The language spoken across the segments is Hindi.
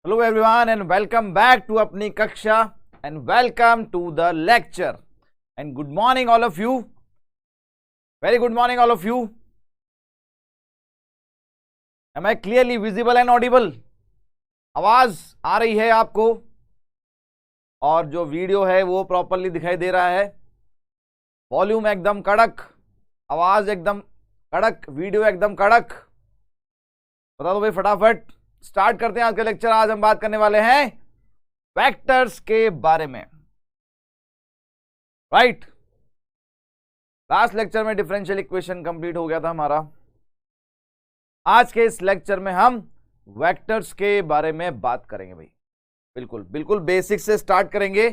Hello everyone and welcome back to अपनी कक्षा and welcome to the lecture and good morning all of you. Very good morning all of you. Am I clearly visible and audible? आवाज आ रही है आपको और जो वीडियो है वो प्रॉपरली दिखाई दे रहा है? वॉल्यूम एकदम कड़क, आवाज एकदम कड़क, वीडियो एकदम कड़क। बता दो भाई फटाफट। स्टार्ट करते हैं आज का लेक्चर। आज हम बात करने वाले हैं वेक्टर्स के बारे में, राइट? लास्ट लेक्चर में डिफरेंशियल इक्वेशन कंप्लीट हो गया था हमारा। आज के इस लेक्चर में हम वेक्टर्स के बारे में बात करेंगे भाई। बिल्कुल बिल्कुल बेसिक से स्टार्ट करेंगे।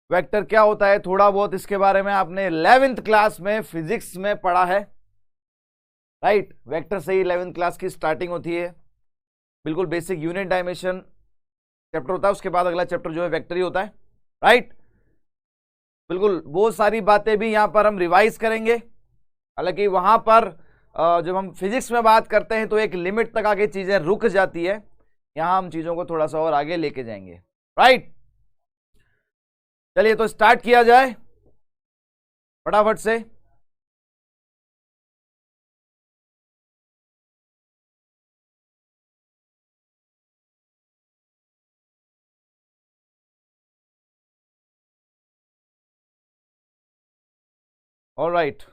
वेक्टर क्या होता है थोड़ा बहुत इसके बारे में आपने 11th क्लास में फिजिक्स में पढ़ा है, राइट? वेक्टर से ही 11th क्लास की स्टार्टिंग होती है। बिल्कुल बेसिक यूनिट डायमेंशन चैप्टर होता है, उसके बाद अगला चैप्टर जो है वेक्टर ही होता है, राइट? बिल्कुल वो सारी बातें भी यहां पर हम रिवाइज करेंगे। हालांकि वहां पर जब हम फिजिक्स में बात करते हैं तो एक लिमिट तक आगे चीजें रुक जाती है, यहां हम चीजों को थोड़ा सा और आगे लेके जाएंगे, राइट? चलिए तो स्टार्ट किया जाए फटाफट से। All right,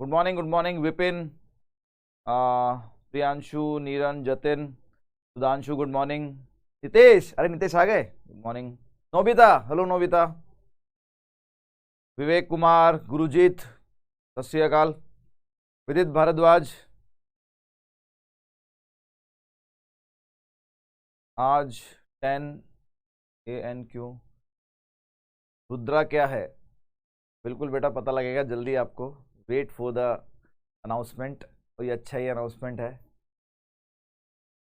good morning Vipin, Priyanshu, Niran, Jatin, Sudhanshu, good morning. Nitesh, अरे नितेश आ गए, good morning. Nobita, hello Nobita. Vivek Kumar, Gurjeet, सत श्री अकाल। विदित भारद्वाज, आज 10 ANQ। रुद्रा क्या है? बिल्कुल बेटा पता लगेगा जल्दी आपको। Wait for the announcement. तो ये अच्छा ही अनाउंसमेंट है।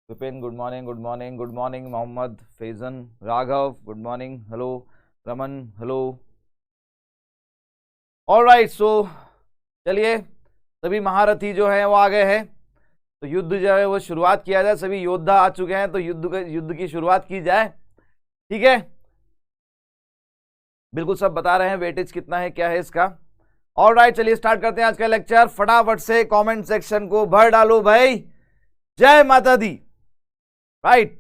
Vipin, good morning. Mohammad, Faizan, Raghav, good morning. Hello Raman, hello. All right, so चलिए सभी महारथी जो है वो आ गए हैं, तो युद्ध जो है वो शुरुआत किया जाए। सभी योद्धा आ चुके हैं तो युद्ध की शुरुआत की जाए, ठीक है? बिल्कुल सब बता रहे हैं वेटेज कितना है, क्या है इसका। ऑलराइट, चलिए स्टार्ट करते हैं आज का लेक्चर। फटाफट से कमेंट सेक्शन को भर डालो भाई, जय माता दी, राइट?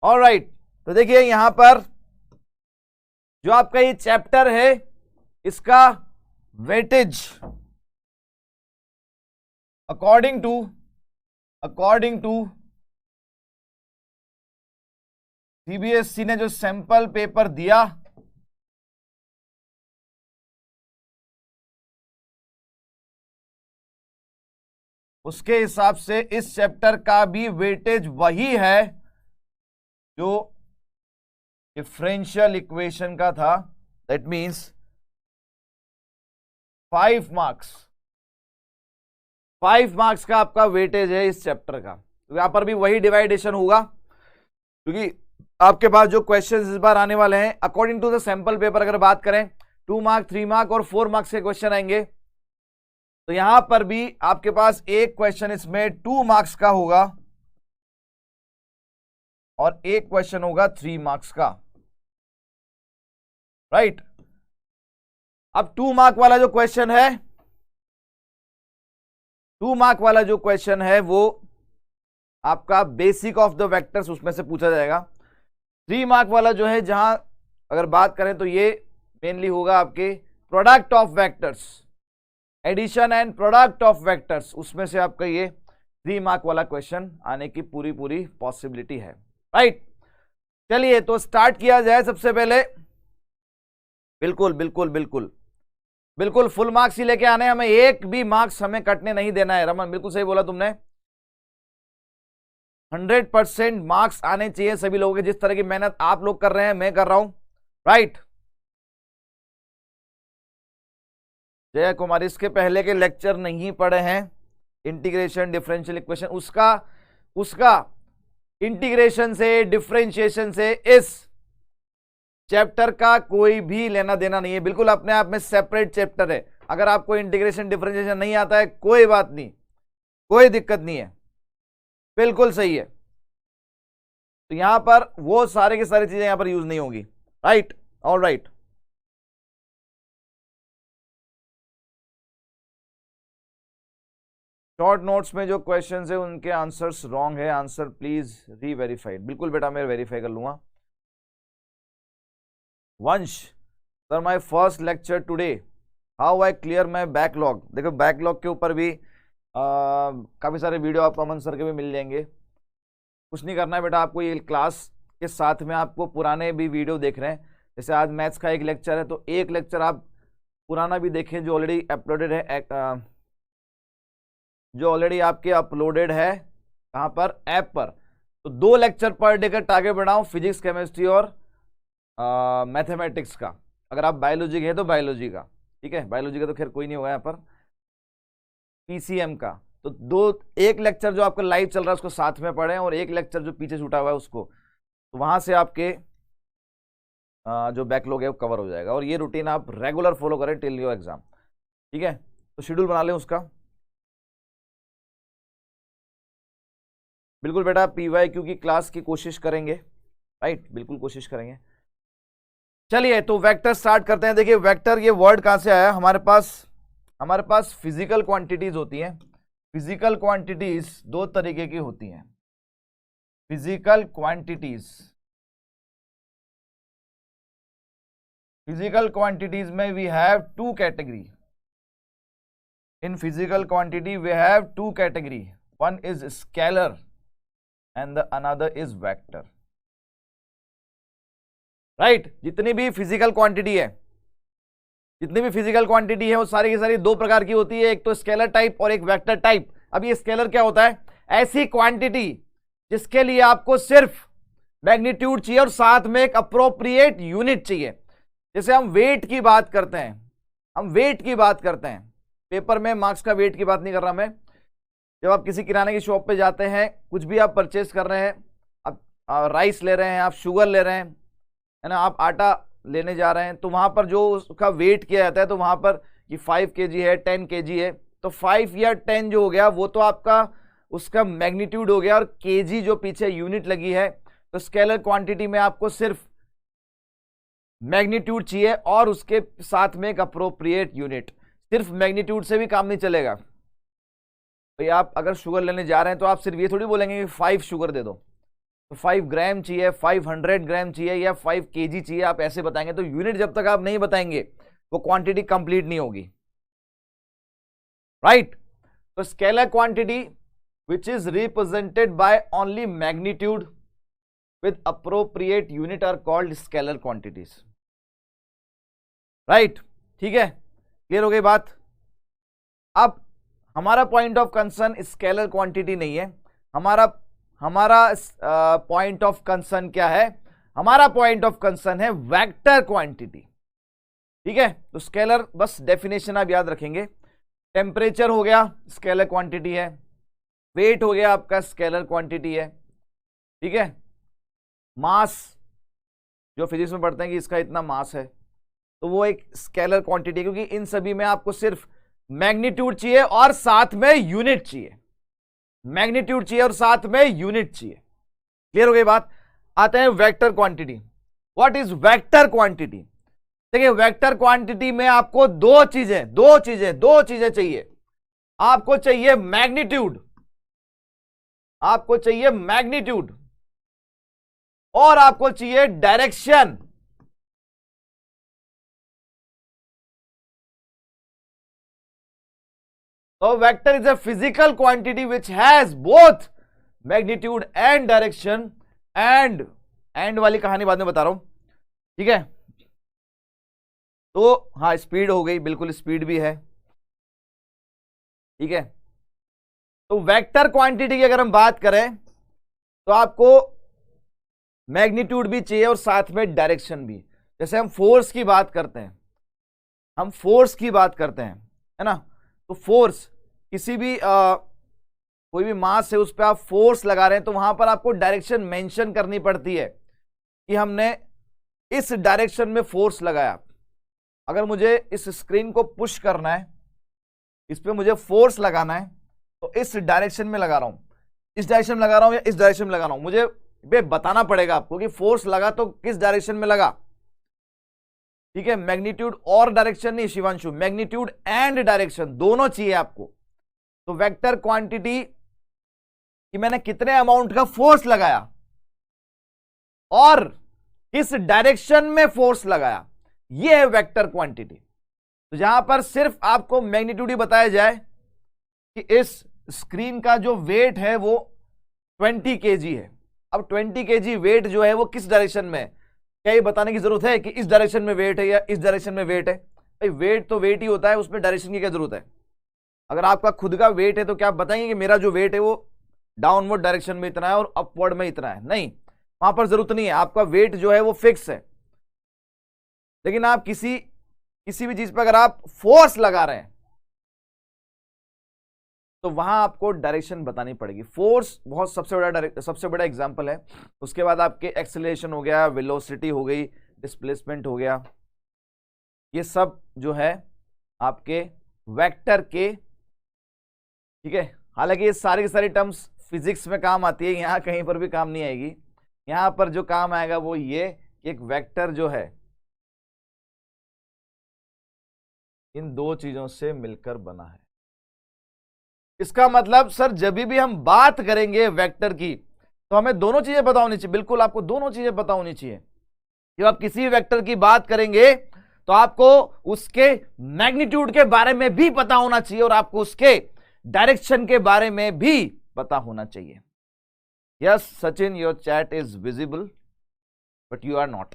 ऑलराइट, तो देखिए यहां पर जो आपका ये चैप्टर है इसका वेटेज अकॉर्डिंग टू सीबीएसई ने जो सैंपल पेपर दिया, उसके हिसाब से इस चैप्टर का भी वेटेज वही है जो डिफरेंशियल इक्वेशन का था। दैट मींस 5 मार्क्स का आपका वेटेज है इस चैप्टर का। तो यहां पर भी वही डिवाइडेशन होगा, क्योंकि आपके पास जो क्वेश्चंस इस बार आने वाले हैं according to the sample paper, अगर बात करें 2 मार्क, 3 मार्क और 4 मार्क्स के क्वेश्चन आएंगे, तो यहां पर भी आपके पास एक क्वेश्चन इसमें 2 मार्क्स का होगा और एक क्वेश्चन होगा 3 मार्क्स का, राइट? अब 2 मार्क वाला जो क्वेश्चन है, 2 मार्क वाला जो क्वेश्चन है वो आपका बेसिक ऑफ द वेक्टर्स उसमें से पूछा जाएगा। 3 मार्क वाला जो है, जहां अगर बात करें तो ये मेनली होगा आपके product of vectors, addition and product of vectors, उसमें से आपका ये 3 मार्क वाला क्वेश्चन आने की पूरी पॉसिबिलिटी है, राइट? चलिए तो स्टार्ट किया जाए सबसे पहले। बिल्कुल फुल मार्क्स ही लेके आने, हमें एक भी मार्क्स हमें कटने नहीं देना है। रमन, बिल्कुल सही बोला तुमने। 100% मार्क्स आने चाहिए सभी लोगों के। जिस तरह की मेहनत आप लोग कर रहे हैं मैं कर रहा हूं, राइट? जय कुमार, इसके पहले के लेक्चर नहीं पढ़े हैं इंटीग्रेशन डिफरेंशियल इक्वेशन, उसका इंटीग्रेशन से, डिफरेंशिएशन से इस चैप्टर का कोई भी लेना देना नहीं है। बिल्कुल अपने आप में सेपरेट चैप्टर है। अगर आपको इंटीग्रेशन डिफरेंशिएशन नहीं आता है कोई बात नहीं, कोई दिक्कत नहीं है, बिल्कुल सही है। तो यहां पर वो सारे की सारी चीजें यहां पर यूज नहीं होगी। Right, all right. Short notes में जो क्वेश्चंस है उनके आंसर्स रॉन्ग है, आंसर प्लीज रीवेरीफाइड। बिल्कुल बेटा मैं वेरीफाई कर लूंगा। वंश sir my first lecture today, how I clear my backlog. देखो बैकलॉग के ऊपर भी काफी सारे वीडियो आपको अमन सर के भी मिल जाएंगे। कुछ नहीं करना है बेटा, आपको ये क्लास के साथ में आपको पुराने भी वीडियो देख रहे हैं। जैसे आज मैथ्स का एक लेक्चर है तो एक लेक्चर आप पुराना भी देखें जो ऑलरेडी अपलोडेड है, जो ऑलरेडी आपके अपलोडेड है कहाँ पर, ऐप पर। तो 2 लेक्चर पर डे का टारगेट बनाओ, फिजिक्स, केमिस्ट्री और मैथमेटिक्स का। अगर आप बायोलॉजी के हैं तो बायोलॉजी का, ठीक है। बायोलॉजी का तो खैर कोई नहीं होगा यहाँ पर। पीसीएम का तो एक लेक्चर जो आपका लाइव चल रहा है उसको साथ में पढ़ें, और एक लेक्चर जो पीछे छूटा हुआ है उसको, तो वहां से आपके जो बैकलॉग है वो कवर हो जाएगा। और ये रूटीन आप रेगुलर फॉलो करें टिल योर एग्जाम, ठीक है। तो शेड्यूल बना लें उसका। बिल्कुल बेटा पीवाईक्यू की क्लास की कोशिश करेंगे, राइट, बिल्कुल कोशिश करेंगे। चलिए तो वेक्टर स्टार्ट करते हैं। देखिए वेक्टर ये वर्ड कहां से आया, हमारे पास फिजिकल क्वांटिटीज होती हैं। फिजिकल क्वांटिटीज 2 तरीके की होती हैं। फिजिकल क्वांटिटीज में we have 2 category. In physical quantity we have 2 category, one is scalar and the another is vector, right. जितनी भी फिजिकल क्वांटिटी है वो सारी की सारी 2 प्रकार की होती है, एक तो स्केलर टाइप और एक वेक्टर टाइप। अब ये स्केलर क्या होता है, ऐसी क्वांटिटी जिसके लिए आपको सिर्फ मैग्नीट्यूड चाहिए और साथ में एक अप्रोप्रिएट यूनिट चाहिए। जैसे हम वेट की बात करते हैं, पेपर में मार्क्स का वेट की बात नहीं कर रहा मैं। जब आप किसी किराने की शॉप पे जाते हैं, कुछ भी आप परचेस कर रहे हैं, आप राइस ले रहे हैं, आप शुगर ले रहे हैं, है ना, आप आटा लेने जा रहे हैं, तो वहां पर जो उसका वेट किया जाता है तो वहां पर ये 5 kg है, 10 kg है, तो 5 या 10 जो हो गया वो तो आपका उसका मैग्नीट्यूड हो गया, और केजी जो पीछे यूनिट लगी है। तो स्केलर क्वांटिटी में आपको सिर्फ मैग्नीट्यूड चाहिए और उसके साथ में एक अप्रोप्रिएट यूनिट। सिर्फ मैग्नीट्यूड से भी काम नहीं चलेगा। तो आप अगर शुगर लेने जा रहे हैं तो आप सिर्फ ये थोड़ी बोलेंगे कि 5 शुगर दे दो, तो 5 ग्राम चाहिए, 500 ग्राम चाहिए या 5 kg चाहिए, आप ऐसे बताएंगे। तो यूनिट जब तक आप नहीं बताएंगे वो क्वांटिटी कंप्लीट नहीं होगी, राइट। तो scalar quantity which is represented by only magnitude with appropriate unit are called scalar quantities, right. ठीक है, क्लियर हो गई बात। अब हमारा point of concern scalar quantity नहीं है, हमारा पॉइंट ऑफ कंसर्न क्या है, हमारा पॉइंट ऑफ कंसर्न है वेक्टर क्वांटिटी, ठीक है। तो स्केलर बस डेफिनेशन आप याद रखेंगे। टेम्परेचर हो गया स्केलर क्वांटिटी है, वेट हो गया आपका स्केलर क्वांटिटी है, ठीक है। मास जो फिजिक्स में पढ़ते हैं कि इसका इतना मास है, तो वो एक स्केलर क्वांटिटी है, क्योंकि इन सभी में आपको सिर्फ मैग्नीट्यूड चाहिए और साथ में यूनिट चाहिए, मैग्नीट्यूड चाहिए और साथ में यूनिट चाहिए। क्लियर हो गई बात। आते हैं vector quantity. What is vector quantity. देखिए वेक्टर क्वांटिटी में आपको दो चीजें चाहिए। आपको चाहिए मैग्नीट्यूड, और आपको चाहिए direction. So vector is a physical quantity which has both magnitude and direction, and वाली कहानी बाद में बता रहा हूं, ठीक है। तो हाँ स्पीड हो गई, बिल्कुल स्पीड भी है, ठीक है। तो वेक्टर क्वांटिटी की अगर हम बात करें तो आपको मैग्नीट्यूड भी चाहिए और साथ में डायरेक्शन भी। जैसे हम फोर्स की बात करते हैं, है ना, तो फोर्स किसी भी कोई भी मास है उस पर आप फोर्स लगा रहे हैं, तो वहां पर आपको डायरेक्शन मेंशन करनी पड़ती है कि हमने इस डायरेक्शन में फोर्स लगाया। अगर मुझे इस स्क्रीन को पुश करना है, इस पे मुझे फोर्स लगाना है, तो इस डायरेक्शन में लगा रहा हूं, इस डायरेक्शन में लगा रहा हूं या इस डायरेक्शन में लगा रहा हूं, मुझे पे बताना पड़ेगा आपको कि फोर्स लगा तो किस डायरेक्शन में लगा, ठीक है। मैग्नीट्यूड और डायरेक्शन नहीं शिवांशु, मैग्नीट्यूड एंड डायरेक्शन दोनों चाहिए आपको। तो वेक्टर क्वांटिटी कि मैंने कितने अमाउंट का फोर्स लगाया और किस डायरेक्शन में फोर्स लगाया, यह है वेक्टर क्वांटिटी। तो जहां पर सिर्फ आपको मैग्नीट्यूड ही बताया जाए कि इस स्क्रीन का जो वेट है वो 20 kg है। अब 20 kg वेट जो है वो किस डायरेक्शन में है, क्या ये बताने की जरूरत है कि इस डायरेक्शन में वेट है या इस डायरेक्शन में वेट है? भाई वेट तो वेट ही होता है, उसमें डायरेक्शन की क्या जरूरत है? अगर आपका खुद का वेट है तो क्या आप बताएंगे कि मेरा जो वेट है वो डाउनवर्ड डायरेक्शन में इतना है और अपवर्ड में इतना है? नहीं, वहां पर जरूरत नहीं है। आपका वेट जो है वो फिक्स है। लेकिन आप किसी भी चीज पर अगर आप फोर्स लगा रहे हैं तो वहां आपको डायरेक्शन बतानी पड़ेगी। फोर्स बहुत सबसे बड़ा एग्जांपल है। उसके बाद आपके एक्सेलरेशन हो गया, वेलोसिटी हो गई, डिस्प्लेसमेंट हो गया, ये सब जो है आपके वेक्टर के, ठीक है। हालांकि ये सारी की सारी टर्म्स फिजिक्स में काम आती है, यहां कहीं पर भी काम नहीं आएगी। यहां पर जो काम आएगा वो ये कि एक वेक्टर जो है इन दो चीजों से मिलकर बना है। इसका मतलब सर जब भी हम बात करेंगे वेक्टर की तो हमें दोनों चीजें पता होनी चाहिए। बिल्कुल, आपको दोनों चीजें पता होनी चाहिए। जब आप किसी वेक्टर की बात करेंगे तो आपको उसके मैग्नीट्यूड के बारे में भी पता होना चाहिए और आपको उसके डायरेक्शन के बारे में भी पता होना चाहिए। Yes Sachin, your chat is visible but you are not,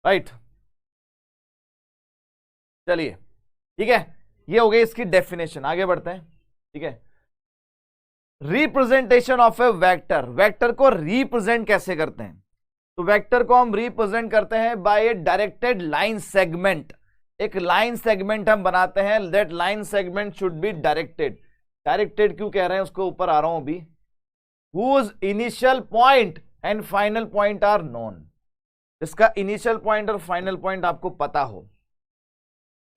right. चलिए ठीक है, ये हो गई इसकी डेफिनेशन। आगे बढ़ते हैं, ठीक है। Representation of A vector, vector को रिप्रेजेंट कैसे करते हैं? तो वेक्टर को हम रिप्रेजेंट करते हैं by a directed line segment. एक लाइन सेगमेंट हम बनाते हैं, that line segment should be directed. Directed क्यों कह रहे हैं उसको ऊपर आ रहा हूं अभी। whose initial point and final point are known, इसका इनिशियल पॉइंट और फाइनल पॉइंट आपको पता हो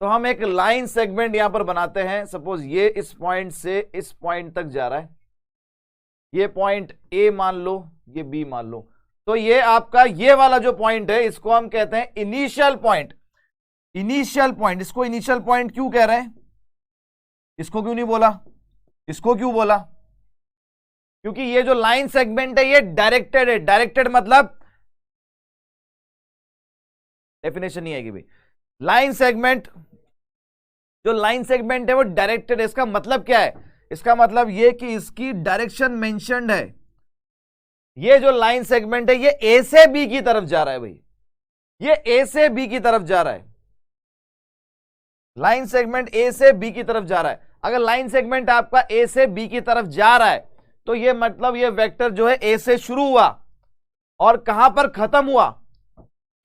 तो हम एक लाइन सेगमेंट यहां पर बनाते हैं। सपोज ये इस पॉइंट से इस पॉइंट तक जा रहा है, ये पॉइंट ए मान लो, ये बी मान लो, तो ये आपका ये वाला जो पॉइंट है इसको हम कहते हैं इनिशियल पॉइंट। इनिशियल पॉइंट, इसको इनिशियल पॉइंट क्यों कह रहे हैं? इसको क्यों नहीं बोला, इसको क्यों बोला? क्योंकि ये जो लाइन सेगमेंट है ये डायरेक्टेड है। डायरेक्टेड मतलब डेफिनेशन नहीं आएगी भाई। लाइन सेगमेंट, जो लाइन सेगमेंट है वो डायरेक्टेड है। इसका मतलब क्या है? इसका मतलब ये कि इसकी डायरेक्शन मेंशन्ड है। ये जो लाइन सेगमेंट है ये ए से बी की तरफ जा रहा है भाई, ये ए से बी की तरफ जा रहा है। लाइन सेगमेंट ए से बी की तरफ जा रहा है। अगर लाइन सेगमेंट आपका ए से बी की तरफ जा रहा है तो ये मतलब ये वेक्टर जो है ए से शुरू हुआ और कहां पर खत्म हुआ?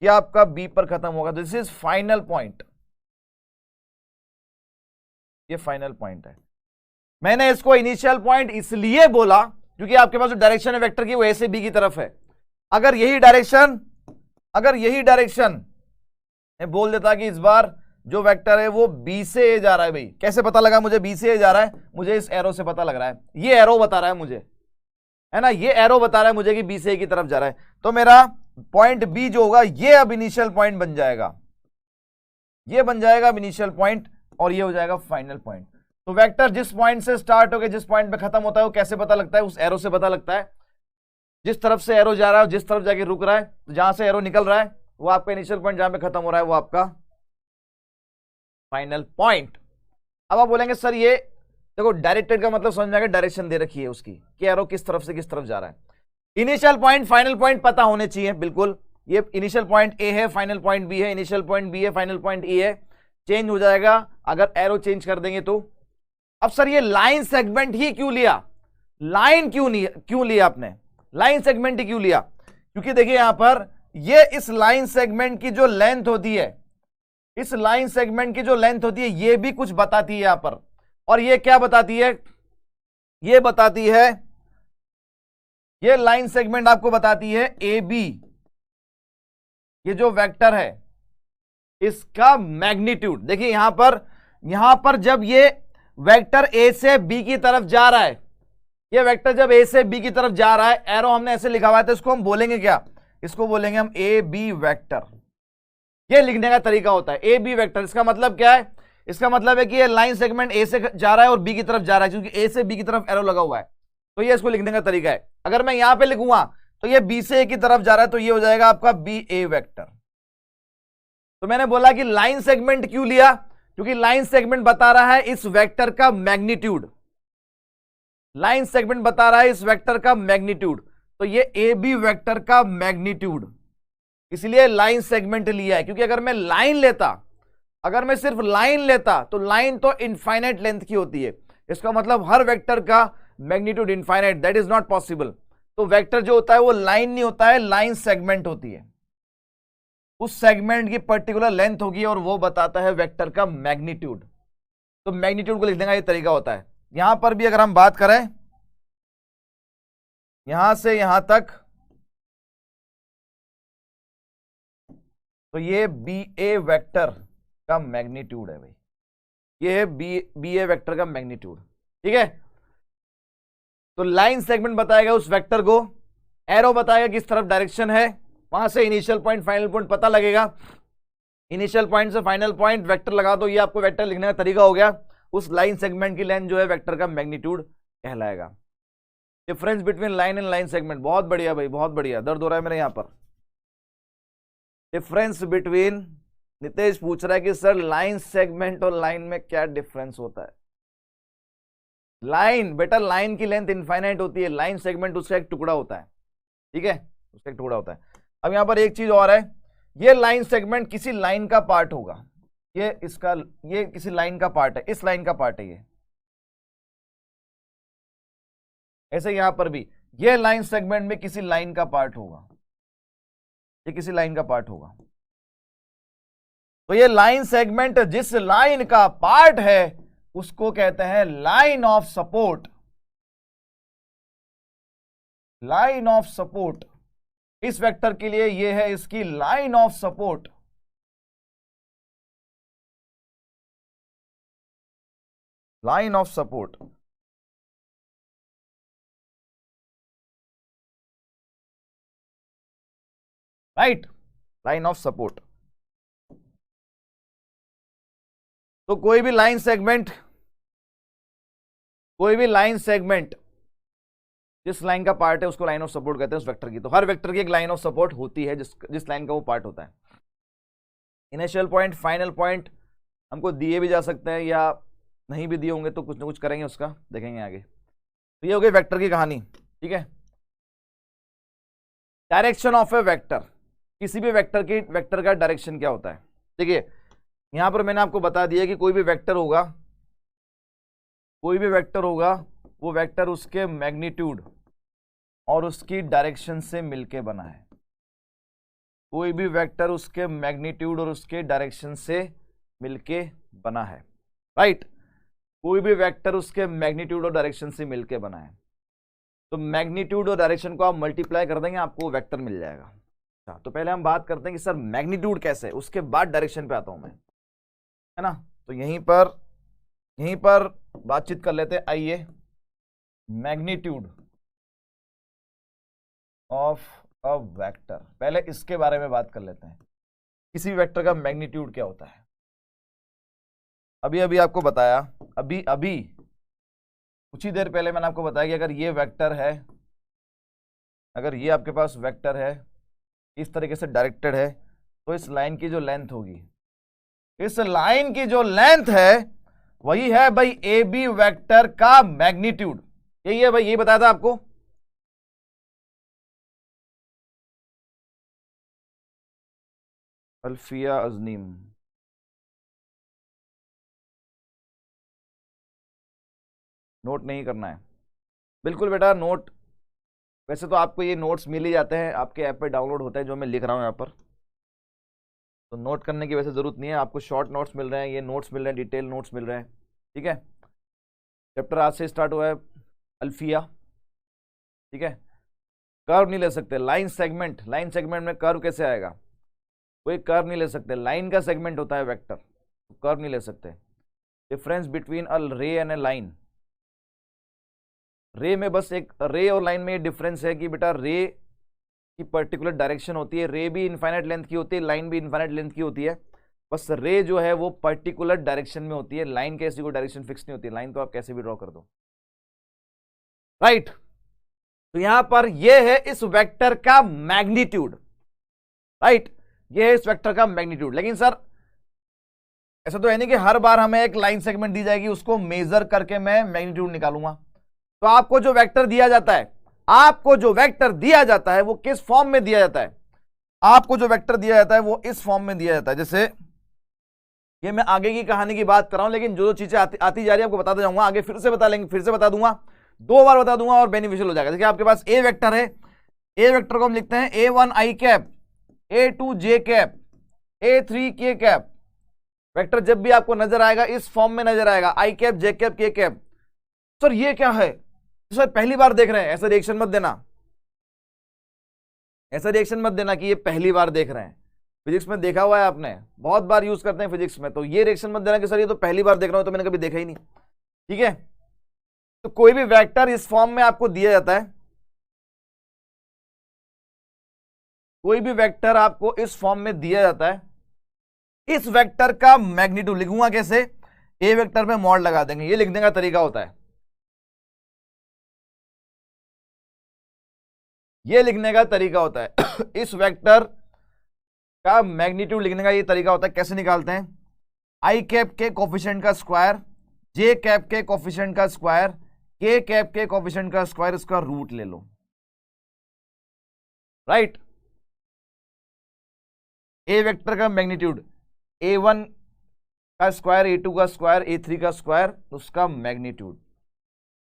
ये आपका बी पर खत्म होगा। दिस इज फाइनल पॉइंट, ये फाइनल पॉइंट है। मैंने इसको इनिशियल पॉइंट इसलिए बोला क्योंकि आपके पास जो डायरेक्शन है वेक्टर की वो ए से बी की तरफ है। अगर यही डायरेक्शन मैं बोल देता कि इस बार जो वेक्टर है वो बी से ए जा रहा है भाई, कैसे पता लगा मुझे बी से ए जा रहा है? मुझे इस एरो से पता लग रहा है, ये एरो बता रहा है मुझे, है ना, ये एरो बता रहा है मुझे कि बी से ए की तरफ जा रहा है। तो मेरा पॉइंट बी जो होगा ये अब इनिशियल पॉइंट बन जाएगा, ये बन जाएगा अब इनिशियल पॉइंट और ये हो जाएगा फाइनल पॉइंट। तो वेक्टर जिस पॉइंट से स्टार्ट होकर जिस पॉइंट पे खत्म होता है वो कैसे पता लगता है? उस एरो से पता लगता है। जिस तरफ से एरो जा रहा है, जिस तरफ जाके रुक रहा है, तो जहां से एरो निकल रहा है वो आपका इनिशियल पॉइंट, जहां पे खत्म हो रहा है वो आपका फाइनल पॉइंट। अब आप बोलेंगे सर ये देखो डायरेक्टेड का मतलब समझ में आएगा, डायरेक्शन दे रखी है उसकी कि एरो किस तरफ से किस तरफ जा रहा है। इनिशियल पॉइंट फाइनल पॉइंट पता होने चाहिए, बिल्कुल। ये इनिशियल पॉइंट ए है, फाइनल पॉइंट बी है, इनिशियल पॉइंट बी है, फाइनल पॉइंट ए है। चेंज हो जाएगा अगर एरो चेंज कर देंगे तो। अब सर ये लाइन सेगमेंट ही क्यों लिया? लाइन क्यों लिया आपने? लाइन सेगमेंट ही क्यों लिया? क्योंकि देखिए यहां पर ये इस लाइन सेगमेंट की जो लेंथ होती है, इस लाइन सेगमेंट की जो लेंथ होती है ये भी कुछ बताती है यहां पर। और ये क्या बताती है? ये बताती है, ये लाइन सेगमेंट आपको बताती है ए बी, ये जो वेक्टर है इसका मैग्नीट्यूड। देखिए यहां पर जब ये वेक्टर ए से बी की तरफ जा रहा है, ये वेक्टर जब ए से बी की तरफ जा रहा है, एरो हमने ऐसे लिखा हुआ है, तो इसको हम बोलेंगे क्या, इसको बोलेंगे हम ए बी वेक्टर। ये लिखने का तरीका होता है ए बी वेक्टर। इसका मतलब क्या है, इसका मतलब है कि ये लाइन सेगमेंट ए से जा रहा है और बी की तरफ जा रहा है, क्योंकि ए से बी की तरफ एरो लगा हुआ है, तो ये इसको लिखने का तरीका है। अगर मैं यहां पे लिखूंगा तो ये बी से ए की तरफ जा रहा है, तो ये हो जाएगा आपका बी ए वेक्टर। तो मैंने बोला कि लाइन सेगमेंट क्यों लिया, क्योंकि लाइन सेगमेंट बता रहा है इस वेक्टर का मैग्नीट्यूड, लाइन सेगमेंट बता रहा है इस वेक्टर का मैग्नीट्यूड, तो ये ए बी वेक्टर का मैग्नीट्यूड, इसलिए लाइन सेगमेंट लिया है। क्योंकि अगर मैं लाइन लेता, अगर मैं सिर्फ लाइन लेता, तो लाइन तो इनफाइनाइट लेंथ की होती है, इसका मतलब हर वेक्टर का magnitude infinite, that is not possible. तो वेक्टर जो होता है वो लाइन नहीं होता है, लाइन सेगमेंट होती है, उस सेगमेंट की पर्टिकुलर लेंथ होगी और वो बताता है वेक्टर का मैग्नीट्यूड। तो मैग्नीट्यूड को लिखने का ये तरीका होता है। यहां पर भी अगर हम बात करें, यहां से यहां तक, तो ये बी ए वेक्टर का मैग्नीट्यूड है भाई, ये है बी ए वेक्टर का मैग्नीट्यूड, ठीक है। तो लाइन सेगमेंट बताएगा उस वेक्टर को, एरो बताएगा किस तरफ डायरेक्शन है, वहां से इनिशियल पॉइंट फाइनल पॉइंट पता लगेगा, इनिशियल पॉइंट से फाइनल पॉइंट वेक्टर लगा दो, ये आपको वेक्टर लिखने का तरीका हो गया। उस लाइन सेगमेंट की लेंथ जो है वेक्टर का मैग्नीट्यूड कहलाएगा। Difference between line and line segment, बहुत बढ़िया भाई, बहुत बढ़िया, दर्द हो रहा है मेरे यहां पर। डिफरेंस बिटवीन, नितेश पूछ रहा है कि सर लाइन सेगमेंट और लाइन में क्या डिफरेंस होता है। लाइन, बेटा लाइन की लेंथ इनफाइनाइट होती है, लाइन सेगमेंट उसका एक टुकड़ा होता है, ठीक है, उसका एक टुकड़ा होता है। अब यहां पर एक चीज और है, ये लाइन सेगमेंट किसी लाइन का पार्ट होगा, ये इसका, ये किसी लाइन का पार्ट है, इस लाइन का पार्ट है ये। ऐसे यहां पर भी ये लाइन सेगमेंट में किसी लाइन का पार्ट होगा, ये किसी लाइन का पार्ट होगा। तो ये लाइन सेगमेंट जिस लाइन का पार्ट है उसको कहते हैं line of support, line of support. इस वेक्टर के लिए ये है इसकी line of support, line of support. Right, line of support. तो कोई भी लाइन सेगमेंट, कोई भी लाइन सेगमेंट जिस लाइन का पार्ट है उसको लाइन ऑफ सपोर्ट कहते हैं उस वेक्टर की। तो हर वेक्टर की एक लाइन ऑफ सपोर्ट होती है जिस लाइन का वो पार्ट होता है। इनिशियल पॉइंट फाइनल पॉइंट हमको दिए भी जा सकते हैं या नहीं भी दिए होंगे, तो कुछ ना कुछ करेंगे, उसका देखेंगे आगे। तो ये हो गई वेक्टर की कहानी, ठीक है। डायरेक्शन ऑफ ए वेक्टर, किसी भी वेक्टर का डायरेक्शन क्या होता है। देखिए यहां पर मैंने आपको बता दिया कि कोई भी वेक्टर होगा, कोई भी वेक्टर होगा, वो वेक्टर उसके मैग्नीट्यूड और उसकी डायरेक्शन से मिलके बना है। कोई भी वेक्टर उसके मैग्नीट्यूड और उसके डायरेक्शन से मिलके बना है, राइट। कोई भी वेक्टर उसके मैग्नीट्यूड और डायरेक्शन से मिलके बना है। तो मैग्नीट्यूड और डायरेक्शन को आप मल्टीप्लाई कर देंगे, आपको वेक्टर मिल जाएगा। अच्छा, तो पहले हम बात करते हैं कि सर मैग्नीट्यूड कैसे है, उसके बाद डायरेक्शन पे आता हूं मैं, है ना। तो यहीं पर बातचीत कर लेते हैं। आइए, मैग्नीट्यूड ऑफ अ वेक्टर, पहले इसके बारे में बात कर लेते हैं। किसी भी वेक्टर का मैग्नीट्यूड क्या होता है। अभी आपको बताया, अभी कुछ ही देर पहले मैंने आपको बताया कि अगर ये वेक्टर है, अगर ये आपके पास वेक्टर है इस तरीके से डायरेक्टेड है, तो इस लाइन की जो लेंथ होगी, इस लाइन की जो लेंथ है वही है भाई ए बी वेक्टर का मैग्नीट्यूड। यही है भाई, यही बताया था आपको। अल्फिया अजनीम, नोट नहीं करना है बिल्कुल बेटा, नोट वैसे तो आपको ये नोट्स मिल ही जाते हैं, आपके ऐप पे डाउनलोड होते हैं जो मैं लिख रहा हूं यहाँ पर, तो नोट करने की वैसे जरूरत नहीं है। आपको शॉर्ट नोट्स मिल रहे हैं, ये नोट्स मिल रहे हैं, डिटेल नोट्स मिल रहे हैं, ठीक है। चैप्टर आज से स्टार्ट हुआ है अल्फिया, ठीक है। कर्व नहीं ले सकते, लाइन सेगमेंट, लाइन सेगमेंट में कर्व कैसे आएगा, कोई कर्व नहीं ले सकते, लाइन का सेगमेंट होता है वेक्टर, तो कर्व नहीं ले सकते। डिफरेंस बिटवीन अ रे एंड ए लाइन, रे में बस एक रे और लाइन में ये डिफरेंस है कि बेटा रे की पर्टिकुलर डायरेक्शन होती है, रे भी इनफाइनाइट लेंथ की होती है, लाइन भी इनफाइनाइट लेंथ की होती है, बस रे जो है वो पर्टिकुलर डायरेक्शन में होती है, लाइन कैसी कोई डायरेक्शन फिक्स नहीं होती, लाइन तो आप कैसे भी ड्रॉ कर दो, राइट। तो यहां पर ये है इस वेक्टर का मैग्नीट्यूड, राइट, ये है इस वेक्टर का मैग्नीट्यूड। लेकिन सर ऐसा तो है नहीं कि हर बार हमें एक लाइन सेगमेंट दी जाएगी उसको मेजर करके मैं मैग्नीट्यूड निकालूंगा। तो आपको जो वेक्टर दिया जाता है, आपको जो वेक्टर दिया जाता है वो किस फॉर्म में दिया जाता है, आपको जो वेक्टर दिया जाता है वो इस फॉर्म में दिया जाता है। जैसे ये मैं आगे की कहानी की बात कर रहा हूं, लेकिन जो चीजें आती जा रही है आपको बताता जाऊंगा, आगे फिर से बता लेंगे, फिर से बता दूंगा, 2 बार बता दूंगा और बेनिफिशियल हो जाएगा। देखिए आपके पास ए वेक्टर है, ए वेक्टर को हम लिखते हैं A1 i cap, A2 j cap, A3 k cap. Vector जब भी आपको नजर आएगा इस फॉर्म में नजर आएगा, आई cap, J cap, K cap. Sir ये क्या है, तो सर पहली बार देख रहे हैं, ऐसा रिएक्शन मत देना, ऐसा रिएक्शन मत देना कि ये पहली बार देख रहे हैं। फिजिक्स में देखा हुआ है आपने, बहुत बार यूज करते हैं फिजिक्स में, तो ये रिएक्शन मत देना कि सर ये तो पहली बार देख रहा हूं, तो मैंने कभी देखा ही नहीं, ठीक है। तो कोई भी वेक्टर इस फॉर्म में आपको दिया जाता है, कोई भी वेक्टर आपको इस फॉर्म में दिया जाता है, इस वेक्टर का मैग्नीट्यूड लिखूंगा कैसे, ए वेक्टर में मॉड लगा देंगे, ये लिखने का तरीका होता है, ये लिखने का तरीका होता है इस वेक्टर का मैग्नीट्यूड लिखने का ये तरीका होता है। कैसे निकालते हैं, आई कैप के कोफिशिएंट का स्क्वायर, जे कैप के कोफिशिएंट का स्क्वायर, के कैप के कोफिशिएंट का स्क्वायर, इसका रूट ले लो, राइट। ए वेक्टर का मैग्नीट्यूड A1 का स्क्वायर, A2 का स्क्वायर, A3 का स्क्वायर, उसका मैग्नीट्यूड,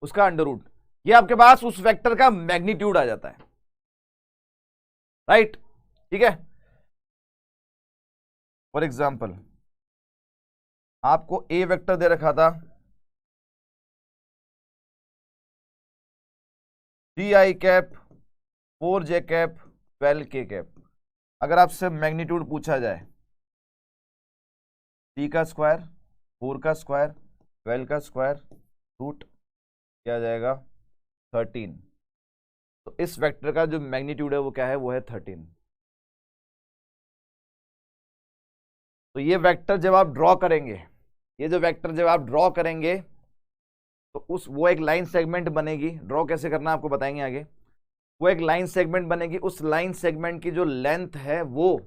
उसका अंडर रूट, ये आपके पास उस वेक्टर का मैग्नीट्यूड आ जाता है, राइट, ठीक है। फॉर एग्जाम्पल आपको ए वेक्टर दे रखा था 3i cap, 4j cap, 12k cap. अगर आपसे मैग्नीट्यूड पूछा जाए 3 का स्क्वायर, 4 का स्क्वायर, 12 का स्क्वायर, रूट क्या जाएगा 13, तो इस वेक्टर का जो मैग्नीट्यूड है वो क्या है, वो है 13। तो ये वेक्टर जब आप ड्रॉ करेंगे, ये जो वेक्टर जब आप ड्रॉ करेंगे तो वो एक लाइन सेगमेंट बनेगी, ड्रॉ कैसे करना आपको बताएंगे आगे, वो एक लाइन सेगमेंट बनेगी, उस लाइन सेगमेंट की जो लेंथ है वो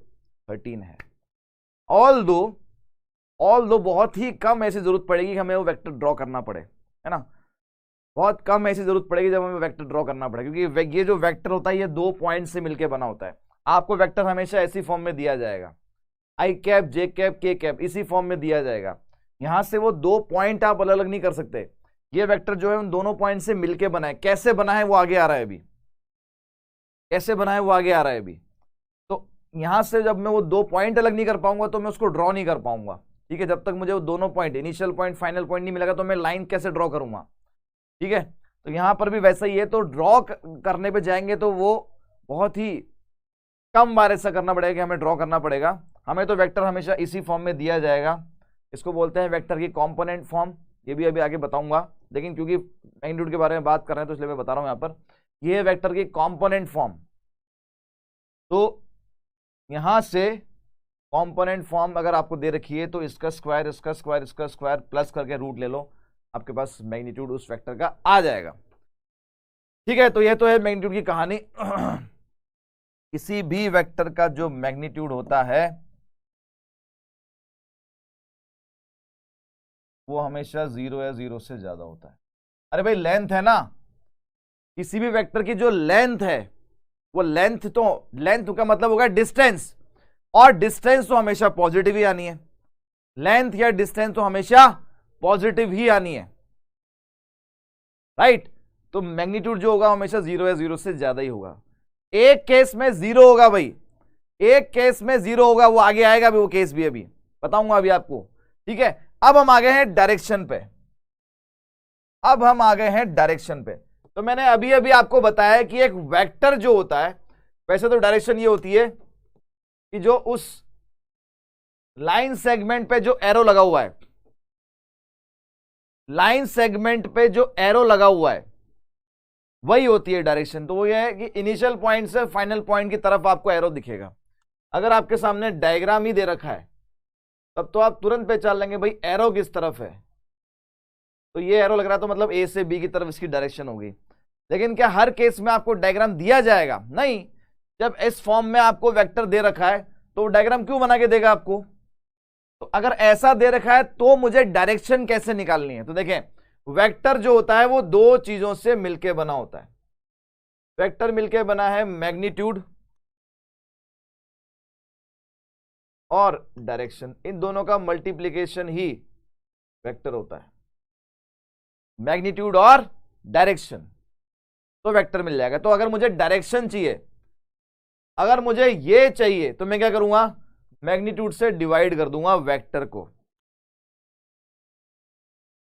13 है। ऑल दो बहुत ही कम ऐसी जरूरत पड़ेगी कि हमें वो वेक्टर ड्रॉ करना पड़े, है ना, बहुत कम ऐसी जरूरत पड़ेगी जब हमें वेक्टर ड्रॉ करना पड़े, क्योंकि ये जो वेक्टर होता है ये 2 पॉइंट से मिलकर बना होता है। आपको वेक्टर हमेशा ऐसी फॉर्म में दिया जाएगा, आई cap, J cap, K cap, इसी फॉर्म में दिया जाएगा। यहां से वो 2 पॉइंट आप अलग अलग नहीं कर सकते, ये वेक्टर जो है उन दोनों पॉइंट से मिलकर बना है। कैसे बना है वो आगे आ रहा है अभी, कैसे बना है वो आगे आ रहा है अभी। तो यहां से जब मैं वो 2 पॉइंट अलग नहीं कर पाऊंगा तो मैं उसको ड्रॉ नहीं कर पाऊंगा, ठीक है। जब तक मुझे वो दोनों point, initial point, final point नहीं मिलेगा तो मैं लाइन कैसे ड्रॉ करूंगा, ठीक है। तो यहां पर भी वैसा ही है, तो ड्रॉ करने पे जाएंगे तो वो बहुत ही कम बार ऐसा करना पड़ेगा कि हमें ड्रॉ करना पड़ेगा। हमें तो वेक्टर हमेशा इसी फॉर्म में दिया जाएगा, इसको बोलते हैं वेक्टर की कॉम्पोनेंट फॉर्म, ये भी अभी आगे बताऊंगा, लेकिन क्योंकि मैग्नीट्यूड के बारे में बात कर रहे हैं तो इसलिए मैं बता रहा हूं यहां पर, ये वेक्टर की कॉम्पोनेंट फॉर्म। तो यहां से कॉम्पोनेंट फॉर्म अगर आपको दे रखी है तो इसका स्क्वायर, इसका स्क्वायर, इसका स्क्वायर प्लस करके रूट ले लो, आपके पास मैग्नीट्यूड उस वेक्टर का आ जाएगा, ठीक है। तो ये तो है मैग्नीट्यूड की कहानी किसी भी वेक्टर का जो मैग्नीट्यूड होता है वो हमेशा 0 या 0 से ज्यादा होता है। अरे भाई लेंथ है ना, किसी भी वेक्टर की जो लेंथ है वो लेंथ का मतलब होगा डिस्टेंस, और डिस्टेंस तो हमेशा पॉजिटिव ही आनी है, लेंथ या डिस्टेंस तो हमेशा पॉजिटिव ही आनी है, राइट। तो मैग्नीट्यूड जो होगा हमेशा 0 या 0 से ज्यादा ही होगा। एक केस में 0 होगा भाई, एक केस में 0 होगा, वो आगे आएगा भी, वो केस भी अभी बताऊंगा अभी आपको, ठीक है। अब हम आ गए हैं डायरेक्शन पे, अब हम आ गए हैं डायरेक्शन पे। तो मैंने अभी अभी आपको बताया कि एक वेक्टर जो होता है, वैसे तो डायरेक्शन ये होती है कि जो उस लाइन सेगमेंट पे जो एरो लगा हुआ है, लाइन सेगमेंट पे जो एरो लगा हुआ है वही होती है डायरेक्शन। तो वो ये है कि इनिशियल पॉइंट से फाइनल पॉइंट की तरफ आपको एरो दिखेगा। अगर आपके सामने डायग्राम ही दे रखा है तब तो आप तुरंत पहचान लेंगे भाई एरो किस तरफ है। तो ये एरो लग रहा है तो मतलब ए से बी की तरफ इसकी डायरेक्शन होगी। लेकिन क्या हर केस में आपको डायग्राम दिया जाएगा? नहीं। जब इस फॉर्म में आपको वेक्टर दे रखा है तो डायग्राम क्यों बना के देगा आपको? तो अगर ऐसा दे रखा है तो मुझे डायरेक्शन कैसे निकालनी है? तो देखें, वेक्टर जो होता है वो दो चीजों से मिलकर बना होता है। वेक्टर मिलकर बना है मैग्नीट्यूड और डायरेक्शन, इन दोनों का मल्टीप्लीकेशन ही वेक्टर होता है। मैग्नीट्यूड और डायरेक्शन, तो वेक्टर मिल जाएगा। तो अगर मुझे डायरेक्शन चाहिए, अगर मुझे ये चाहिए, तो मैं क्या करूंगा? मैग्नीट्यूड से डिवाइड कर दूंगा वेक्टर को।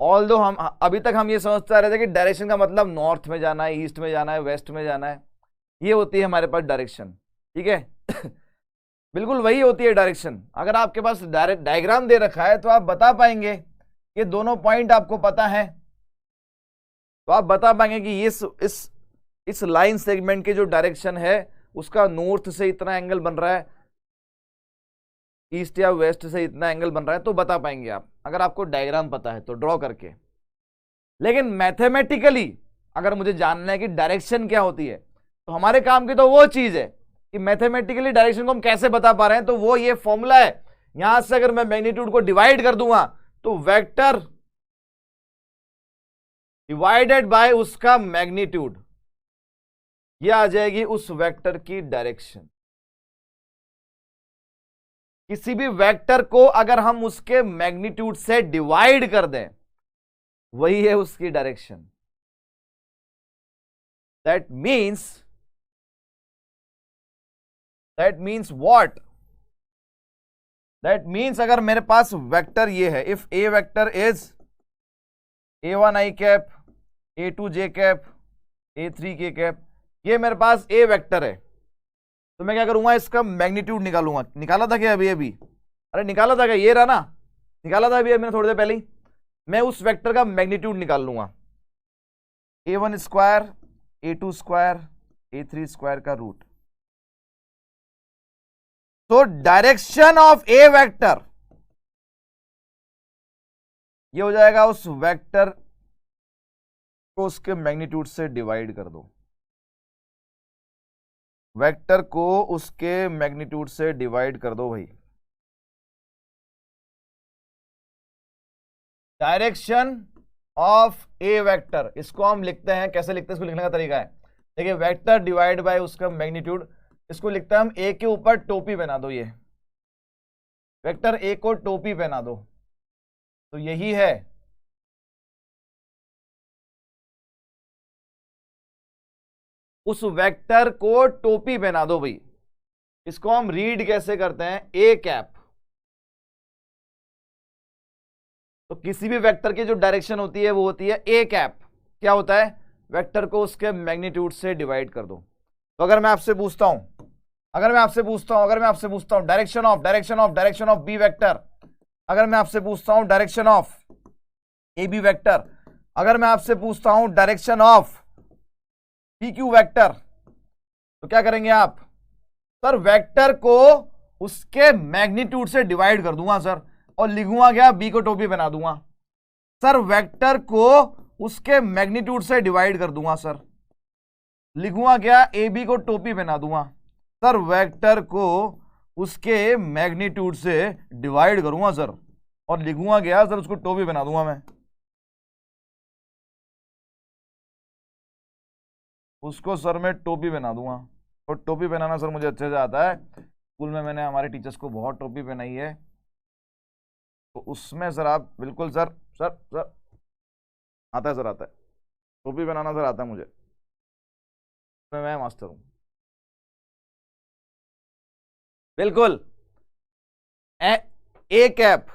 ऑल्दो हम अभी तक हम ये समझते आ रहे थे कि डायरेक्शन का मतलब नॉर्थ में जाना है, ईस्ट में जाना है, वेस्ट में जाना है, ये होती है हमारे पास डायरेक्शन। ठीक है बिल्कुल वही होती है डायरेक्शन। अगर आपके पास डायग्राम दे रखा है तो आप बता पाएंगे, ये दोनों पॉइंट आपको पता है, तो आप बता पाएंगे कि इस लाइन सेगमेंट के जो डायरेक्शन है उसका नॉर्थ से इतना एंगल बन रहा है, ईस्ट या वेस्ट से इतना एंगल बन रहा है, तो बता पाएंगे आप, अगर आपको डायग्राम पता है तो ड्रॉ करके। लेकिन मैथमेटिकली अगर मुझे जानना है कि डायरेक्शन क्या होती है, तो हमारे काम की तो वो चीज है कि मैथमेटिकली डायरेक्शन को हम कैसे बता पा रहे हैं। तो वो ये फॉर्मूला है, यहां से अगर मैं मैग्नीट्यूड को डिवाइड कर दूंगा तो वेक्टर डिवाइडेड बाय उसका मैग्नीट्यूड, ये आ जाएगी उस वेक्टर की डायरेक्शन। किसी भी वेक्टर को अगर हम उसके मैग्नीट्यूड से डिवाइड कर दें, वही है उसकी direction. That means what? That means अगर मेरे पास वेक्टर ये है, if A vector is a1 i cap, a2 j cap, a3 k cap, ये मेरे पास ए वेक्टर है, तो मैं क्या करूंगा? इसका मैग्नीट्यूड निकालूंगा। निकाला था क्या अभी अभी? अरे निकाला था क्या? ये रहा ना, निकाला था अभी मैंने थोड़ी देर पहले ही। मैं उस वेक्टर का मैग्नीट्यूड निकाल लूंगा, a1 square, a2 square, a3 square का रूट। तो डायरेक्शन ऑफ ए वेक्टर ये हो जाएगा उस वेक्टर को उसके मैग्नीट्यूड से डिवाइड कर दो, वेक्टर को उसके मैग्नीट्यूड से डिवाइड कर दो भाई। डायरेक्शन ऑफ ए वेक्टर, इसको हम लिखते हैं, कैसे लिखते हैं? इसको लिखने का तरीका है, देखिए, वेक्टर डिवाइड बाय उसका मैग्नीट्यूड, इसको लिखता है हम ए के ऊपर टोपी पहना दो, ये वेक्टर ए को टोपी पहना दो, तो यही है उस वेक्टर को टोपी पहना दो भाई। इसको हम रीड कैसे करते हैं? A cap. तो किसी भी वेक्टर की जो डायरेक्शन होती है वो होती है ए कैप। क्या होता है? वेक्टर को उसके मैग्नीट्यूड से डिवाइड कर दो। तो अगर मैं आपसे पूछता हूं डायरेक्शन ऑफ बी वेक्टर, अगर मैं आपसे पूछता हूं direction of A B vector, अगर मैं आपसे पूछता हूं direction of P Q vector, तो क्या करेंगे आप? सर वेक्टर को उसके मैग्नीट्यूड से डिवाइड कर दूंगा सर, और लिखूंगा क्या? बी को टोपी बना दूंगा। सर वेक्टर को उसके मैग्नीट्यूड से डिवाइड कर दूंगा सर, लिखूंगा क्या? ए बी को टोपी बना दूंगा। सर वेक्टर को उसके मैग्नीट्यूड से डिवाइड करूंगा सर, और लिखूंगा क्या? सर उसको टोपी बना दूंगा मैं, उसको सर मैं टोपी बना दूंगा। और टोपी पहनाना सर मुझे अच्छे से आता है, स्कूल में मैंने हमारे टीचर्स को बहुत टोपी पहनाई है, तो उसमें सर आप बिल्कुल सर सर सर आता है सर, आता है, टोपी पहनाना सर आता है मुझे, मैं मास्टर हूं बिल्कुल। ए कैप,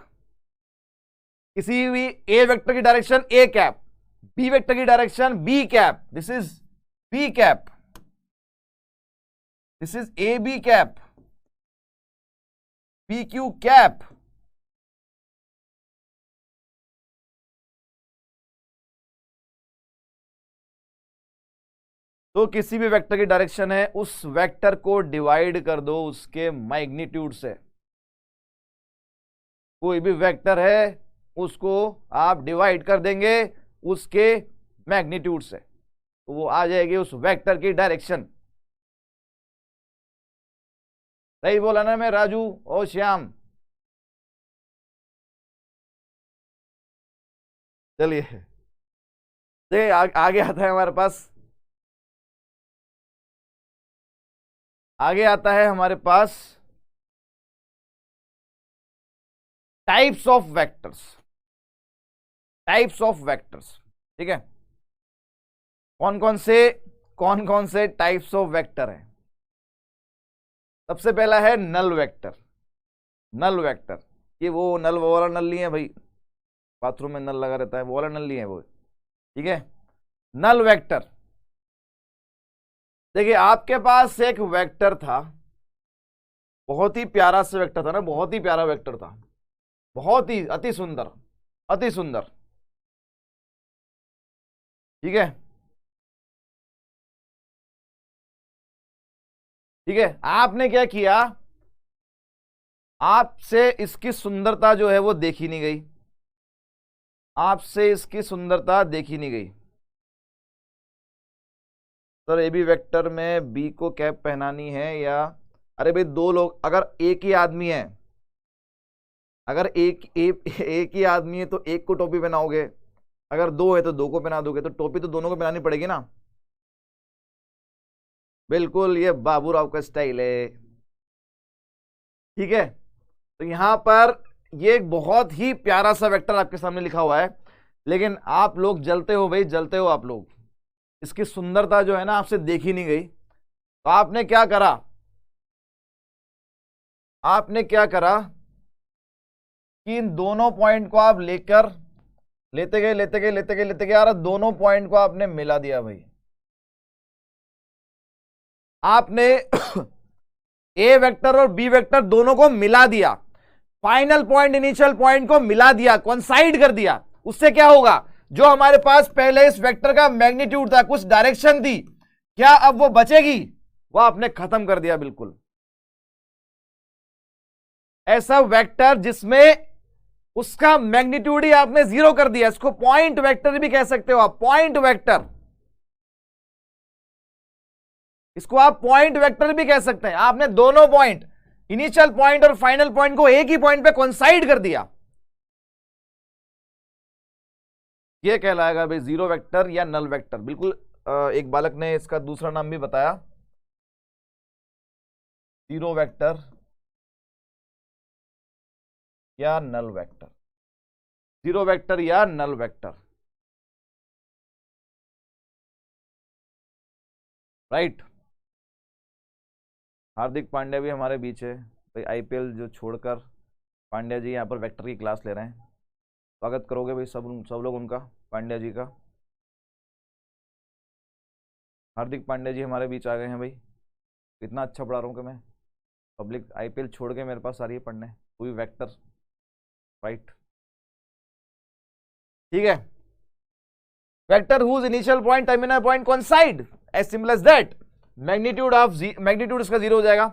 किसी भी ए वेक्टर की direction A cap, B vector की direction B cap, this is B cap, this is A B cap, P Q cap, तो किसी भी वेक्टर की डायरेक्शन है, उस वेक्टर को डिवाइड कर दो उसके मैग्नीट्यूड से। कोई भी वेक्टर है उसको आप डिवाइड कर देंगे उसके मैग्नीट्यूड से, तो वो आ जाएगी उस वेक्टर की डायरेक्शन। सही बोला ना मैं राजू और श्याम? चलिए आगे आता है हमारे पास, आगे आता है हमारे पास types of vectors. Types of vectors, ठीक है। कौन कौन से टाइप्स ऑफ वेक्टर हैं? सबसे पहला है नल वेक्टर। नल वेक्टर, ये वो नल वो वाला नल नहीं है भाई, बाथरूम में नल लगा रहता है, वो वाला नल नहीं है वो, ठीक है। नल वेक्टर, देखिए आपके पास एक वेक्टर था, बहुत ही प्यारा सा वेक्टर था ना, बहुत ही प्यारा वेक्टर था, बहुत ही अति सुंदर, अति सुंदर, ठीक है। ठीक है, आपने क्या किया, आपसे इसकी सुंदरता जो है वो देखी नहीं गई, आपसे इसकी सुंदरता देखी नहीं गई। सर ए बी वेक्टर में बी को कैप पहनानी है या, अरे भाई दो लोग, अगर एक ही आदमी है, अगर एक ही आदमी है तो एक को टोपी पहनाओगे, अगर दो है तो दो को पहना दोगे, तो टोपी तो दोनों को पहनानी पड़ेगी ना। बिल्कुल, ये बाबूराव का स्टाइल है, ठीक है। तो यहां पर ये एक बहुत ही प्यारा सा वेक्टर आपके सामने लिखा हुआ है, लेकिन आप लोग जलते हो भाई, जलते हो आप लोग, इसकी सुंदरता जो है ना आपसे देखी नहीं गई। तो आपने क्या करा, आपने क्या करा कि इन दोनों पॉइंट को आप लेकर लेते गए लेते गए लेते गए लेते गए, यार दोनों पॉइंट को आपने मिला दिया भाई। आपने ए वेक्टर और बी वेक्टर दोनों को मिला दिया, फाइनल पॉइंट इनिशियल पॉइंट को मिला दिया, कोइंसाइड कर दिया। उससे क्या होगा, जो हमारे पास पहले इस वेक्टर का मैग्नीट्यूड था, कुछ डायरेक्शन थी, क्या अब वो बचेगी? वो आपने खत्म कर दिया बिल्कुल। ऐसा वेक्टर जिसमें उसका मैग्नीट्यूड ही आपने जीरो कर दिया, इसको पॉइंट वेक्टर भी कह सकते हो आप, पॉइंट वेक्टर, इसको आप पॉइंट वेक्टर भी कह सकते हैं। आपने दोनों पॉइंट, इनिशियल पॉइंट और फाइनल पॉइंट को एक ही पॉइंट पे कोइंसाइड कर दिया, यह कहलाएगा भाई जीरो वेक्टर या नल वेक्टर। बिल्कुल, एक बालक ने इसका दूसरा नाम भी बताया, जीरो वेक्टर या नल वेक्टर, जीरो वेक्टर या null vector, right. Hardik Pandya भी हमारे बीच है भाई, आईपीएल जो छोड़कर पांड्या जी यहाँ पर वेक्टर की क्लास ले रहे हैं। स्वागत करोगे भाई सब लोग उनका, पांड्या जी का। हार्दिक पांड्या जी हमारे बीच आ गए हैं भाई, इतना अच्छा पढ़ा रहा हूँ कि मैं, पब्लिक आईपीएल छोड़ के मेरे पास आ रही है पढ़ने, वो भी वेक्टर, राइट, ठीक है। Vector whose initial point terminal point coincide, as simple as that. Magnitude इसका जीरो हो जाएगा,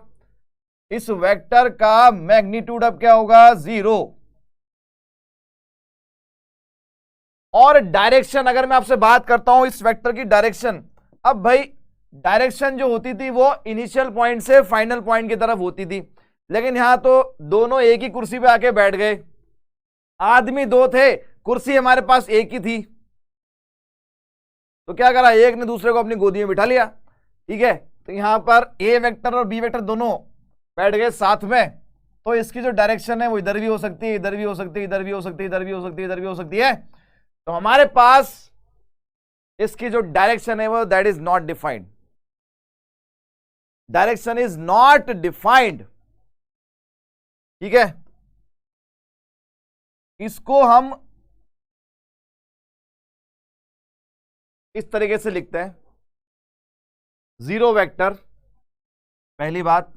इस वेक्टर का मैग्नीट्यूड अब क्या होगा, जीरो। और डायरेक्शन, अगर मैं आपसे बात करता हूं इस वेक्टर की डायरेक्शन, अब भाई डायरेक्शन जो होती थी वो इनिशियल पॉइंट से फाइनल पॉइंट की तरफ होती थी, लेकिन यहां तो दोनों एक ही कुर्सी पे आके बैठ गए, आदमी दो थे, कुर्सी हमारे पास एक ही थी, तो क्या करा, एक ने दूसरे को अपनी गोदी में बिठा लिया, ठीक है। तो यहां पर ए वेक्टर और बी वेक्टर दोनों बैठ गए साथ में, तो इसकी जो डायरेक्शन है वो इधर भी हो सकती है, इधर भी हो सकती है, इधर भी हो सकती है, इधर भी हो सकती है, इधर भी हो सकती है। तो हमारे पास इसकी जो डायरेक्शन है वो that is not defined, direction is not defined, ठीक है। इसको हम इस तरीके से लिखते हैं, जीरो वेक्टर। पहली बात,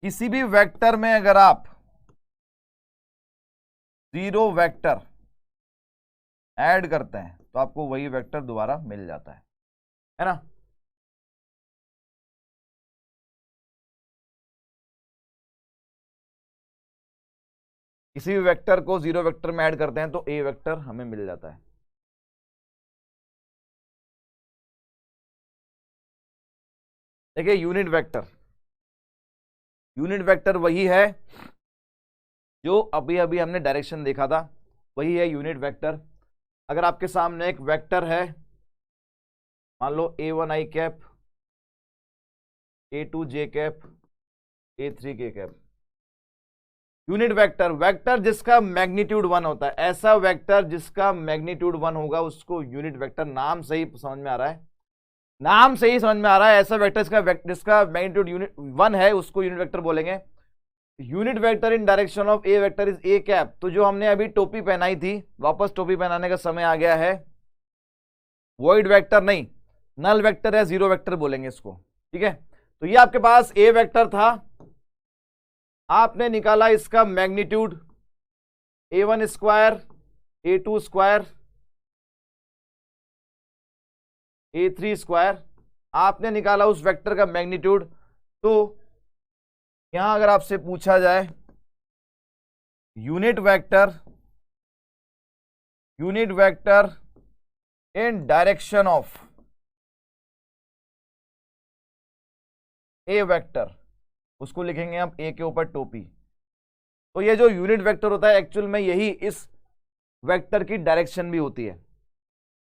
किसी भी वेक्टर में अगर आप जीरो वेक्टर ऐड करते हैं तो आपको वही वेक्टर दोबारा मिल जाता है, है ना। किसी भी वेक्टर को जीरो वेक्टर में ऐड करते हैं तो ए वेक्टर हमें मिल जाता है। देखिए यूनिट वेक्टर, यूनिट वेक्टर वही है जो अभी अभी हमने डायरेक्शन देखा था, वही है यूनिट वेक्टर। अगर आपके सामने एक वेक्टर है, मान लो A1 i cap, A2 j cap, A3 k cap, unit vector, vector जिसका मैग्नीट्यूड 1 होता है, ऐसा वेक्टर जिसका मैग्नीट्यूड 1 होगा उसको यूनिट वेक्टर, नाम से ही समझ में आ रहा है, नाम से ही समझ में आ रहा है, ऐसा वेक्टर जिसका मैग्नीट्यूड यूनिट 1 है उसको यूनिट वेक्टर बोलेंगे। Unit vector in direction of A vector is A cap. तो जो हमने अभी टोपी पहनाई थी, वापस टोपी पहनाने का समय आ गया है। वॉइड वेक्टर नहीं, नल वेक्टर या जीरो वेक्टर बोलेंगे इसको, ठीक है। तो ये आपके पास ए वेक्टर था, आपने निकाला इसका magnitude A1 square, A2 square, A3 square, आपने निकाला उस वेक्टर का मैग्नीट्यूड। तो यहां अगर आपसे पूछा जाए unit vector, unit vector in direction of A vector, उसको लिखेंगे हम ए के ऊपर टोपी। तो ये जो यूनिट वेक्टर होता है एक्चुअल में यही इस वेक्टर की डायरेक्शन भी होती है।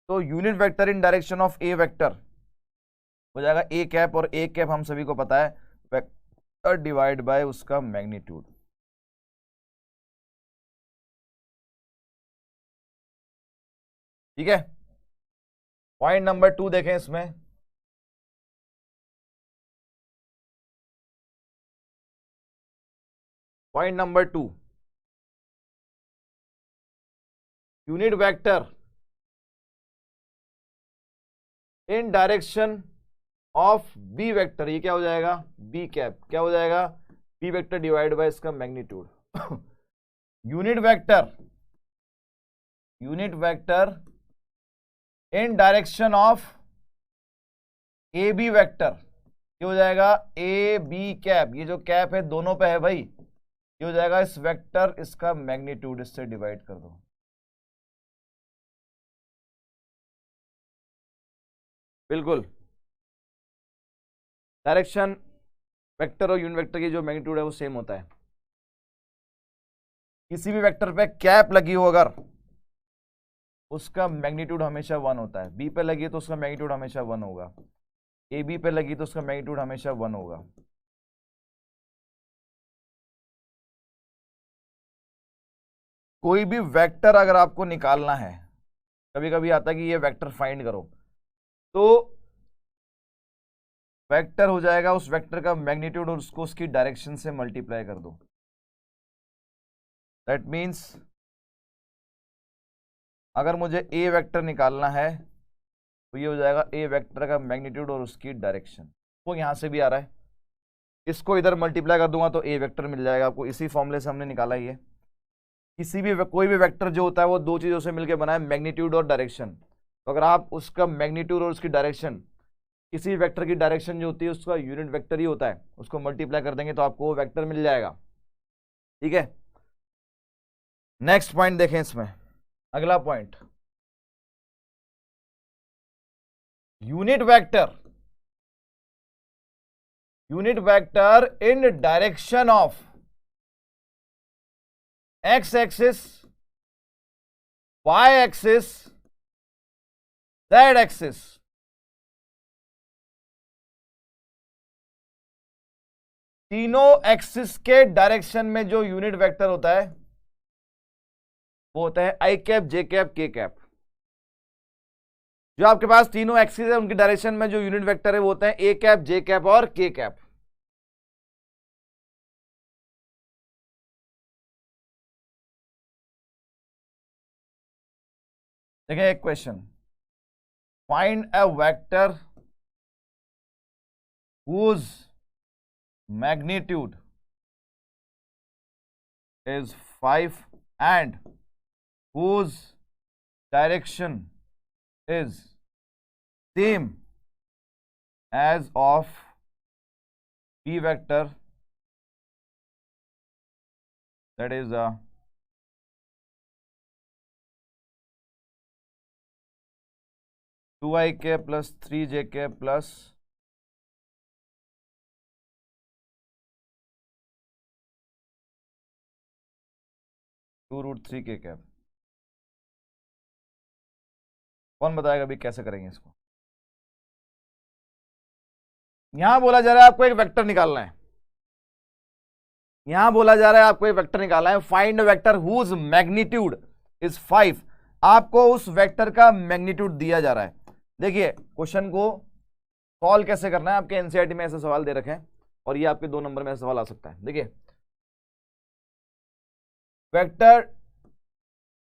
तो unit vector in direction of A vector हो जाएगा ए कैप, और ए कैप हम सभी को पता है वेक्टर डिवाइड बाय उसका मैग्नीट्यूड। ठीक है। पॉइंट नंबर 2 देखें इसमें, point number 2, unit vector in direction of B vector, ये क्या हो जाएगा, बी कैप, क्या हो जाएगा, बी वेक्टर डिवाइड बाय इसका magnitude. Unit vector, unit vector in direction of A B vector, ये हो जाएगा ए बी कैप, ये जो कैप है दोनों पे है भाई, ये हो जाएगा इस वेक्टर, इसका मैग्नीट्यूड, इससे डिवाइड कर दो। बिल्कुल, डायरेक्शन वेक्टर और यूनिट वेक्टर की जो मैग्नीट्यूड है वो सेम होता है। किसी भी वेक्टर पे कैप लगी हो अगर, उसका मैग्नीट्यूड हमेशा 1 होता है। बी पे लगी है तो उसका मैग्नीट्यूड हमेशा 1 होगा, ए बी पे लगी तो उसका मैग्नीट्यूड हमेशा 1 होगा। कोई भी वेक्टर अगर आपको निकालना है, कभी कभी आता है कि ये वेक्टर फाइंड करो, तो वेक्टर हो जाएगा उस वेक्टर का मैग्नीट्यूड और उसको उसकी डायरेक्शन से मल्टीप्लाई कर दो। दैट मीन्स अगर मुझे ए वेक्टर निकालना है तो ये हो जाएगा ए वेक्टर का मैग्नीट्यूड और उसकी डायरेक्शन, वो यहां से भी आ रहा है, इसको इधर मल्टीप्लाई कर दूंगा तो ए वेक्टर मिल जाएगा आपको। इसी फॉर्मूले से हमने निकाला ही है। किसी भी कोई भी वेक्टर जो होता है वो दो चीजों से मिलकर बना है, मैग्नीट्यूड और डायरेक्शन। तो अगर आप उसका मैग्नीट्यूड और उसकी डायरेक्शन, किसी वेक्टर की डायरेक्शन जो होती है उसका यूनिट वेक्टर ही होता है, उसको मल्टीप्लाई कर देंगे तो आपको वो वेक्टर मिल जाएगा। ठीक है। नेक्स्ट पॉइंट देखें इसमें, अगला point, unit vector, unit vector in direction of X axis, Y axis, Z axis. तीनों एक्सिस के डायरेक्शन में जो यूनिट वेक्टर होता है वो होता है I cap, J cap, K cap. जो आपके पास तीनों एक्सिस है उनकी डायरेक्शन में जो यूनिट वेक्टर है वो होते हैं ए कैप, जे कैप और के कैप। देखिए एक question, find a vector whose magnitude is 5 and whose direction is same as of B vector that is 2ik plus 3jk plus 2√3k। कौन बताएगा अभी कैसे करेंगे इसको? यहां बोला जा रहा है आपको एक वेक्टर निकालना है, यहां बोला जा रहा है आपको एक वेक्टर निकालना है। Find vector whose magnitude is 5। आपको उस वेक्टर का मैग्नीट्यूड दिया जा रहा है। देखिए क्वेश्चन को सॉल्व कैसे करना है, आपके एनसीईआरटी में ऐसे सवाल दे रखे हैं और ये आपके 2 नंबर में ऐसा सवाल आ सकता है। देखिए वेक्टर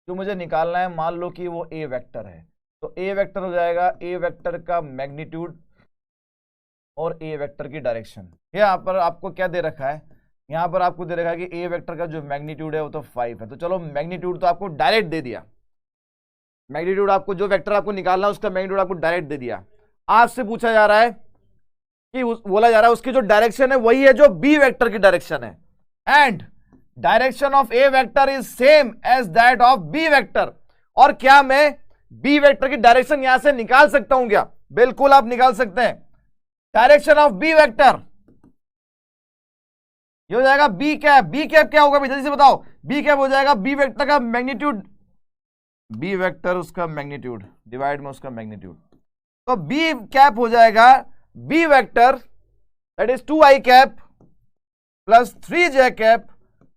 जो मुझे निकालना है, मान लो कि वो ए वेक्टर है, तो ए वेक्टर हो जाएगा ए वेक्टर का मैग्नीट्यूड और ए वेक्टर की डायरेक्शन। यहाँ पर आपको क्या दे रखा है, यहाँ पर आपको दे रखा है कि ए वेक्टर का जो मैग्नीट्यूड है वो तो 5 है। तो चलो मैग्नीट्यूड तो आपको डायरेक्ट दे दिया, मैग्नीट्यूड आपको जो वेक्टर आपको निकालना है उसका मैग्नीट्यूड आपको डायरेक्ट दे दिया। आपसे पूछा जा रहा है कि बोला जा रहा है उसकी जो डायरेक्शन है वही है जो बी वेक्टर की डायरेक्शन है, and direction of A vector is same as that of B vector. और क्या मैं बी वेक्टर की डायरेक्शन यहां से निकाल सकता हूं क्या? बिल्कुल आप निकाल सकते हैं। डायरेक्शन ऑफ बी वेक्टर ये हो जाएगा बी कैप। बी कैप क्या होगा जल्दी से बताओ? बी कैप हो जाएगा बी वेक्टर का मैग्नीट्यूड, बी वेक्टर उसका मैग्नीट्यूड डिवाइड में उसका मैग्नीट्यूड। तो बी कैप हो जाएगा B vector that is 2i cap plus 3j cap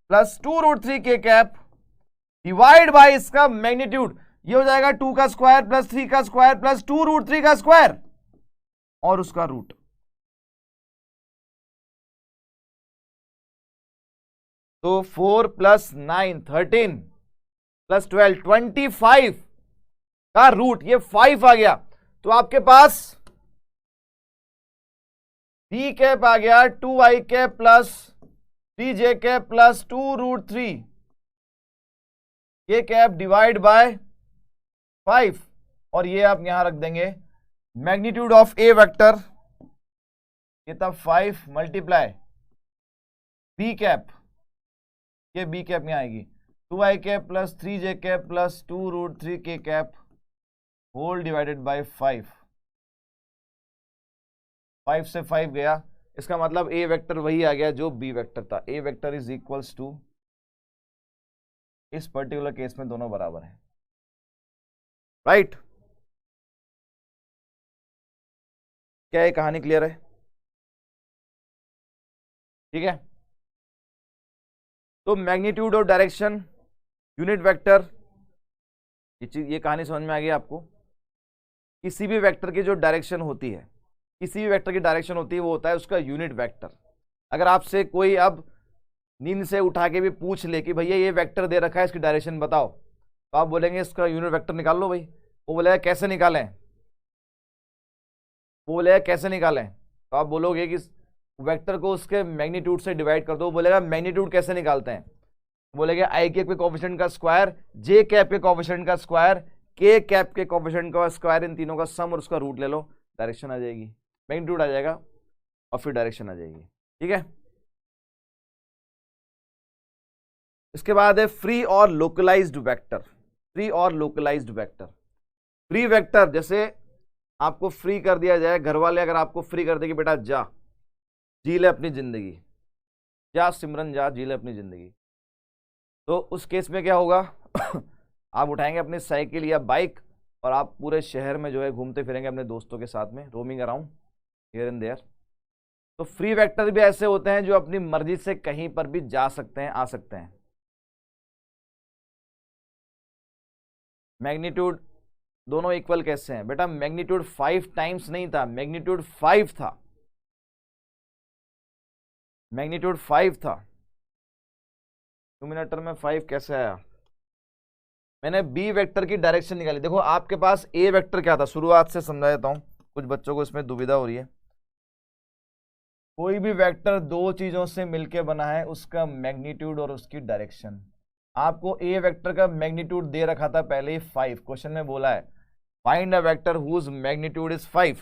plus 2√3k cap divide by इसका मैग्नीट्यूड। ये हो जाएगा 2 का स्क्वायर प्लस 3 का स्क्वायर प्लस 2√3 का स्क्वायर और उसका रूट। तो 4 प्लस 9 13 प्लस 12 25 का रूट, ये 5 आ गया। तो आपके पास बी कैप आ गया 2i cap plus 3j cap plus 2√3 के कैप डिवाइड बाय 5, और ये आप यहां रख देंगे मैग्नीट्यूड ऑफ ए वेक्टर, ये तब 5 मल्टीप्लाई बी कैप, ये बी कैप यहां आएगी 2i cap plus 3j cap plus 2√3k cap whole divided by 5। 5 से 5 गया, इसका मतलब ए वेक्टर वही आ गया जो बी वेक्टर था। ए वेक्टर इज इक्वल्स टू, इस पर्टिकुलर केस में दोनों बराबर हैं, राइट? क्या ये कहानी क्लियर है? ठीक है, तो मैग्नीट्यूड और डायरेक्शन यूनिट वेक्टर, ये कहानी समझ में आ गई आपको? किसी भी वेक्टर की जो डायरेक्शन होती है, किसी भी वेक्टर की डायरेक्शन होती है वो होता है उसका यूनिट वेक्टर। अगर आपसे कोई अब नींद से उठा के भी पूछ ले कि भैया ये वेक्टर दे रखा है इसकी डायरेक्शन बताओ, तो आप बोलेंगे इसका यूनिट वेक्टर निकाल लो भाई। वो बोलेगा कैसे निकालें, वो बोलेगा कैसे निकालें, तो आप बोलोगे कि वेक्टर को उसके मैग्नीट्यूड से डिवाइड कर दो। वो बोलेगा मैग्नीट्यूड कैसे निकालते हैं? बोलेगा आई कैप के कोफिशिएंट का स्क्वायर, जे कैप के कोफिशिएंट का स्क्वायर, के कैप के कोफिशिएंट का स्क्वायर, इन तीनों का सम और उसका रूट ले लो, डायरेक्शन आ जाएगी, मैग्नीट्यूड आ जाएगा और फिर डायरेक्शन आ जाएगी। ठीक है, इसके बाद है फ्री और लोकलाइज्ड वेक्टर। फ्री और लोकलाइज्ड वेक्टर, फ्री वेक्टर जैसे आपको फ्री कर दिया जाए, घर वाले अगर आपको फ्री कर दे कि बेटा जा जी ले अपनी जिंदगी, जा सिमरन जा जी ले अपनी जिंदगी, तो उस केस में क्या होगा? आप उठाएंगे अपनी साइकिल या बाइक और आप पूरे शहर में जो है घूमते फिरेंगे अपने दोस्तों के साथ में, roaming around here and there. तो फ्री वेक्टर भी ऐसे होते हैं जो अपनी मर्जी से कहीं पर भी जा सकते हैं, आ सकते हैं। मैग्नीट्यूड दोनों इक्वल कैसे हैं बेटा? मैग्नीट्यूड 5 टाइम्स नहीं था, मैग्नीट्यूड 5 था, मैग्नीट्यूड 5 था। न्यूमरेटर में 5 कैसे आया? मैंने बी वेक्टर की डायरेक्शन निकाली। देखो आपके पास ए वेक्टर क्या था, शुरुआत से समझा देता हूं, कुछ बच्चों को इसमें दुविधा हो रही है। कोई भी वेक्टर दो चीजों से मिलकर बना है, उसका मैग्नीट्यूड और उसकी डायरेक्शन। आपको ए वेक्टर का मैग्नीट्यूड दे रखा था पहले ही 5, क्वेश्चन में बोला है find a vector whose magnitude is 5।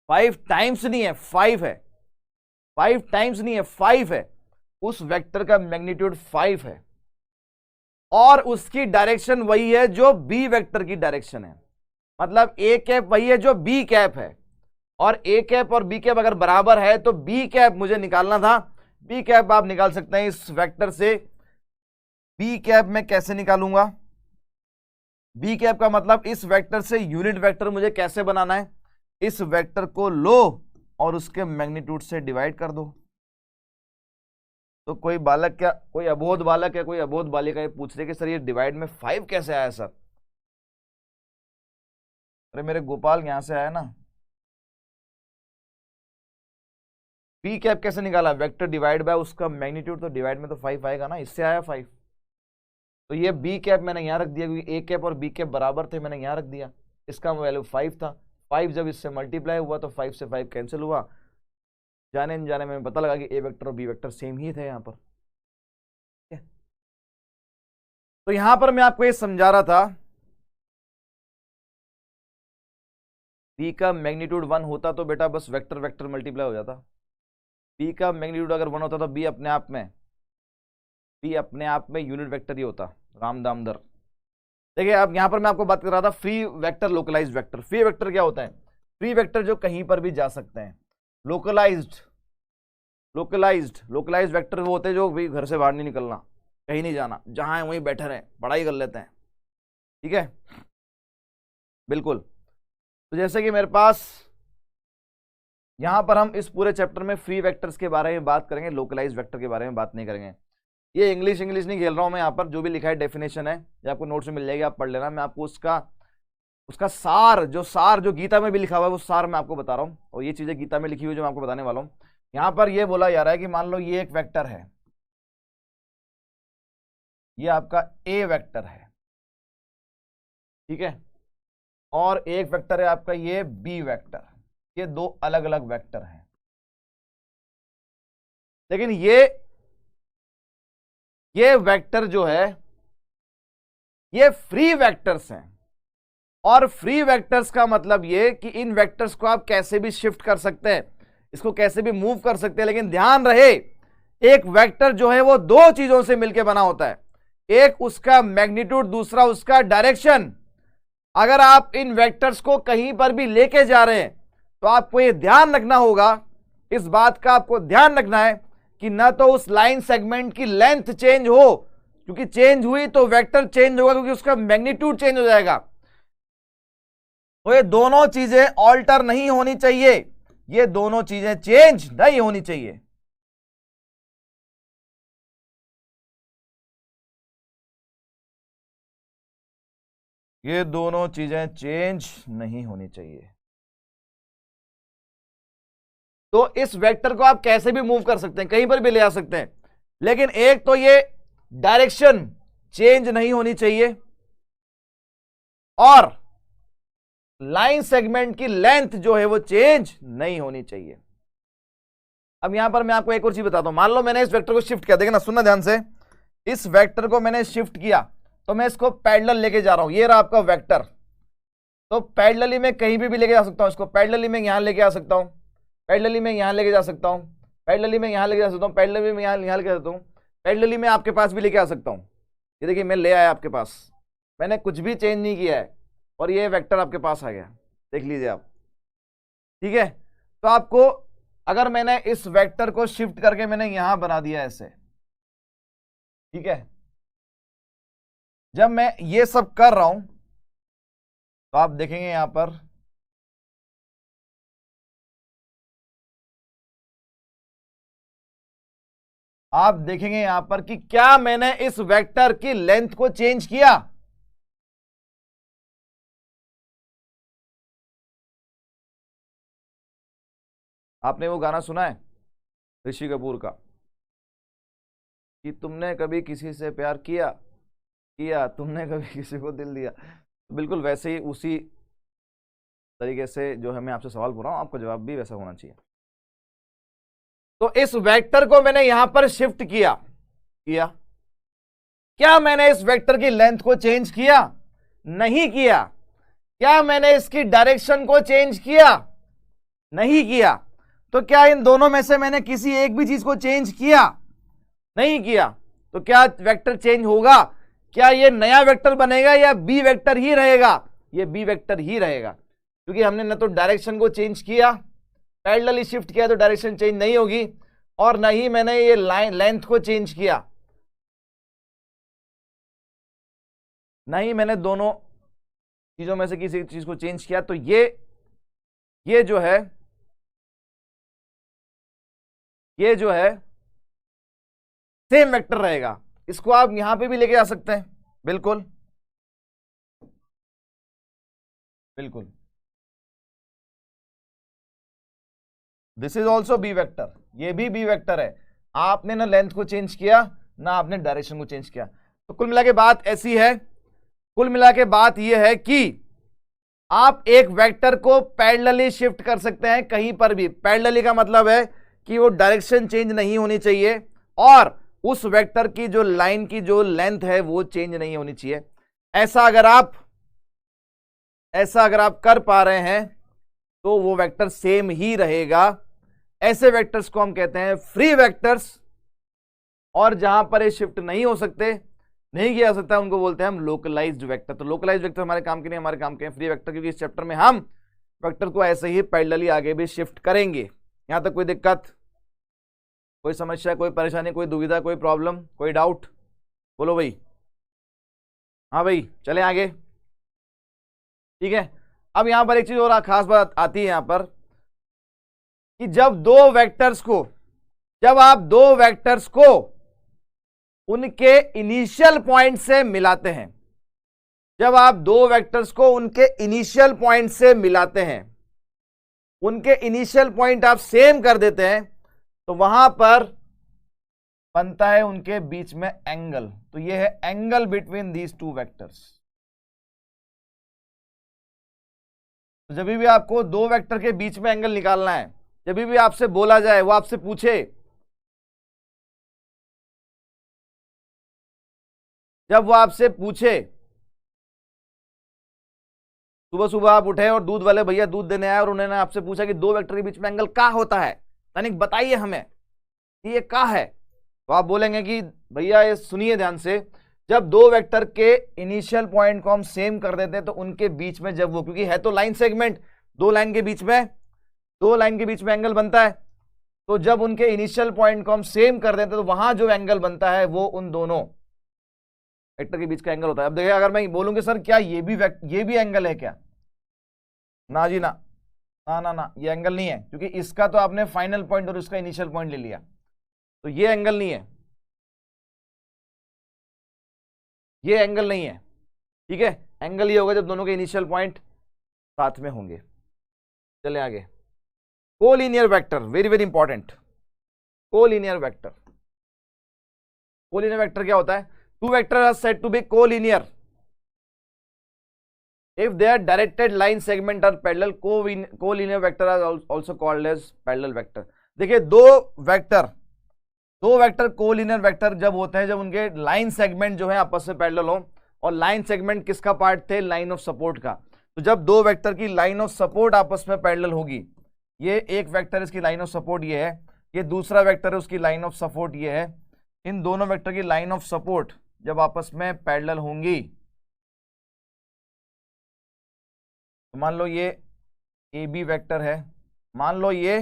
5 times नहीं है, 5 है, 5 टाइम्स नहीं है, 5 है। उस वेक्टर का मैग्नीट्यूड 5 है और उसकी डायरेक्शन वही है जो बी वेक्टर की डायरेक्शन है। मतलब ए कैप वही है जो बी कैप है, और ए कैप और बी कैप अगर बराबर है तो बी कैप मुझे निकालना था। बी कैप आप निकाल सकते हैं इस वेक्टर से। बी कैप मैं कैसे निकालूंगा? बी कैप का मतलब इस वेक्टर से यूनिट वेक्टर मुझे कैसे बनाना है? इस वेक्टर को लो और उसके मैग्नीट्यूड से डिवाइड कर दो। तो कोई बालक क्या, कोई अबोध बालक या कोई अबोध बालिका ये पूछ रहे कि सर ये डिवाइड में 5 कैसे आया सर? अरे मेरे गोपाल यहां से आया ना। पी कैप कैसे निकाला? वेक्टर डिवाइड बाय उसका मैग्नीट्यूड, तो डिवाइड में तो 5 आएगा ना, इससे आया 5। तो ये बी कैप मैंने यहां रख दिया क्योंकि ए कैप और बी कैप बराबर थे, मैंने यहां रख दिया। इसका वैल्यू 5 था। 5 जब इससे मल्टीप्लाई हुआ तो 5 से 5 कैंसिल हुआ। जाने अनजाने में पता लगा कि ए वेक्टर और बी वेक्टर सेम ही थे यहां पर। तो यहां पर मैं आपको ये समझा रहा था, बी का मैग्नीट्यूड 1 होता तो बेटा बस वेक्टर वेक्टर मल्टीप्लाई हो जाता। बी का मैग्नीट्यूड अगर 1 होता तो बी अपने आप में यूनिट वेक्टर ही होता। राम दामदर। देखिए अब यहां पर मैं आपको बात कर रहा था free vector, localised vector. Free vector क्या होता है? फ्री वेक्टर जो कहीं पर भी जा सकते हैं। लोकलाइज्ड वेक्टर वो होते हैं जो भी घर से बाहर नहीं निकलना, कहीं नहीं जाना, जहां है वहीं बैठे रहे, पढ़ाई कर लेते हैं। ठीक है, बिल्कुल। तो जैसे कि मेरे पास यहां पर हम इस पूरे चैप्टर में फ्री वेक्टर्स के बारे में बात करेंगे, लोकलाइज्ड वेक्टर के बारे में बात नहीं करेंगे। ये इंग्लिश नहीं खेल रहा हूं मैं, यहाँ पर जो भी लिखा है डेफिनेशन है ये आपको नोट्स में मिल जाएगी, आप पढ़ लेना। मैं आपको उसका सार जो गीता में भी लिखा हुआ है वो सार मैं आपको बता रहा हूँ, और ये चीजें गीता में लिखी हुई जो मैं आपको बताने वाला हूँ। यहां पर ये बोला जा रहा है कि मान लो ये एक वेक्टर है, ये आपका ए वेक्टर है, ठीक है, और एक वेक्टर है आपका ये बी वेक्टर। ये दो अलग अलग वेक्टर हैं, लेकिन ये वेक्टर जो है ये फ्री वेक्टर्स हैं। और फ्री वेक्टर्स का मतलब ये कि इन वेक्टर्स को आप कैसे भी शिफ्ट कर सकते हैं, इसको कैसे भी मूव कर सकते हैं। लेकिन ध्यान रहे, एक वेक्टर जो है वो दो चीजों से मिलकर बना होता है, एक उसका मैग्नीट्यूड, दूसरा उसका डायरेक्शन। अगर आप इन वेक्टर्स को कहीं पर भी लेके जा रहे हैं तो आपको ये ध्यान रखना होगा, इस बात का आपको ध्यान रखना है कि ना तो उस लाइन सेगमेंट की लेंथ चेंज हो, क्योंकि चेंज हुई तो वेक्टर चेंज होगा, क्योंकि उसका मैग्नीट्यूड चेंज हो जाएगा। तो ये दोनों चीजें ऑल्टर नहीं होनी चाहिए, ये दोनों चीजें चेंज नहीं होनी चाहिए। ये दोनों चीजें चेंज नहीं होनी चाहिए। तो इस वेक्टर को आप कैसे भी मूव कर सकते हैं, कहीं पर भी ले आ सकते हैं, लेकिन एक तो ये डायरेक्शन चेंज नहीं होनी चाहिए और लाइन सेगमेंट की लेंथ जो है वो चेंज नहीं होनी चाहिए। अब यहां पर मैं आपको एक और चीज बताता हूं। मान लो मैंने इस वेक्टर को शिफ्ट किया, देखिए ना, सुनना ध्यान से। इस वेक्टर को मैंने शिफ्ट किया तो मैं इसको पैरेलल लेके जा रहा हूं, ये रहा आपका वेक्टर। तो पैरेलली में कहीं भी लेके जा सकता हूं इसको, पैरेलली में यहां लेके आ सकता हूं, पैरेलली में यहां लेके जा सकता हूं, पैरेलली में यहां लेके जा सकता हूं, पैरेलली में यहां लेके जा सकता हूं, पैरेलली में आपके पास भी लेके आ सकता हूं। ये देखिए मैं ले आया आपके पास, मैंने कुछ भी चेंज नहीं किया है और ये वेक्टर आपके पास आ गया, देख लीजिए आप। ठीक है, तो आपको अगर मैंने इस वेक्टर को शिफ्ट करके मैंने यहां बना दिया ऐसे, ठीक है, जब मैं ये सब कर रहा हूं तो आप देखेंगे यहां पर कि क्या मैंने इस वेक्टर की लेंथ को चेंज किया? आपने वो गाना सुना है ऋषि कपूर का कि तुमने कभी किसी से प्यार किया, तुमने कभी किसी को दिल दिया? बिल्कुल वैसे ही, उसी तरीके से जो है मैं आपसे सवाल पूछ रहा हूं, आपका जवाब भी वैसा होना चाहिए। तो इस वेक्टर को मैंने यहां पर शिफ्ट किया, क्या मैंने इस वेक्टर की लेंथ को चेंज किया? नहीं किया। क्या मैंने इसकी डायरेक्शन को चेंज किया? नहीं किया, तो क्या इन दोनों में से मैंने किसी एक भी चीज को चेंज किया? नहीं किया। तो क्या वेक्टर चेंज होगा? क्या ये नया वेक्टर बनेगा या बी वेक्टर ही रहेगा? ये बी वेक्टर ही रहेगा, क्योंकि हमने न तो डायरेक्शन को चेंज किया, पैरेलली शिफ्ट किया तो डायरेक्शन चेंज नहीं होगी, और न ही मैंने ये लाइन लेंथ को चेंज किया, नहीं मैंने दोनों चीजों में से किसी चीज को चेंज किया। तो ये जो है, ये जो है सेम वेक्टर रहेगा। इसको आप यहां पे भी लेके आ सकते हैं, बिल्कुल बिल्कुल। This is also be vector, ये भी बी वेक्टर है। आपने ना लेंथ को चेंज किया, ना आपने डायरेक्शन को चेंज किया। तो कुल मिला के बात ऐसी है, कुल मिला के बात यह है कि आप एक वेक्टर को पैरेलली शिफ्ट कर सकते हैं कहीं पर भी। पैरेलली का मतलब है कि वो डायरेक्शन चेंज नहीं होनी चाहिए और उस वेक्टर की जो लाइन की जो लेंथ है वो चेंज नहीं होनी चाहिए। ऐसा अगर आप कर पा रहे हैं तो वो वेक्टर सेम ही रहेगा। ऐसे वेक्टर्स को हम कहते हैं फ्री वेक्टर्स, और जहां पर ये शिफ्ट नहीं हो सकते, नहीं किया जा सकता, उनको बोलते हैं हम लोकलाइज्ड वेक्टर। तो लोकलाइज्ड वेक्टर हमारे काम के नहीं, हमारे काम के हैं फ्री वेक्टर, क्योंकि इस चैप्टर में हम वेक्टर को ऐसे ही पैरेलली आगे भी शिफ्ट करेंगे। यहां तक कोई दिक्कत, कोई समस्या, कोई परेशानी, कोई दुविधा, कोई प्रॉब्लम, कोई डाउट? बोलो भाई। हाँ भाई, चले आगे। ठीक है, अब यहां पर एक चीज और खास बात आती है यहां पर कि जब आप दो वेक्टर्स को उनके इनिशियल पॉइंट से मिलाते हैं, जब आप दो वेक्टर्स को उनके इनिशियल पॉइंट से मिलाते हैं, उनके इनिशियल पॉइंट आप सेम कर देते हैं, तो वहां पर बनता है उनके बीच में एंगल। तो ये है angle between these two vectors. तो जब भी आपको दो वेक्टर के बीच में एंगल निकालना है, जब भी आपसे बोला जाए, वो आपसे पूछे, जब वो आपसे पूछे, सुबह सुबह आप उठे और दूध वाले भैया दूध देने आए और उन्होंने आपसे पूछा कि दो वेक्टर के बीच में एंगल क्या होता है, तनिक बताइए हमें कि ये क्या है, तो आप बोलेंगे कि भैया ये सुनिए ध्यान से, जब दो वेक्टर के इनिशियल पॉइंट को हम सेम कर देते हैं तो उनके बीच में जब वो, क्योंकि है तो लाइन सेगमेंट, दो लाइन के बीच में एंगल बनता है, तो जब उनके इनिशियल पॉइंट को हम सेम कर देते हैं तो वहां जो एंगल बनता है वो उन दोनों वेक्टर के बीच का एंगल होता है। अब देखिए, अगर मैं बोलूंगी सर क्या ये भी एंगल है क्या? ना जी ना, ना ना ना, ये एंगल नहीं है, क्योंकि इसका तो आपने फाइनल पॉइंट और इसका इनिशियल पॉइंट ले लिया, तो ये एंगल नहीं है, ये एंगल नहीं है। ठीक है, एंगल ये होगा जब दोनों के इनिशियल पॉइंट साथ में होंगे। चले आगे। Collinear vector, very very important. Collinear vector क्या होता है? Two vectors are said to be collinear if their directed line segment are parallel. Collinear vector are also called as parallel vector. देखिए, दो वेक्टर कोलिनियर वेक्टर जब होते हैं जब उनके लाइन सेगमेंट जो है आपस में पैरेलल हो, और लाइन सेगमेंट किसका पार्ट थे? लाइन ऑफ सपोर्ट का। तो जब दो वेक्टर की लाइन ऑफ सपोर्ट आपस में पैरेलल होगी, ये एक वेक्टर इसकी लाइन ऑफ सपोर्ट ये है, ये दूसरा वेक्टर है उसकी लाइन ऑफ सपोर्ट ये है, इन दोनों वेक्टर की लाइन ऑफ सपोर्ट जब आपस में पैरेलल होंगी, तो मान लो ये ए बी वेक्टर है, मान लो ये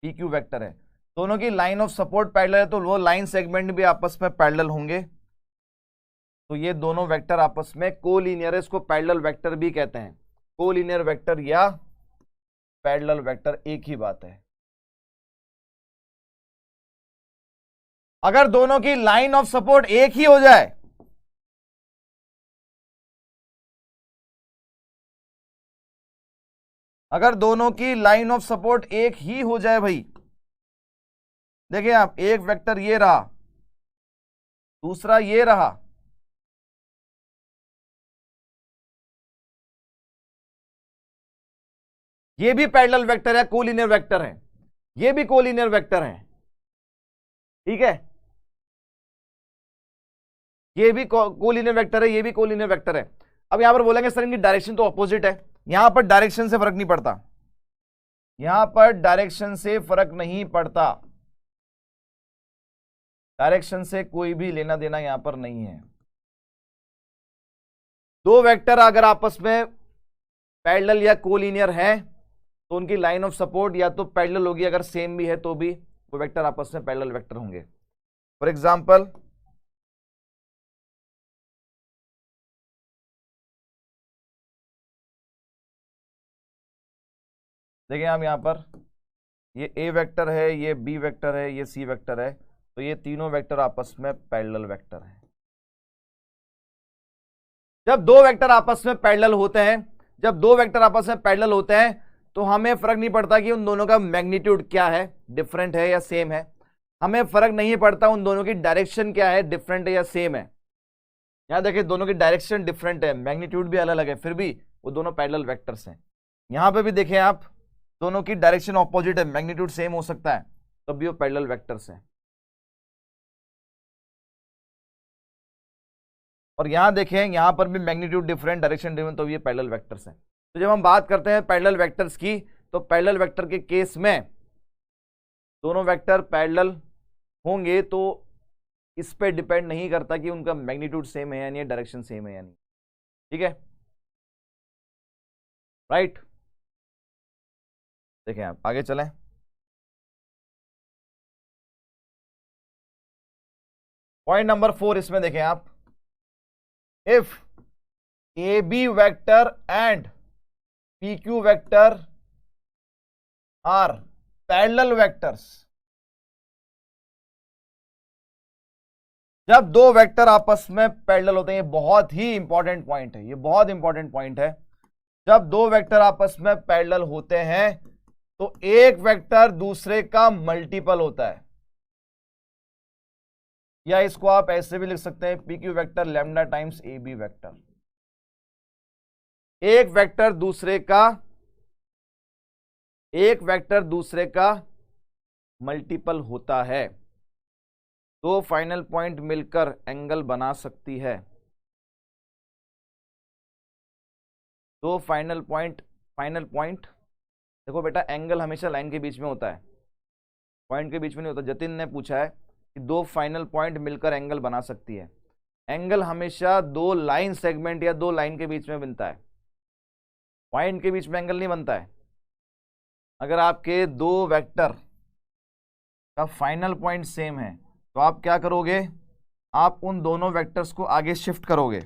पी क्यू वेक्टर है, दोनों की लाइन ऑफ सपोर्ट पैरेलल है, तो वो लाइन सेगमेंट भी आपस में पैरेलल होंगे, तो ये दोनों वेक्टर आपस में कोलिनियर है। इसको पैरेलल वेक्टर भी कहते हैं। कोलिनियर वेक्टर या पैरेलल वेक्टर एक ही बात है। अगर दोनों की लाइन ऑफ सपोर्ट एक ही हो जाए, अगर दोनों की लाइन ऑफ सपोर्ट एक ही हो जाए भाई, देखिए आप, एक वेक्टर ये रहा, दूसरा ये रहा, ये भी पैरेलल वेक्टर है, कोलिनियर वेक्टर है, ये भी कोलिनियर वेक्टर है। ठीक है, ये भी कोलिनियर वेक्टर है, ये भी कोलिनियर वेक्टर है। अब यहां पर बोलेंगे सर इनकी डायरेक्शन तो ऑपोजिट है। यहां पर डायरेक्शन से फर्क नहीं पड़ता, यहां पर डायरेक्शन से फर्क नहीं पड़ता, डायरेक्शन से कोई भी लेना देना यहां पर नहीं है। दो वेक्टर अगर आपस में पैरेलल या कोलिनियर है तो उनकी लाइन ऑफ सपोर्ट या तो पैरेलल होगी, अगर सेम भी है तो भी वो वेक्टर आपस में पैरेलल वेक्टर होंगे। फॉर एग्जांपल देखिए हम यहां पर ये ए वेक्टर है, ये बी वेक्टर है, ये सी वेक्टर है, तो ये तीनों वेक्टर आपस में पैरेलल वेक्टर हैं। जब दो वेक्टर आपस में पैरेलल होते हैं, जब दो वेक्टर आपस में पैरेलल होते हैं तो हमें फर्क नहीं पड़ता कि उन दोनों का मैग्नीट्यूड क्या है, डिफरेंट है या सेम है। हमें फर्क नहीं पड़ता उन दोनों की डायरेक्शन क्या है, डिफरेंट है या सेम है। यहां देखिए दोनों की डायरेक्शन डिफरेंट है, मैग्नीट्यूड भी अलग अलग है, फिर भी वो दोनों पैरेलल वेक्टर्स हैं। यहां पे भी देखें आप, दोनों की डायरेक्शन ऑपोजिट है, मैग्नीट्यूड सेम हो सकता है, तब भी वो पैरेलल वेक्टर्स हैं। और यहां देखें, यहां पर भी मैग्नीट्यूड डिफरेंट, डायरेक्शन डिफरेंट, तो ये पैरेलल वेक्टर्स हैं। तो जब हम बात करते हैं पैरेलल वेक्टर्स की, तो पैरेलल वेक्टर के केस में दोनों वेक्टर पैरेलल होंगे तो इस पे डिपेंड नहीं करता कि उनका मैग्नीट्यूड सेम है या नहीं, डायरेक्शन सेम है या नहीं। ठीक है, राइट। देखें आप आगे चलें। पॉइंट नंबर 4 इसमें देखें आप, if A B vector and P Q vector are parallel vectors. जब दो वेक्टर आपस में पैरेलल होते हैं, ये बहुत ही इंपॉर्टेंट पॉइंट है, ये बहुत इंपॉर्टेंट पॉइंट है। जब दो वेक्टर आपस में पैरेलल होते हैं तो एक वेक्टर दूसरे का मल्टीपल होता है, या इसको आप ऐसे भी लिख सकते हैं, P Q vector lambda times A B vector. एक वेक्टर दूसरे का मल्टीपल होता है, दो फाइनल पॉइंट मिलकर एंगल बना सकती है। दो फाइनल पॉइंट देखो बेटा, एंगल हमेशा लाइन के बीच में होता है, पॉइंट के बीच में नहीं होता। जतिन ने पूछा है कि दो फाइनल पॉइंट मिलकर एंगल बना सकती है। एंगल हमेशा दो लाइन सेगमेंट या दो लाइन के बीच में बनता है, पॉइंट के बीच में एंगल नहीं बनता है। अगर आपके दो वेक्टर का फाइनल पॉइंट सेम है तो आप क्या करोगे, आप उन दोनों वेक्टर्स को आगे शिफ्ट करोगे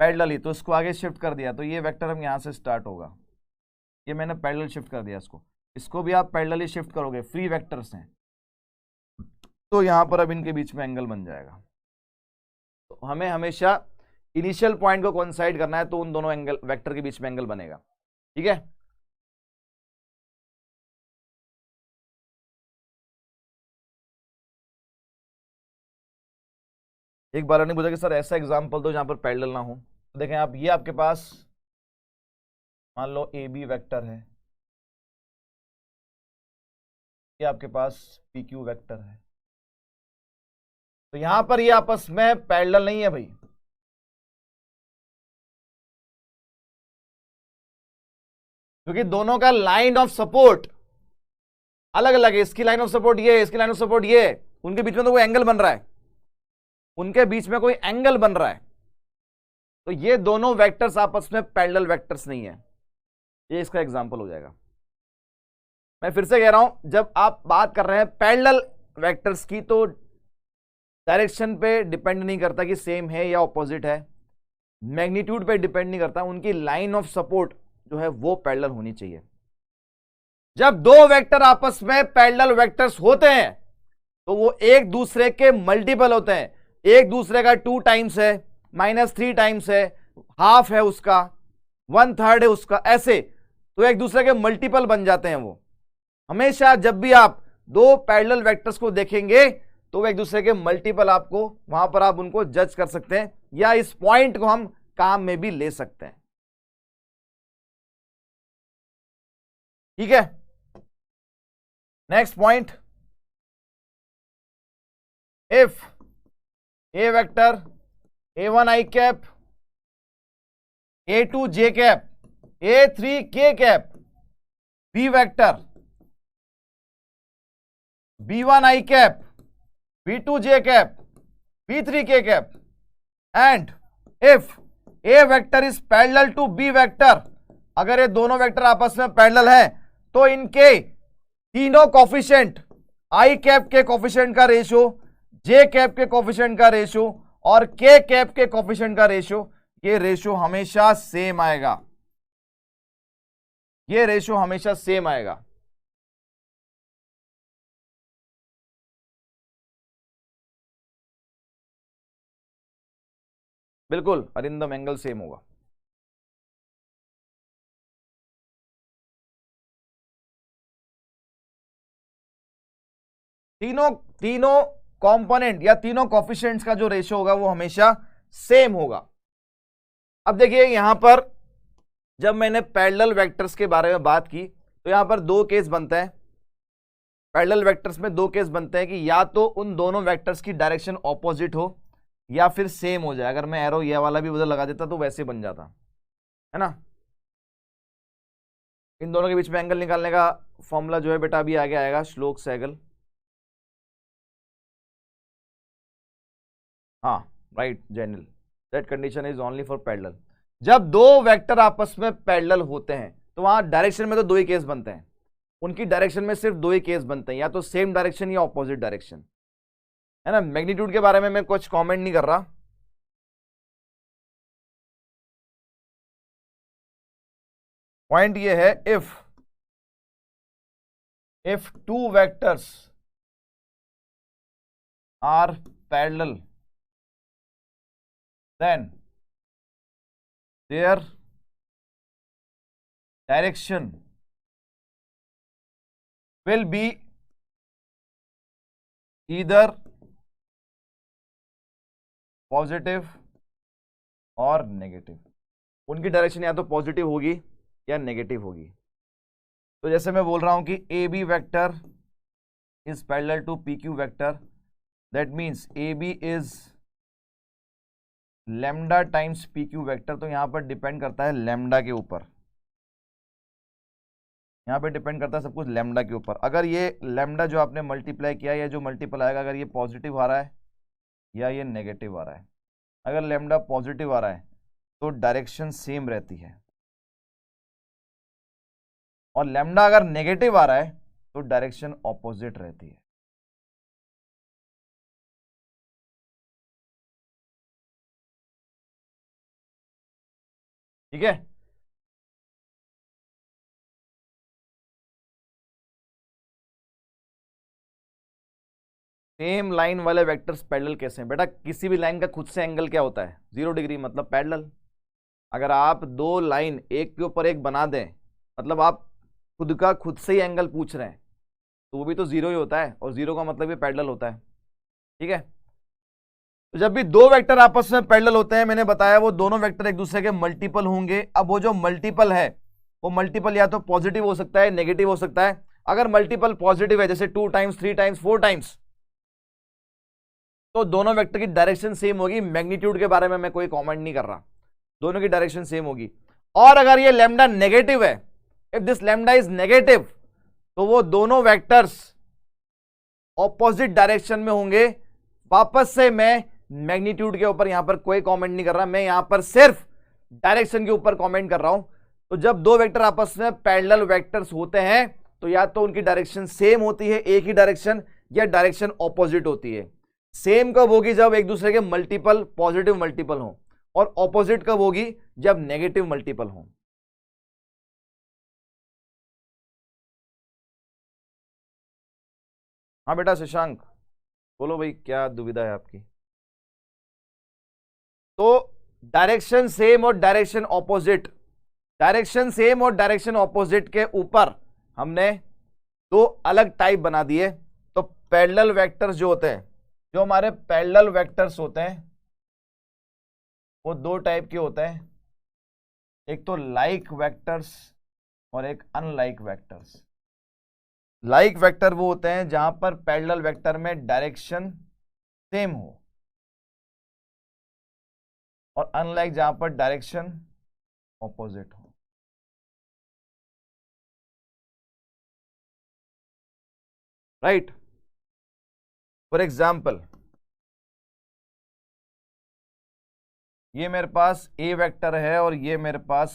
पैरेलली। तो इसको आगे शिफ्ट कर दिया तो ये वेक्टर हम यहां से स्टार्ट होगा, ये मैंने पैरेलल शिफ्ट कर दिया, इसको भी आप पैरेलली शिफ्ट करोगे, फ्री वेक्टर्स हैं, तो यहां पर अब इनके बीच में एंगल बन जाएगा। तो हमें हमेशा इनिशियल पॉइंट को कोइंसाइड करना है, तो उन दोनों एंगल वेक्टर के बीच में एंगल बनेगा। ठीक है, एक बार नहीं पूछा कि सर ऐसा एग्जांपल दो जहां पर पैरेलल ना हो। तो देखें आप, ये आपके पास मान लो ए बी वेक्टर है, ये आपके पास पी क्यू वेक्टर है, तो यहां पर ये आपस में पैरेलल नहीं है भाई, क्योंकि दोनों का लाइन ऑफ सपोर्ट अलग अलग है। इसकी लाइन ऑफ सपोर्ट ये है, इसकी लाइन ऑफ सपोर्ट ये है, उनके बीच में तो कोई एंगल बन रहा है, उनके बीच में कोई एंगल बन रहा है, तो ये दोनों वेक्टर्स आपस में पैरेलल वेक्टर्स नहीं है। ये इसका एग्जांपल हो जाएगा। मैं फिर से कह रहा हूं, जब आप बात कर रहे हैं पैरेलल वेक्टर्स की तो डायरेक्शन पे डिपेंड नहीं करता कि सेम है या ऑपोजिट है, मैग्नीट्यूड पे डिपेंड नहीं करता, उनकी लाइन ऑफ सपोर्ट जो है वो पैरेलल होनी चाहिए। जब दो वेक्टर आपस में पैरेलल वेक्टर्स होते हैं तो वो एक दूसरे के मल्टीपल होते हैं, एक दूसरे का 2 टाइम्स है, -3 टाइम्स है, हाफ है उसका, 1/3 है उसका, ऐसे तो एक दूसरे के मल्टीपल बन जाते हैं वो। हमेशा जब भी आप दो पैरेलल वेक्टर्स को देखेंगे तो वो एक दूसरे के मल्टीपल, आपको वहां पर आप उनको जज कर सकते हैं, या इस पॉइंट को हम काम में भी ले सकते हैं। ठीक है, next point, if A vector A1 I cap, A2 J cap, A3 K cap B vector B1 I cap, B2 J cap, B3 K cap, and if A vector is parallel to B vector, अगर ये दोनों वेक्टर आपस में पैरेलल है तो इनके तीनों कोफिशिएंट I कैप के कोफिशिएंट का रेशियो, J कैप के कोफिशिएंट का रेशियो और K कैप के कोफिशिएंट का रेशियो, ये रेशियो हमेशा सेम आएगा, ये रेशियो हमेशा सेम आएगा। बिल्कुल अरिंदम, एंगल सेम होगा। तीनों कंपोनेंट या तीनों कोफिशिएंट्स का जो रेशियो होगा वो हमेशा सेम होगा। अब देखिए यहां पर जब मैंने पैरेलल वेक्टर्स के बारे में बात की तो यहां पर दो केस बनते हैं। पैरेलल वेक्टर्स में दो केस बनते हैं कि या तो उन दोनों वेक्टर्स की डायरेक्शन ऑपोजिट हो या फिर सेम हो जाए। अगर मैं एरो ये वाला भी उधर लगा देता तो वैसे बन जाता है ना। इन दोनों के बीच में एंगल निकालने का फॉर्मूला जो है बेटा अभी आगे आएगा, श्लोक एंगल। हाँ right जेनिल, that condition is only for parallel. जब दो वेक्टर आपस में पैरेलल होते हैं तो वहां डायरेक्शन में तो दो ही केस बनते हैं, उनकी डायरेक्शन में सिर्फ दो ही केस बनते हैं, या तो सेम डायरेक्शन या ऑपोजिट डायरेक्शन, है ना। मैग्नीट्यूड के बारे में मैं कुछ कमेंट नहीं कर रहा। पॉइंट ये है if two vectors are parallel then their direction will be either positive और नेगेटिव। उनकी डायरेक्शन या तो पॉजिटिव होगी या नेगेटिव होगी। तो जैसे मैं बोल रहा हूं कि A B vector is parallel to P Q vector, that means A B is lambda times P Q vector. तो यहां पर डिपेंड करता है लैम्डा के ऊपर, यहां पे डिपेंड करता है सब कुछ लैम्डा के ऊपर। अगर ये लैम्डा जो आपने मल्टीप्लाई किया या जो मल्टीपल आएगा, अगर ये पॉजिटिव आ रहा है या ये नेगेटिव आ रहा है, अगर लैम्डा पॉजिटिव आ रहा है तो डायरेक्शन सेम रहती है, और लैम्डा अगर नेगेटिव आ रहा है तो डायरेक्शन ऑपोजिट रहती है। ठीक है। सेम लाइन वाले वेक्टर्स पैरेलल कैसे हैं बेटा? किसी भी लाइन का खुद से एंगल क्या होता है? 0 डिग्री, मतलब पैरेलल। अगर आप दो लाइन एक के ऊपर एक बना दें, मतलब आप खुद का खुद से ही एंगल पूछ रहे हैं, तो वो भी तो 0 ही होता है, और 0 का मतलब भी पैरेलल होता है। ठीक है। तो जब भी दो वेक्टर आपस में पैरेलल होते हैं, मैंने बताया वो दोनों वेक्टर एक दूसरे के मल्टीपल होंगे। अब वो जो मल्टीपल है वो मल्टीपल या तो पॉजिटिव हो सकता है, नेगेटिव हो सकता है। अगर मल्टीपल पॉजिटिव है, जैसे 2 टाइम्स 3 टाइम्स 4 टाइम्स, तो दोनों वेक्टर की डायरेक्शन सेम होगी। मैग्नीट्यूड के बारे में मैं कोई कमेंट नहीं कर रहा, दोनों की डायरेक्शन सेम होगी। और अगर ये लैम्डा नेगेटिव है, if this lambda is negative, तो वो दोनों वेक्टर्स ऑपोजिट डायरेक्शन में होंगे। वापस से मैं मैग्नीट्यूड के ऊपर यहां पर कोई कमेंट नहीं कर रहा, मैं यहां पर सिर्फ डायरेक्शन के ऊपर कमेंट कर रहा हूं। तो जब दो वेक्टर आपस में पैरेलल वेक्टर्स होते हैं तो या तो उनकी डायरेक्शन सेम होती है, एक ही डायरेक्शन, या डायरेक्शन ऑपोजिट होती है। सेम कब होगी? जब एक दूसरे के मल्टीपल पॉजिटिव मल्टीपल हो, और ऑपोजिट कब होगी? जब नेगेटिव मल्टीपल हो। हाँ बेटा शशांक, बोलो भाई, क्या दुविधा है आपकी? तो डायरेक्शन सेम और डायरेक्शन ऑपोजिट, डायरेक्शन सेम और डायरेक्शन ऑपोजिट के ऊपर हमने दो अलग टाइप बना दिए। तो पैरेलल वेक्टर्स जो होते हैं, जो हमारे पैरेलल वेक्टर्स होते हैं, वो दो टाइप के होते हैं। एक तो लाइक वेक्टर्स और एक अनलाइक वेक्टर्स। लाइक वेक्टर वो होते हैं जहां पर पैरेलल वेक्टर में डायरेक्शन सेम हो, और अनलाइक जहां पर डायरेक्शन ऑपोजिट हो। राइट। फॉर एग्जाम्पल ये मेरे पास ए वेक्टर है और ये मेरे पास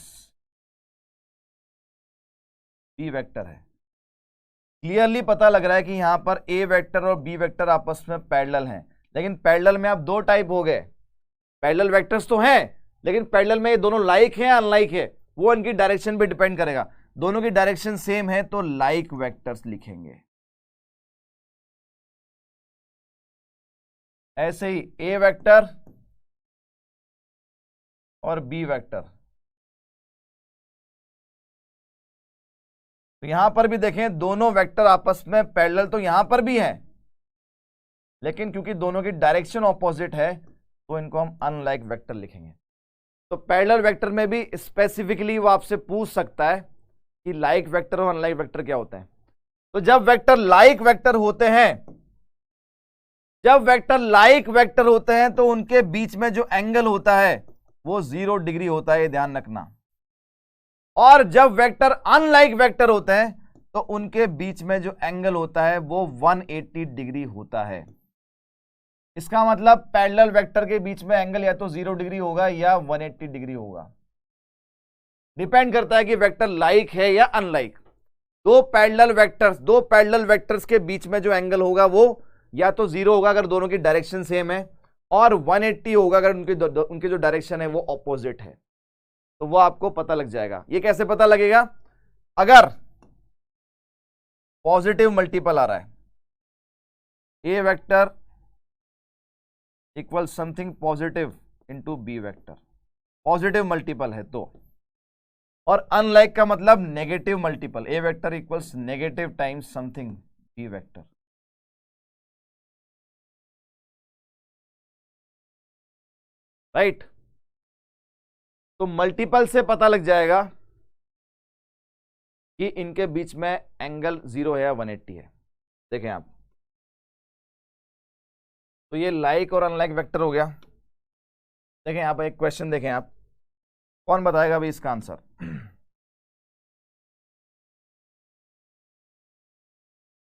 बी वेक्टर है। क्लियरली पता लग रहा है कि यहां पर ए वेक्टर और बी वेक्टर आपस में पैरेलल हैं, लेकिन पैरेलल में अब दो टाइप हो गए। पैरेलल वेक्टर्स तो हैं, लेकिन पैरेलल में ये दोनों लाइक हैं अनलाइक है, वो इनकी डायरेक्शन पे डिपेंड करेगा। दोनों की डायरेक्शन सेम है तो लाइक वेक्टर्स लिखेंगे। ऐसे ही ए वेक्टर और बी वेक्टर, तो यहां पर भी देखें दोनों वेक्टर आपस में पैरेलल तो यहां पर भी है, लेकिन क्योंकि दोनों की डायरेक्शन ऑपोजिट है तो इनको हम अनलाइक वेक्टर लिखेंगे। तो पैरेलल वेक्टर में भी स्पेसिफिकली वो आपसे पूछ सकता है कि लाइक वेक्टर और अनलाइक वेक्टर क्या होता है। तो जब वेक्टर लाइक वेक्टर होते हैं, जब वेक्टर लाइक वेक्टर होते हैं तो उनके बीच में जो एंगल होता है वो 0 डिग्री होता है, ये ध्यान रखना। और जब वेक्टर अनलाइक वेक्टर होते हैं तो उनके बीच में जो एंगल होता है वो 180 डिग्री होता है। इसका मतलब पैरेलल वेक्टर के बीच में एंगल या तो 0 डिग्री होगा या 180 डिग्री होगा, डिपेंड करता है कि वेक्टर लाइक है या अनलाइक। दो पैरेलल वेक्टर्स के बीच में जो एंगल होगा वो या तो 0 होगा अगर दोनों की डायरेक्शन सेम है, और 180 होगा अगर उनकी जो डायरेक्शन है वो ऑपोजिट है। तो वो आपको पता लग जाएगा। ये कैसे पता लगेगा? अगर पॉजिटिव मल्टीपल आ रहा है, A vector equal something positive into B vector, positive multiple है तो, और अनलाइक का मतलब negative multiple, A vector equals negative times something B vector. Right. तो मल्टीपल से पता लग जाएगा कि इनके बीच में एंगल 0 है या 180 है। देखें आप, तो ये लाइक और अनलाइक वेक्टर हो गया। देखें यहाँ पर एक क्वेश्चन देखें आप, कौन बताएगा अभी इसका आंसर?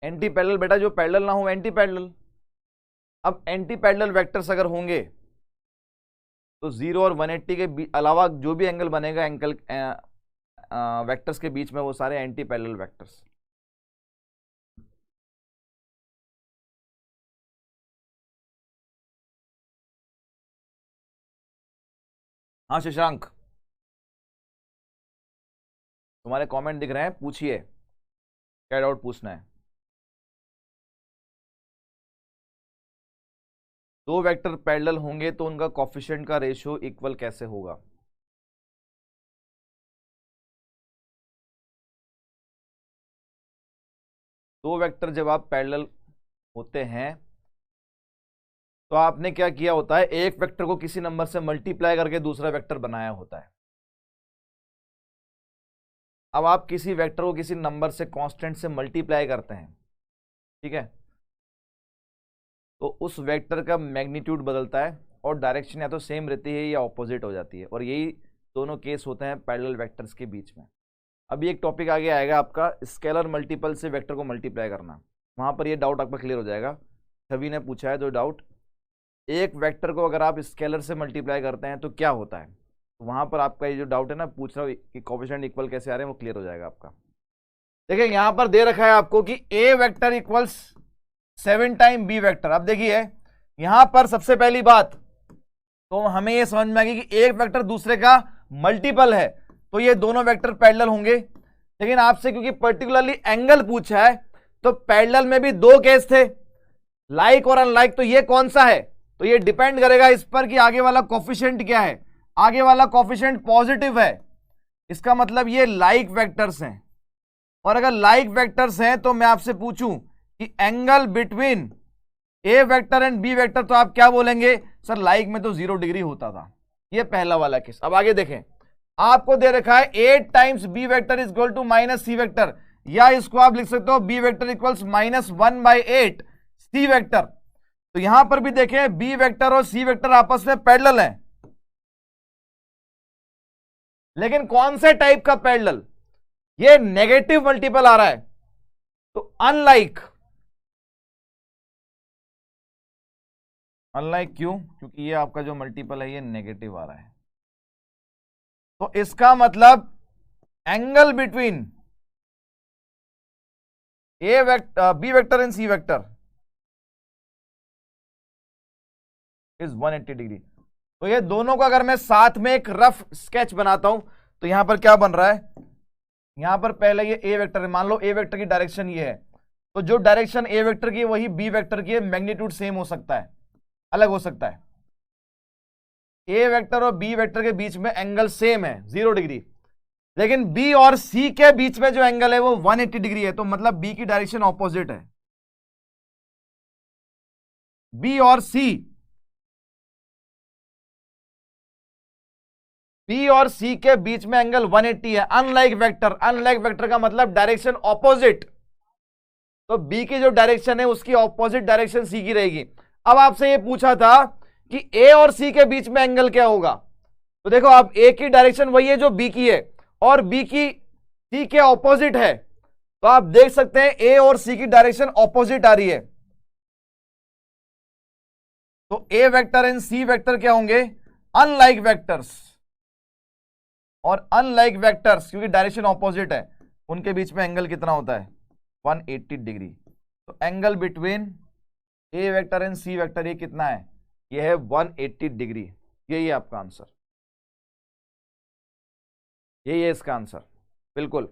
एंटी पैरेलल बेटा, जो पैरेलल ना हो एंटी पैरेलल। अब एंटी पैरेलल वेक्टर्स अगर होंगे तो 0 और 180 के अलावा जो भी एंगल बनेगा एंगल वेक्टर्स के बीच में वो सारे एंटी पैरेलल वेक्टर्स। हाँ शशांक, तुम्हारे कमेंट दिख रहे हैं, पूछिए क्या डाउट पूछना है। दो वेक्टर पैरेलल होंगे तो उनका कोफिशिएंट का रेशियो इक्वल कैसे होगा? दो वेक्टर जब आप पैरेलल होते हैं तो आपने क्या किया होता है, एक वेक्टर को किसी नंबर से मल्टीप्लाई करके दूसरा वेक्टर बनाया होता है। अब आप किसी वेक्टर को किसी नंबर से कांस्टेंट से मल्टीप्लाई करते हैं, ठीक है, तो उस वेक्टर का मैग्नीट्यूड बदलता है और डायरेक्शन या तो सेम रहती है या ऑपोजिट हो जाती है, और यही दोनों केस होते हैं पैरेलल वेक्टर्स के बीच में। अभी एक टॉपिक आगे आएगा आपका, स्केलर मल्टीपल से वेक्टर को मल्टीप्लाई करना, वहां पर ये डाउट आपका क्लियर हो जाएगा। छवि ने पूछा है जो डाउट, एक वेक्टर को अगर आप स्केलर से मल्टीप्लाई करते हैं तो क्या होता है, तो वहां पर आपका ये जो डाउट है ना, पूछ रहा हूँ कि कोफिशिएंट इक्वल कैसे आ रहे हैं, वो क्लियर हो जाएगा आपका। देखिए यहां पर दे रखा है आपको कि A vector equals 7 time B vector. अब देखिए यहां पर सबसे पहली बात तो हमें यह समझ में आएगी कि एक वेक्टर दूसरे का मल्टीपल है तो ये दोनों वेक्टर पैरेलल होंगे। लेकिन आपसे क्योंकि पर्टिकुलरली एंगल पूछा है तो पैरेलल में भी दो केस थे, लाइक और अनलाइक, तो ये कौन सा है? तो ये डिपेंड करेगा इस पर कि आगे वाला कोफिशिएंट क्या है। आगे वाला कोफिशिएंट पॉजिटिव है, इसका मतलब ये लाइक वेक्टर्स हैं, और अगर लाइक वेक्टर्स हैं तो मैं आपसे पूछूं कि angle between A vector and B vector, तो आप क्या बोलेंगे? सर लाइक में तो 0 डिग्री होता था। ये पहला वाला केस। अब आगे देखें, आपको दे रखा है 8 times B vector is equal to minus C vector, या इसको आप लिख सकते हो B vector equals -1/8 C vector. तो यहां पर भी देखें बी वेक्टर और सी वेक्टर आपस में पैरेलल हैं, लेकिन कौन से टाइप का पैरेलल? ये नेगेटिव मल्टीपल आ रहा है, तो अनलाइक। अनलाइक क्यों? क्योंकि ये आपका जो मल्टीपल है ये नेगेटिव आ रहा है। तो इसका मतलब angle between A vector, B vector and C vector is 180 degree. तो ये दोनों का अगर मैं साथ में एक रफ स्केच बनाता हूं तो यहां पर क्या बन रहा है, यहां पर पहले ये ए वेक्टर है, मान लो ए वेक्टर की डायरेक्शन ये है, तो जो डायरेक्शन ए वेक्टर की है वही बी वेक्टर की है, मैग्नीट्यूड सेम हो सकता है, अलग हो सकता है। ए वेक्टर और बी वेक्टर के बीच में एंगल सेम है 0 डिग्री, लेकिन बी और सी के बीच में जो एंगल है वो 180 डिग्री है, तो मतलब बी की डायरेक्शन ऑपोजिट है। बी और सी, बी और सी के बीच में एंगल 180 है, अनलाइक वेक्टर। अनलाइक वेक्टर का मतलब डायरेक्शन ऑपोजिट, तो बी की जो डायरेक्शन है उसकी ऑपोजिट डायरेक्शन सी की रहेगी। अब आपसे ये पूछा था कि ए और सी के बीच में एंगल क्या होगा, तो देखो आप ए की डायरेक्शन वही है जो बी की है और बी की सी के ऑपोजिट है, तो आप देख सकते हैं ए और सी की डायरेक्शन ऑपोजिट आ रही है, तो A vector and C vector क्या होंगे, अनलाइक वेक्टर्स। और अनलाइक वेक्टर्स क्योंकि डायरेक्शन ऑपोजिट है उनके बीच में एंगल कितना होता है, 180 डिग्री। तो angle between A vector and C vector ये कितना है, ये है 180 डिग्री। यही है आपका आंसर, यही है इसका आंसर, बिल्कुल।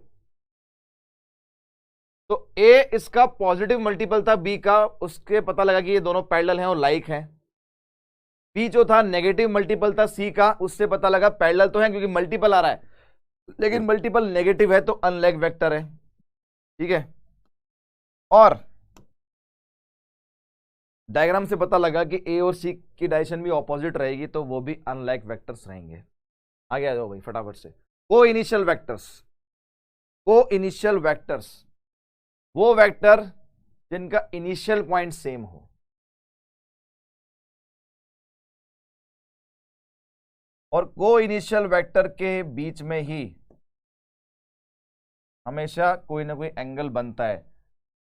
तो ए इसका पॉजिटिव मल्टीपल था बी का, उसके पता लगा कि ये दोनों पैरेलल हैं और लाइक हैं। बी जो था नेगेटिव मल्टीपल था सी का, उससे पता लगा पैरेलल तो है क्योंकि मल्टीपल आ रहा है, लेकिन मल्टीपल नेगेटिव है तो अनलाइक वेक्टर है, ठीक है। और डायग्राम से पता लगा कि ए और सी की डायरेक्शन भी ऑपोजिट रहेगी, तो वो भी अनलाइक वेक्टर्स रहेंगे। आगे आ जाओ भाई फटाफट से। को इनिशियल वेक्टर्स, को इनिशियल वेक्टर्स वो वेक्टर जिनका इनिशियल पॉइंट सेम हो। और को इनिशियल वेक्टर के बीच में ही हमेशा कोई ना कोई एंगल बनता है।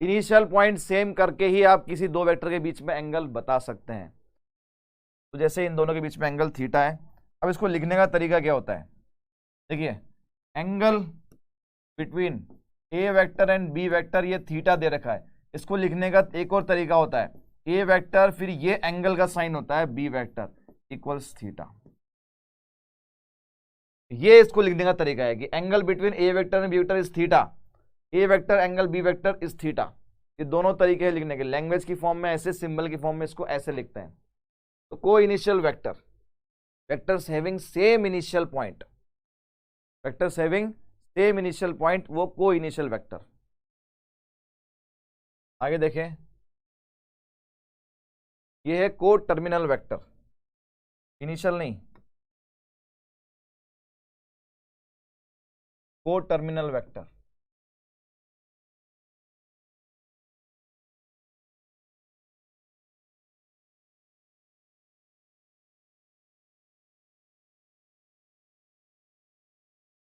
इनिशियल पॉइंट सेम करके ही आप किसी दो वेक्टर के बीच में एंगल बता सकते हैं। तो जैसे इन दोनों के बीच में एंगल थीटा है, अब इसको लिखने का तरीका क्या होता है, देखिए angle between A vector and B vector ये थीटा दे रखा है, इसको लिखने का एक और तरीका होता है, ए वेक्टर फिर ये एंगल का साइन होता है बी वेक्टर इक्वल्स थीटा। ये इसको लिखने का तरीका है कि angle between A vector and B vector is theta, A vector angle B vector is theta. ये दोनों तरीके हैं लिखने के, लैंग्वेज की फॉर्म में ऐसे, सिंबल की फॉर्म में इसको ऐसे लिखते हैं। तो को initial vector, vectors having same initial point, vectors having same initial point, वो को इनिशियल वेक्टर। आगे देखें, ये है को टर्मिनल वेक्टर, इनिशियल नहीं, को terminal vector.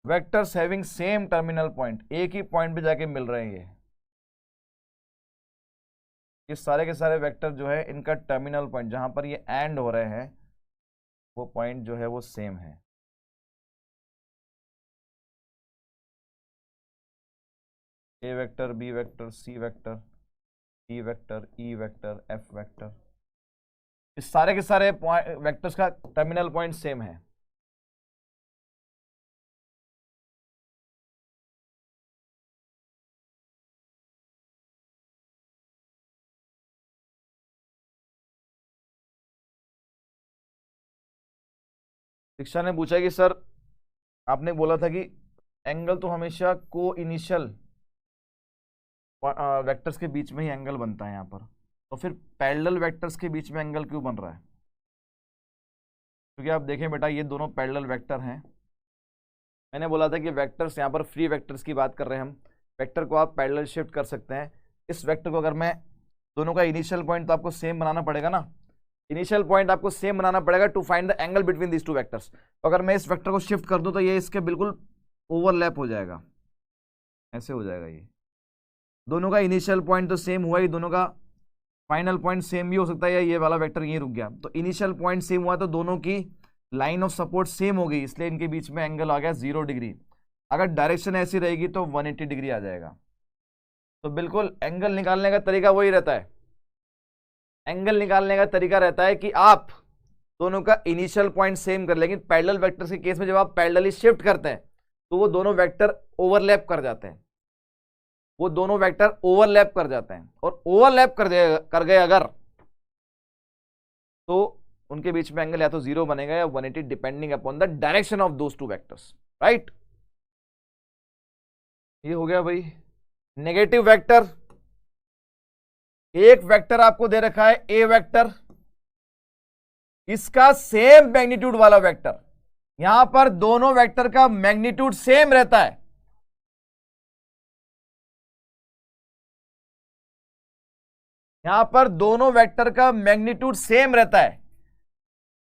Vectors having same terminal point, एक ही पॉइंट पे जाके मिल रहे हैं ये सारे के सारे वेक्टर जो है इनका टर्मिनल पॉइंट जहां पर ये एंड हो रहे हैं वो पॉइंट जो है वो सेम है। A vector, B vector, C vector, D vector, E vector, F vector, इस सारे के सारे वेक्टर्स का टर्मिनल पॉइंट सेम है। शिक्षा ने पूछा कि सर आपने बोला था कि एंगल तो हमेशा को इनिशियल वेक्टर्स के बीच में ही एंगल बनता है यहाँ पर, तो फिर पैरेलल वेक्टर्स के बीच में एंगल क्यों बन रहा है? क्योंकि आप देखें बेटा ये दोनों पैरेलल वेक्टर हैं। मैंने बोला था कि वेक्टर्स यहाँ पर फ्री वेक्टर्स की बात कर रहे हैं हम, वेक्टर को आप पैरेलल शिफ्ट कर सकते हैं। इस वेक्टर को अगर मैं, दोनों का इनिशियल पॉइंट तो आपको सेम बनाना पड़ेगा ना, इनिशियल पॉइंट आपको सेम बनाना पड़ेगा to find the angle between this two vectors. तो अगर मैं इस वेक्टर को शिफ्ट कर दूं तो ये इसके बिल्कुल ओवरलैप हो जाएगा, ऐसे हो जाएगा। ये दोनों का इनिशियल पॉइंट तो सेम हुआ ही, दोनों का फाइनल पॉइंट सेम भी हो सकता है, या ये वाला वेक्टर यहीं रुक गया। तो इनिशियल पॉइंट सेम हुआ तो दोनों की लाइन ऑफ सपोर्ट सेम हो गई, इसलिए इनके बीच में एंगल आ गया 0 डिग्री। अगर डायरेक्शन ऐसी रहेगी तो 180 डिग्री आ जाएगा। तो बिल्कुल एंगल निकालने का तरीका वही रहता है। एंगल निकालने का तरीका रहता है कि आप दोनों का इनिशियल पॉइंट सेम कर, लेकिन पैरेलल वेक्टर्स के केस में जब आप पैरेलली शिफ्ट करते हैं तो वो दोनों वेक्टर ओवरलैप कर जाते हैं, वो दोनों वेक्टर ओवरलैप कर जाते हैं, और ओवरलैप कर गए अगर, तो उनके बीच में एंगल या तो 0 बनेगा या 180, depending upon the direction of those two vectors, right. ये हो गया भाई नेगेटिव वेक्टर। एक वेक्टर आपको दे रखा है ए वेक्टर, इसका सेम मैग्नीट्यूड वाला वेक्टर, यहां पर दोनों वेक्टर का मैग्नीट्यूड सेम रहता है। यहां पर दोनों वेक्टर का मैग्नीट्यूड सेम रहता है,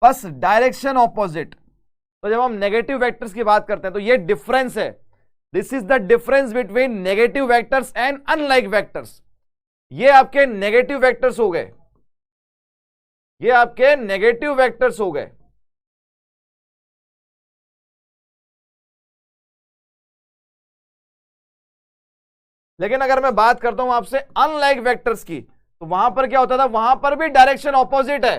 बस डायरेक्शन ऑपोजिट। तो जब हम नेगेटिव वेक्टर्स की बात करते हैं तो ये डिफरेंस है, this is the difference between negative vectors and unlike vectors. ये आपके नेगेटिव वेक्टर्स हो गए, ये आपके नेगेटिव वेक्टर्स हो गए। लेकिन अगर मैं बात करता हूं आपसे अनलाइक वेक्टर्स की, तो वहां पर क्या होता था, वहां पर भी डायरेक्शन ऑपोजिट है,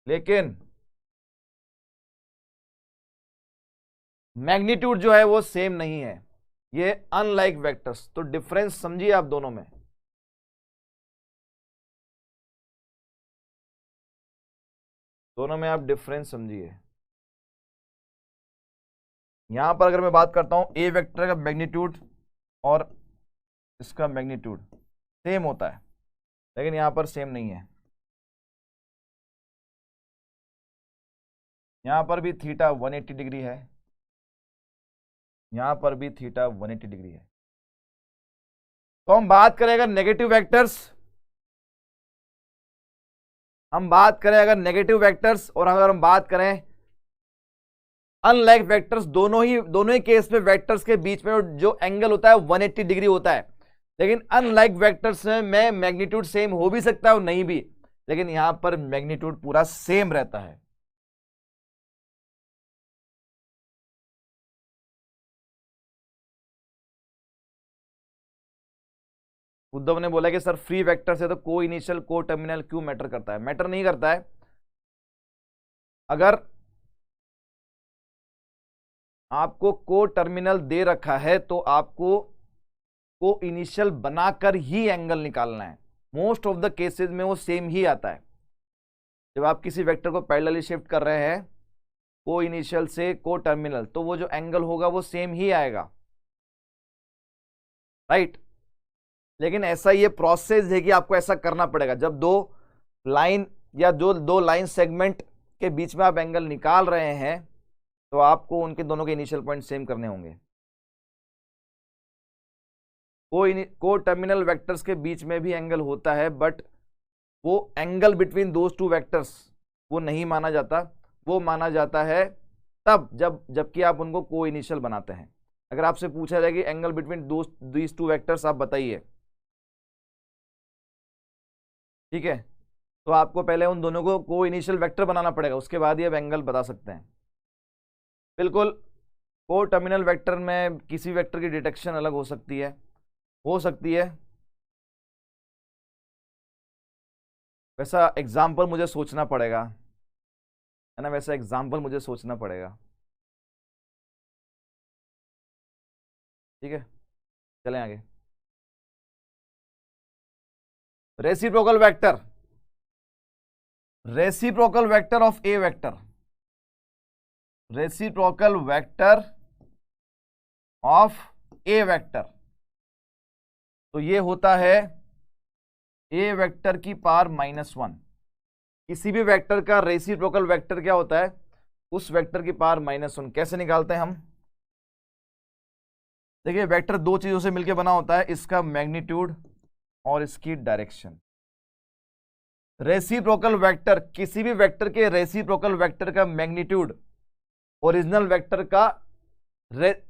लेकिन मैग्नीट्यूड जो है वो सेम नहीं है। ये अनलाइक वेक्टर्स, तो डिफरेंस समझिए आप दोनों में। दोनों में आप डिफरेंस समझिए। यहां पर अगर मैं बात करता हूं ए वेक्टर का मैग्नीट्यूड और इसका मैग्नीट्यूड सेम होता है, लेकिन यहां पर सेम नहीं है। यहां पर भी थीटा 180 डिग्री है, यहां पर भी थीटा 180 डिग्री है। तो हम बात करें अगर नेगेटिव वेक्टर्स, हम बात करें अगर नेगेटिव वेक्टर्स, और अगर हम बात करें अनलाइक वेक्टर्स, दोनों ही केस में वेक्टर्स के बीच में जो एंगल होता है 180 डिग्री होता है। लेकिन अनलाइक वेक्टर्स में मैग्नीट्यूड सेम हो भी सकता है और नहीं भी, लेकिन यहां पर मैग्नीट्यूड पूरा सेम रहता है। उद्धव ने बोला कि सर फ्री वेक्टर से तो को इनिशियल को टर्मिनल क्यों मैटर करता है? मैटर नहीं करता है। अगर आपको को टर्मिनल दे रखा है तो आपको को इनिशियल बनाकर ही एंगल निकालना है। मोस्ट ऑफ द केसेस में वो सेम ही आता है। जब आप किसी वेक्टर को पैरेलली शिफ्ट कर रहे हैं को इनिशियल से को टर्मिनल, तो वो जो एंगल होगा वो सेम ही आएगा, राइट। लेकिन ऐसा ये प्रोसेस है कि आपको ऐसा करना पड़ेगा। जब दो लाइन या जो दो लाइन सेगमेंट के बीच में आप एंगल निकाल रहे हैं तो आपको उनके दोनों के इनिशियल पॉइंट सेम करने होंगे। को टर्मिनल वेक्टर्स के बीच में भी एंगल होता है, बट वो angle between those two vectors वो नहीं माना जाता। वो माना जाता है तब जबकि आप उनको को इनिशियल बनाते हैं। अगर आपसे पूछा जाए कि angle between these two vectors आप बताइए, ठीक है, तो आपको पहले उन दोनों को को इनिशियल वेक्टर बनाना पड़ेगा, उसके बाद ही आप एंगल बता सकते हैं। बिल्कुल को टर्मिनल वेक्टर में किसी वेक्टर की डिटेक्शन अलग हो सकती है, वैसा एग्जाम्पल मुझे सोचना पड़ेगा, है ना, वैसा एग्जाम्पल मुझे सोचना पड़ेगा। ठीक है, चलें आगे। Reciprocal vector, reciprocal vector of A vector, reciprocal vector of A vector, तो ये होता है ए वेक्टर की पावर -1। किसी भी वेक्टर का रेसिप्रोकल वेक्टर क्या होता है, उस वेक्टर की पावर -1। कैसे निकालते हैं हम? देखिए वेक्टर दो चीजों से मिलकर बना होता है, इसका मैग्नीट्यूड और इसकी डायरेक्शन। रेसिप्रोकल वेक्टर, किसी भी वेक्टर के रेसिप्रोकल वेक्टर का मैग्नीट्यूड ओरिजिनल वेक्टर का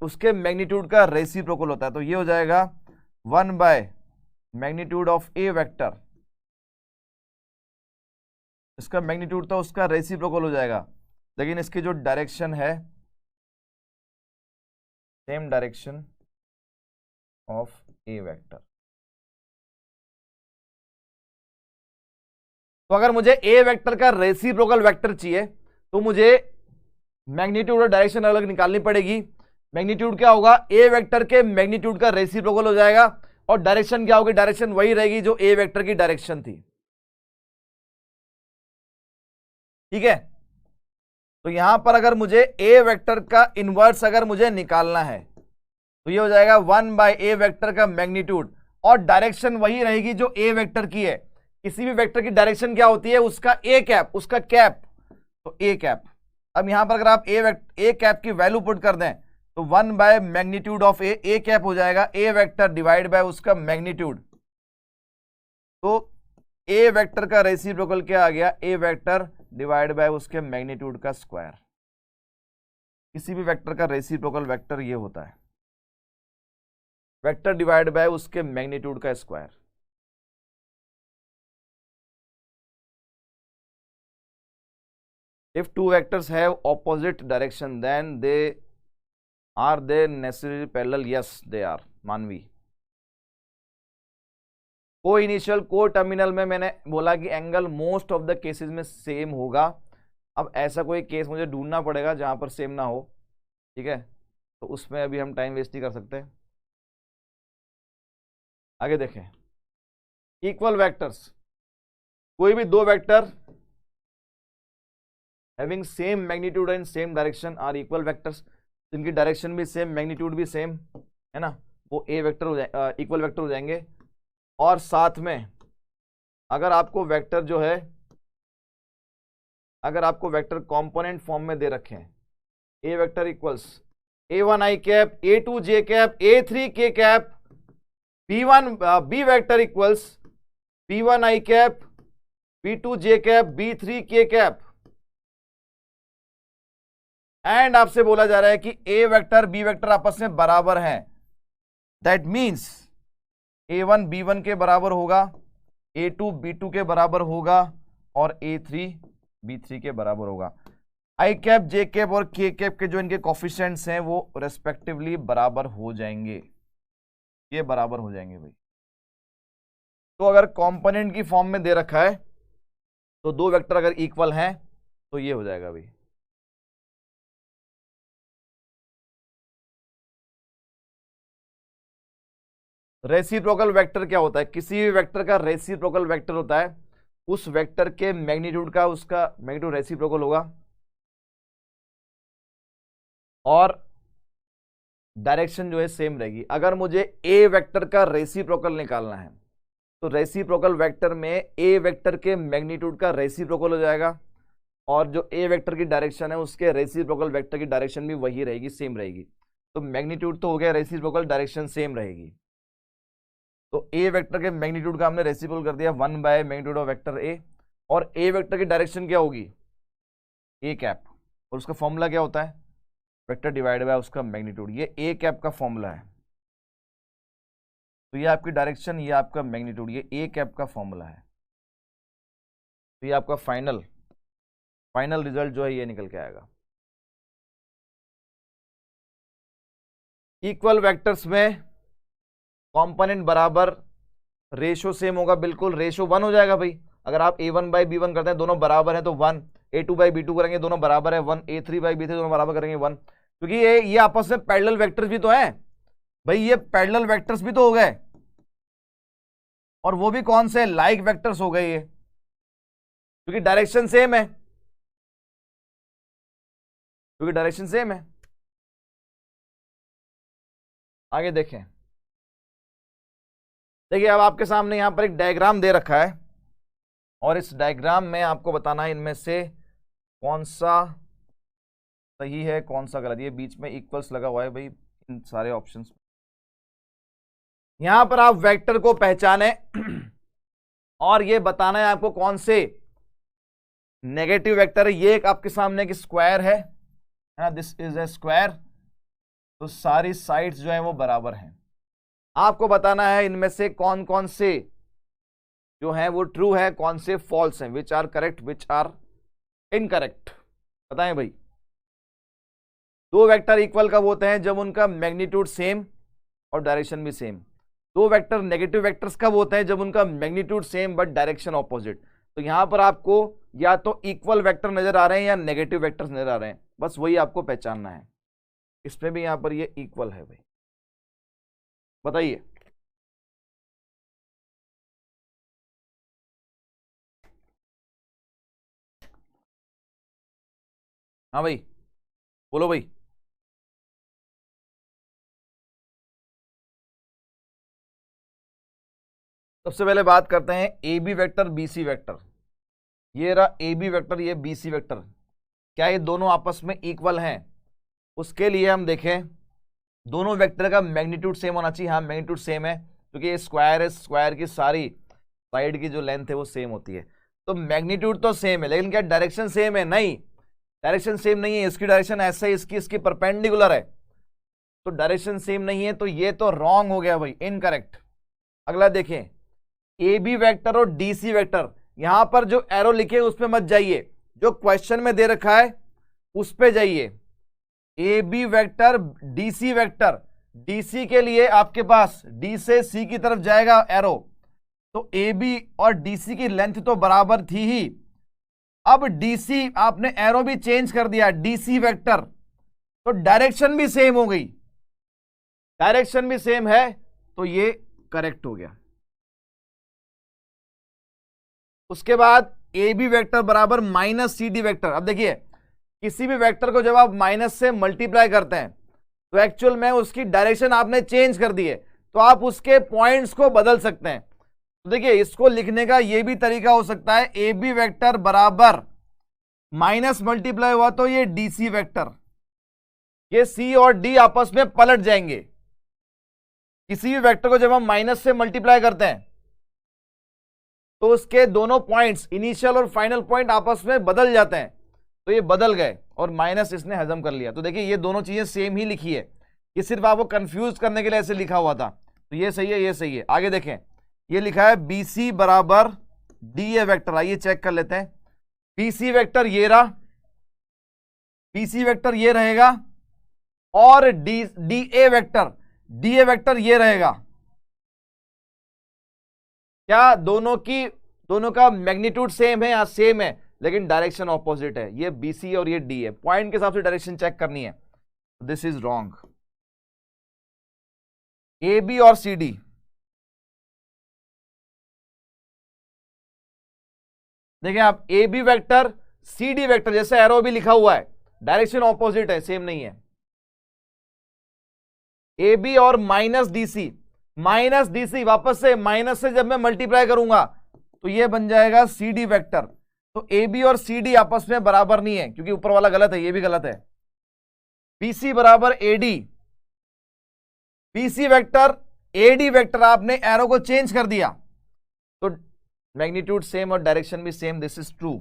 उसके मैग्नीट्यूड का रेसिप्रोकल होता है। तो ये हो जाएगा 1/√2 मैग्नीट्यूड ऑफ ए वेक्टर, इसका मैग्नीट्यूड तो उसका रेसिप्रोकल हो जाएगा, लेकिन इसकी जो डायरेक्शन है same direction of A vector. तो अगर मुझे ए वेक्टर का रेसिप्रोकल वेक्टर चाहिए तो मुझे मैग्नीट्यूड और डायरेक्शन अलग निकालनी पड़ेगी। मैग्नीट्यूड क्या होगा, ए वेक्टर के मैग्नीट्यूड का रेसिप्रोकल हो जाएगा, और डायरेक्शन क्या होगी, डायरेक्शन वही रहेगी जो ए वेक्टर की डायरेक्शन थी। ठीक है, तो यहां पर अगर मुझे ए वेक्टर का इनवर्स अगर मुझे निकालना है तो ये हो जाएगा 1/a वेक्टर का मैग्नीट्यूड, और डायरेक्शन वही रहेगी जो ए वेक्टर की है। किसी भी वेक्टर की डायरेक्शन क्या होती है, उसका ए कैप, उसका कैप, तो ए कैप। अब यहां पर अगर आप ए कैप की वैल्यू पुट कर दें तो 1/मैग्नीट्यूड ऑफ ए कैप हो जाएगा ए वेक्टर डिवाइड बाय उसका मैग्नीट्यूड। तो ए वेक्टर का रेसिप्रोकल क्या आ गया, ए वेक्टर डिवाइड बाय उसके मैग्नीट्यूड का स्क्वायर। किसी भी वेक्टर का रेसिप्रोकल वेक्टर ये होता है, वेक्टर डिवाइड बाय उसके मैग्नीट्यूड का square. If two vectors have opposite direction, then are they necessarily parallel? Yes, they are. मानवी को इनिशियल को टर्मिनल में मैंने बोला कि angle most of the cases में सेम होगा। अब ऐसा कोई केस मुझे ढूंढना पड़ेगा जहां पर सेम ना हो, ठीक है, तो उसमें अभी हम टाइम वेस्ट नहीं कर सकते। आगे देखें, इक्वल वेक्टर्स, कोई भी दो vector having same magnitude and same direction are equal vectors, जिनकी डायरेक्शन भी सेम मैग्नीट्यूड भी सेम है ना, वो ए वेक्टर हो जाए, इक्वल वेक्टर हो जाएंगे। और साथ में अगर आपको वेक्टर जो है, अगर आपको वेक्टर कंपोनेंट फॉर्म में दे रखे हैं, A vector equals a1 i cap, a2 j cap, a3 k cap, b vector equals b1 i cap, b2 j cap, b3 k cap, and आपसे बोला जा रहा है कि ए वेक्टर बी वेक्टर आपस में बराबर हैं। दैट मीन्स a1 b1 के बराबर होगा, a2 b2 के बराबर होगा, और a3 b3 के बराबर होगा। i कैप, j कैप और k कैप के जो इनके कोफिशिएंट्स हैं वो रेस्पेक्टिवली बराबर हो जाएंगे, ये बराबर हो जाएंगे भाई। तो अगर कंपोनेंट की फॉर्म में दे रखा है तो दो वेक्टर अगर इक्वल हैं तो ये हो जाएगा भाई। रेसिप्रोकल वेक्टर क्या होता है, किसी भी वेक्टर का रेसिप्रोकल वेक्टर होता है, उस वेक्टर के मैग्नीट्यूड का उसका मैग्नीट्यूड रेसिप्रोकल होगा, और डायरेक्शन जो है सेम रहेगी। अगर मुझे ए वेक्टर का रेसिप्रोकल निकालना है तो रेसिप्रोकल वेक्टर में ए वेक्टर के मैग्नीट्यूड का रेसिप्रोकल हो जाएगा, और जो ए वेक्टर की डायरेक्शन है उसके रेसिप्रोकल वेक्टर की डायरेक्शन भी वही रहेगी, सेम रहेगी। तो मैग्नीट्यूड तो हो गया, रेसिप्रोकल डायरेक्शन सेम रहेगी। तो ए वेक्टर के मैग्नीट्यूड का हमने रेसिप्रोकल कर दिया 1/मैग्नीट्यूड ऑफ वेक्टर ए, और ए वेक्टर की डायरेक्शन क्या होगी, ए कैप, और उसका फॉर्मूला क्या होता है, वेक्टर डिवाइड बाय उसका मैग्नीट्यूड। ये ए कैप का फॉर्मूला है। तो ये आपकी डायरेक्शन, ये आपका मैग्नीट्यूड, ये ए कैप का फॉर्मूला है। तो ये आपका फाइनल रिजल्ट जो है ये निकल के आएगा। इक्वल वेक्टर्स में कंपोनेंट बराबर, रेशो सेम होगा, बिल्कुल रेशो 1 हो जाएगा भाई। अगर आप a1/b1 करते हैं दोनों बराबर हैं तो 1, a2/b2 करेंगे दोनों बराबर है 1, a3/b3 दोनों बराबर करेंगे 1, क्योंकि ये आपस में पैरेलल वेक्टर्स भी तो हैं भाई, ये पैरेलल वेक्टर्स भी तो हो गए, और वो भी कौन से, लाइक वेक्टर्स हो गए ये, क्योंकि डायरेक्शन सेम है, क्योंकि डायरेक्शन सेम है। आगे देखें, देखिए अब आपके सामने यहां पर एक डायग्राम दे रखा है, और इस डायग्राम में आपको बताना है इनमें से कौन सा सही है कौन सा गलत। ये बीच में इक्वल्स लगा हुआ है भाई इन सारे ऑप्शंस। यहां पर आप वेक्टर को पहचाने और ये बताना है आपको कौन से नेगेटिव वेक्टर है। ये एक आपके सामने एक स्क्वायर है ना, दिस इज ए स्क्वायर, तो सारी साइड्स जो है वो बराबर हैं। आपको बताना है इनमें से कौन कौन से जो है वो ट्रू है, कौन से फॉल्स हैं, which are correct which are incorrect. बताएं भाई। दो वेक्टर इक्वल कब होते हैं? जब उनका मैग्नीट्यूड सेम और डायरेक्शन भी सेम। दो वेक्टर नेगेटिव वेक्टर्स कब होते हैं? जब उनका magnitude same but direction opposite. तो यहां पर आपको या तो इक्वल वेक्टर नजर आ रहे हैं या नेगेटिव वेक्टर्स नजर आ रहे हैं, बस वही आपको पहचानना है। इसमें भी यहां पर ये इक्वल है भाई। बताइए। हाँ भाई, बोलो भाई। सबसे पहले बात करते हैं A B vector B C vector. ये रहा ए बी वेक्टर, ये बी सी वेक्टर, क्या ये दोनों आपस में इक्वल हैं? उसके लिए हम देखें दोनों वेक्टर का मैग्नीट्यूड सेम होना चाहिए। हाँ, मैग्नीट्यूड सेम है क्योंकि ये स्क्वायर है, स्क्वायर की सारी साइड की जो लेंथ है वो सेम होती है। तो मैग्नीट्यूड तो सेम है, लेकिन क्या डायरेक्शन सेम है? नहीं, डायरेक्शन सेम नहीं है। इसकी डायरेक्शन ऐसे, इसकी परपेंडिकुलर है, तो डायरेक्शन सेम नहीं है, तो ये तो रॉन्ग हो गया भाई, इनकरेक्ट। अगला देखें, ए बी वेक्टर और डी सी वेक्टर। यहां पर जो एरो लिखे उस पर मत जाइए, जो क्वेश्चन में दे रखा है उस पे जाइए। A B vector D C vector, D C के लिए आपके पास डी से सी की तरफ जाएगा एरो, तो ए बी और डी सी की लेंथ तो बराबर थी ही। अब डी सी आपने एरो भी चेंज कर दिया, डी सी वेक्टर, तो डायरेक्शन भी सेम हो गई। डायरेक्शन भी सेम है तो ये करेक्ट हो गया। उसके बाद ए बी वेक्टर बराबर माइनस सी डी वेक्टर। अब देखिए, किसी भी वेक्टर को जब आप माइनस से मल्टीप्लाई करते हैं तो एक्चुअल में उसकी डायरेक्शन आपने चेंज कर दी है, तो आप उसके पॉइंट्स को बदल सकते हैं। तो देखिए, इसको लिखने का यह भी तरीका हो सकता है, ए बी वेक्टर बराबर माइनस मल्टीप्लाई हुआ तो ये डी सी वेक्टर, ये सी और डी आपस में पलट जाएंगे। किसी भी वेक्टर को जब हम माइनस से मल्टीप्लाई करते हैं तो उसके दोनों पॉइंट्स, इनिशियल और फाइनल पॉइंट, आपस में बदल जाते हैं। तो ये बदल गए और माइनस इसने हजम कर लिया। तो देखिए, ये दोनों चीजें सेम ही लिखी है, ये सिर्फ आपको कंफ्यूज करने के लिए ऐसे लिखा हुआ था। तो ये सही है, ये सही है। आगे देखें, ये लिखा है बी सी बराबर डी ए वेक्टर। आइए चेक कर लेते हैं। बी सी वेक्टर ये रहा, बी सी वेक्टर ये रहेगा, और D A vector, D A vector ये रहेगा। क्या दोनों का मैग्नीट्यूड सेम है? या सेम है, लेकिन डायरेक्शन ऑपोजिट है। ये बीसी और ये डी है, पॉइंट के हिसाब से डायरेक्शन चेक करनी है। This is wrong. A B और सी डी, देखिए आप, A B vector C D vector, जैसे एरो भी लिखा हुआ है, डायरेक्शन ऑपोजिट है, सेम नहीं है। ए बी और minus D C, minus D C, वापस से माइनस से जब मैं मल्टीप्लाई करूंगा तो ये बन जाएगा सी डी वेक्टर। तो ए बी और सी डी आपस में बराबर नहीं है, क्योंकि ऊपर वाला गलत है, ये भी गलत है। बीसी बराबर AD, BC vector AD vector, आपने एरो को चेंज कर दिया तो मैग्नीट्यूड सेम और डायरेक्शन भी same, this is true.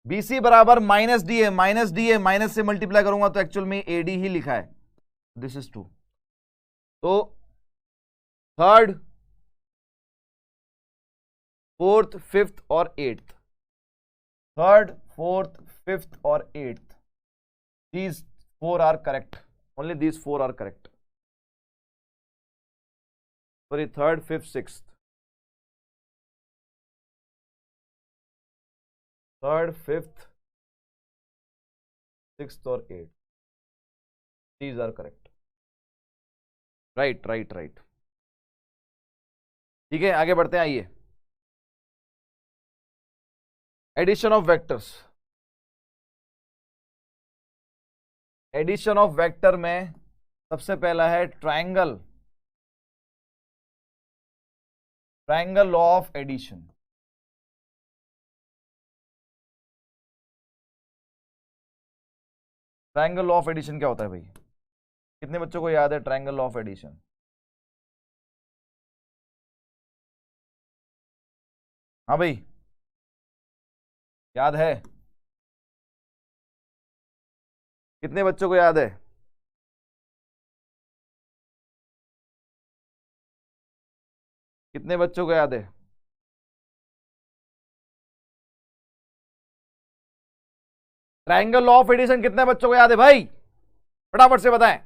BC बराबर माइनस डी है, माइनस डी है, माइनस से मल्टीप्लाई करूंगा तो एक्चुअल में एडी ही लिखा है, दिस इज ट्रू। तो थर्ड, फोर्थ, फिफ्थ और एट्थ, थर्ड, फोर्थ, फिफ्थ और eighth, these four are correct. Only these four are correct. Sorry, third, fifth, sixth. Third, fifth, sixth और eighth. These are correct. Right, right, right. ठीक है, आगे बढ़ते हैं। आइए, addition of vectors. Addition of vector में सबसे पहला है triangle, triangle law of addition. Triangle law of addition क्या होता है भाई? कितने बच्चों को याद है ट्रायंगल लॉ ऑफ एडिशन? हाँ भाई, याद है? कितने बच्चों को याद है? कितने बच्चों को याद है? ट्रायंगल लॉ ऑफ एडिशन कितने बच्चों को याद है भाई? फटाफट से बताएं।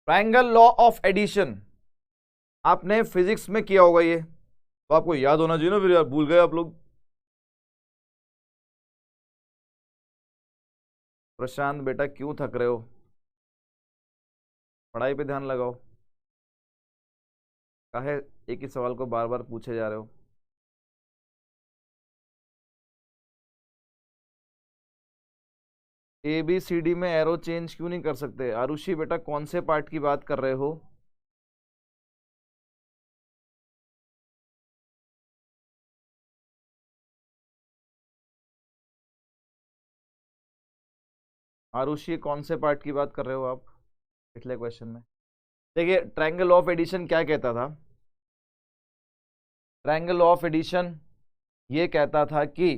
ट्रायंगल लॉ ऑफ एडिशन आपने फिजिक्स में किया होगा, ये तो आपको याद होना चाहिए ना, फिर यार भूल गए आप लोग। प्रशांत बेटा क्यों थक रहे हो? पढ़ाई पे ध्यान लगाओ। काहे एक ही सवाल को बार बार पूछे जा रहे हो? ABCD में एरो चेंज क्यों नहीं कर सकते? आरुषि बेटा कौन से पार्ट की बात कर रहे हो? आरुषि कौन से पार्ट की बात कर रहे हो आप पिछले क्वेश्चन में? देखिए ट्रायंगल ऑफ एडिशन क्या कहता था। ट्रायंगल ऑफ एडिशन ये कहता था कि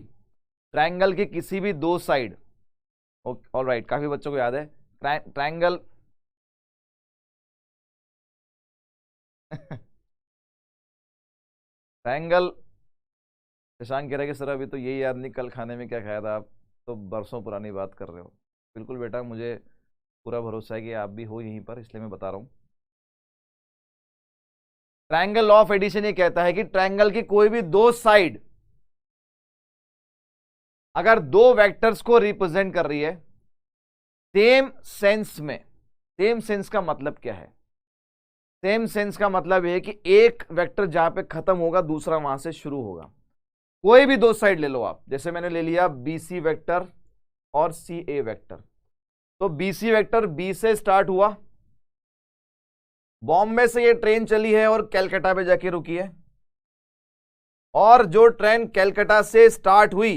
ट्रायंगल के किसी भी दो साइड, ऑल राइट, काफी बच्चों को याद है ट्रायंगल ट्रायंगल। शशांक कह रहा है कि सर अभी तो यही याद नहीं कल खाने में क्या खाया था, आप तो बरसों पुरानी बात कर रहे हो। बिल्कुल बेटा, मुझे पूरा भरोसा है कि आप भी हो यहीं पर, इसलिए मैं बता रहा हूं। ट्रायंगल लॉ ऑफ एडिशन ये कहता है कि ट्रायंगल की कोई भी दो साइड अगर दो वेक्टर्स को रिप्रेजेंट कर रही है सेम सेंस में, सेम सेंस का मतलब क्या है? सेम सेंस का मतलब है कि एक वेक्टर जहां पे खत्म होगा दूसरा वहां से शुरू होगा। कोई भी दो साइड ले लो आप, जैसे मैंने ले लिया BC वेक्टर और CA वेक्टर। तो BC वेक्टर B से स्टार्ट हुआ, बॉम्बे से ये ट्रेन चली है और कैलकाटा पे जाके रुकी है, और जो ट्रेन कैलकाटा से स्टार्ट हुई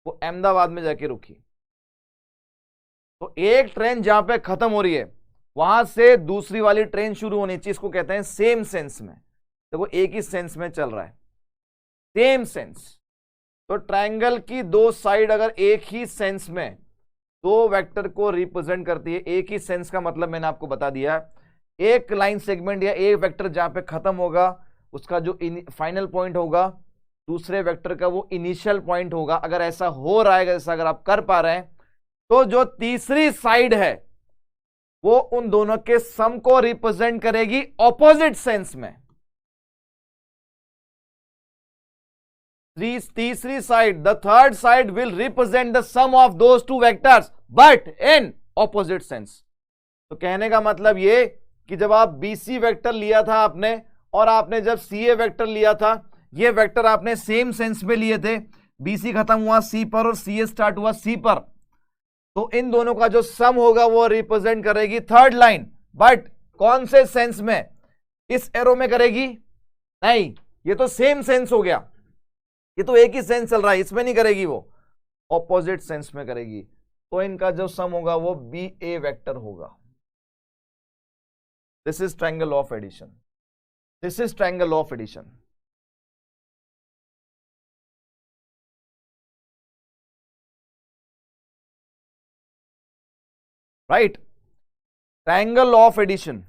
वो अहमदाबाद में जाके रुकी। तो एक ट्रेन जहां पे खत्म हो रही है वहां से दूसरी वाली ट्रेन शुरू होनी चाहिए, इसको कहते हैं सेम सेंस में। देखो एक ही सेंस में चल रहा है, सेम सेंस। तो ट्रायंगल की दो साइड अगर एक ही सेंस में दो वेक्टर को रिप्रेजेंट करती है, एक ही सेंस का मतलब मैंने आपको बता दिया, एक लाइन सेगमेंट या एक वेक्टर जहां पे खत्म होगा उसका जो फाइनल पॉइंट होगा दूसरे वेक्टर का वो इनिशियल पॉइंट होगा। अगर ऐसा हो रहा है, जैसा अगर आप कर पा रहे हैं, तो जो तीसरी साइड है वो उन दोनों के सम को रिप्रेजेंट करेगी ऑपोजिट सेंस में। तीसरी side, the third side will represent the sum of those two vectors but in opposite sense. तो कहने का मतलब ये कि जब आप BC वेक्टर लिया था आपने और आपने जब CA वेक्टर लिया था, ये वेक्टर आपने सेम सेंस में लिए थे। BC खत्म हुआ C पर और CA स्टार्ट हुआ C पर, तो इन दोनों का जो सम होगा वो रिप्रेजेंट करेगी थर्ड लाइन। बट कौन से सेंस में? इस एरो में करेगी? नहीं, ये तो सेम सेंस हो गया, ये तो एक ही सेंस चल रहा है, इसमें नहीं करेगी, वो ऑपोजिट सेंस में करेगी। तो इनका जो सम होगा वो BA वेक्टर होगा। This is triangle of addition, this is triangle of addition. Right, triangle of addition,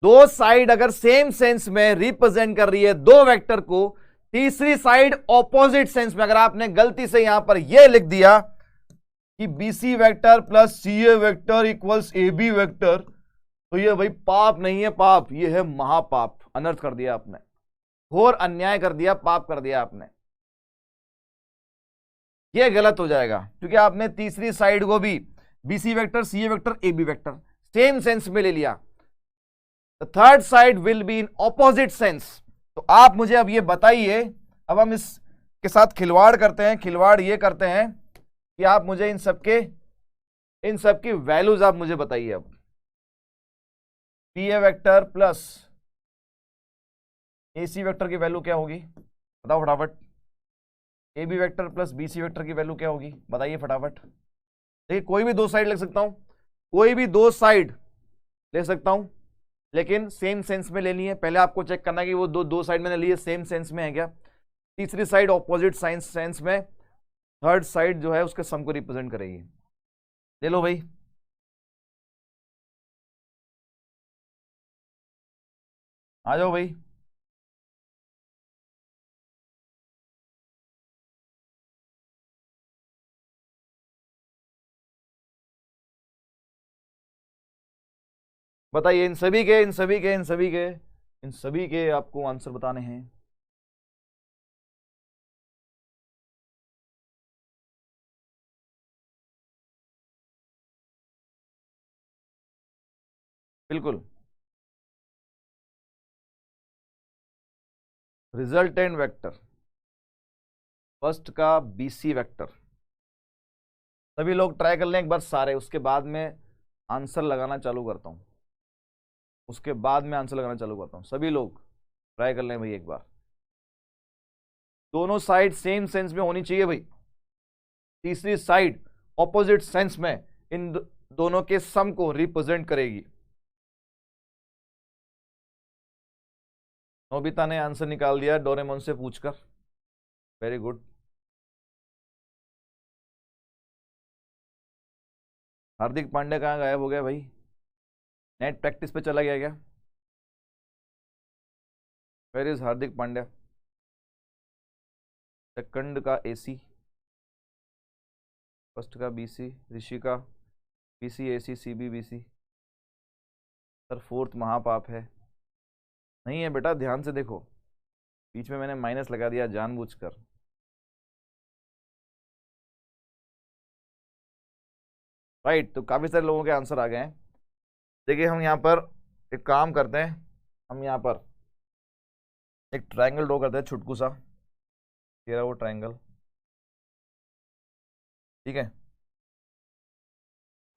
दो साइड अगर सेम सेंस में रिप्रेजेंट कर रही है दो वेक्टर को, तीसरी साइड ऑपोजिट सेंस में। अगर आपने गलती से यहां पर यह लिख दिया कि BC vector plus CA vector equals AB vector, तो ये भाई पाप नहीं है, पाप ये है महापाप। अनर्थ कर दिया आपने, घोर अन्याय कर दिया, पाप कर दिया आपने। ये गलत हो जाएगा क्योंकि आपने तीसरी साइड को भी BC vector, CA vector, AB vector same sense में ले लिया। The third side will be in opposite sense. तो आप मुझे अब ये बताइए, अब हम इसके साथ खिलवाड़ करते हैं। खिलवाड़ ये करते हैं कि आप मुझे इन सबकी वैल्यूज आप मुझे बताइए। अब PA vector plus AC vector की वैल्यू क्या होगी? बताओ फटाफट। AB vector plus BC vector की वैल्यू क्या होगी? बताइए फटाफट। देखिए कोई भी दो साइड ले सकता हूं, कोई भी दो साइड ले सकता हूं, लेकिन सेम सेंस में लेनी है। पहले आपको चेक करना है कि वो दो साइड मैंने लिए सेम सेंस में है क्या। तीसरी साइड ऑपोजिट सेंस में, थर्ड साइड जो है उसके सम को रिप्रेजेंट करेगी। ले लो भाई, आ जाओ भाई। बताइए, इन सभी के इन सभी के इन सभी के इन सभी के आपको आंसर बताने हैं। बिल्कुल। रिजल्टेंट वेक्टर, फर्स्ट का बीसी वेक्टर। सभी लोग ट्राई कर लें एक बार सारे, उसके बाद में आंसर लगाना चालू करता हूं। उसके बाद में आंसर लगाना चालू करता हूं। सभी लोग ट्राई कर लें भाई एक बार। दोनों साइड सेम सेंस में होनी चाहिए भाई। तीसरी साइड ऑपोजिट सेंस में इन दोनों के सम को रिप्रेजेंट करेगी। नोबिता ने आंसर निकाल दिया डोरेमोन से पूछकर। Very good. हार्दिक पांड्या कहाँ गायब हो गया भाई? नेट प्रैक्टिस पे चला गया क्या? Where is Hardik Pandya? Second का एसी, फर्स्ट का बीसी, ऋषि का BC AC CB BC. Sir fourth महापाप है। नहीं है बेटा, ध्यान से देखो, बीच में मैंने माइनस लगा दिया जानबूझकर। राइट, तो काफी सारे लोगों के आंसर आ गए हैं। देखिए हम यहाँ पर एक काम करते हैं, हम यहाँ पर एक ट्रायंगल ड्रॉ करते हैं छुटकू सा। ये रहा वो ट्रायंगल, ठीक है।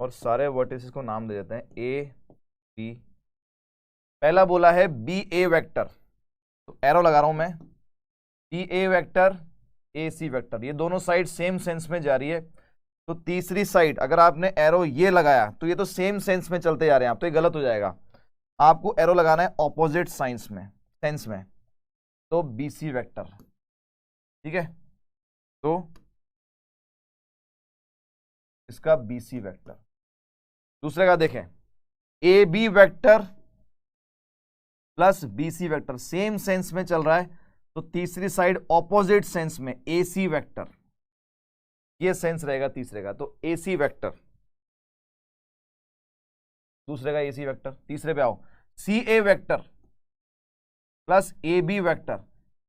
और सारे वर्टिसेस को नाम दे देते हैं ए बी। पहला बोला है बी ए वेक्टर, तो एरो लगा रहा हूं मैं। बी ए वेक्टर, ए सी वेक्टर, ये दोनों साइड सेम सेंस में जा रही है। तो तीसरी साइड अगर आपने एरो ये लगाया तो ये तो सेम सेंस में चलते जा रहे हैं आप, तो ये गलत हो जाएगा। आपको एरो लगाना है ऑपोजिट साइंस में, सेंस में। तो बी सी वेक्टर, ठीक है। तो इसका बी सी वेक्टर। दूसरे का देखें, A B vector plus B C vector, same sense में चल रहा है। तो तीसरी साइड ऑपोजिट सेंस में ए सी वेक्टर, ये सेंस रहेगा तीसरे का, तो ए सी वेक्टर। दूसरे का ए सी वेक्टर। तीसरे पे आओ, C A vector plus A B vector,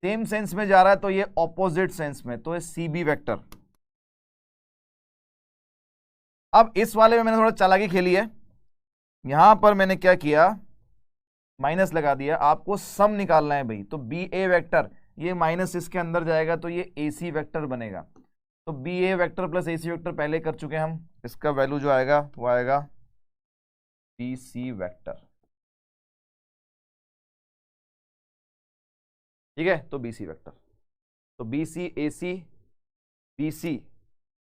same sense में जा रहा है तो ये ऑपोजिट सेंस में, तो ये सी बी वेक्टर। अब इस वाले में मैंने थोड़ा चालाकी खेली है। यहां पर मैंने क्या किया, माइनस लगा दिया। आपको सम निकालना है भाई, तो बी ए वेक्टर, ये माइनस इसके अंदर जाएगा तो ये ए सी वेक्टर बनेगा। तो बी ए वेक्टर प्लस ए सी वेक्टर पहले कर चुके हैं हम, इसका वैल्यू जो आएगा वो आएगा बी सी वेक्टर, ठीक है। तो बी सी वेक्टर, तो बी सी ए सी, बी सी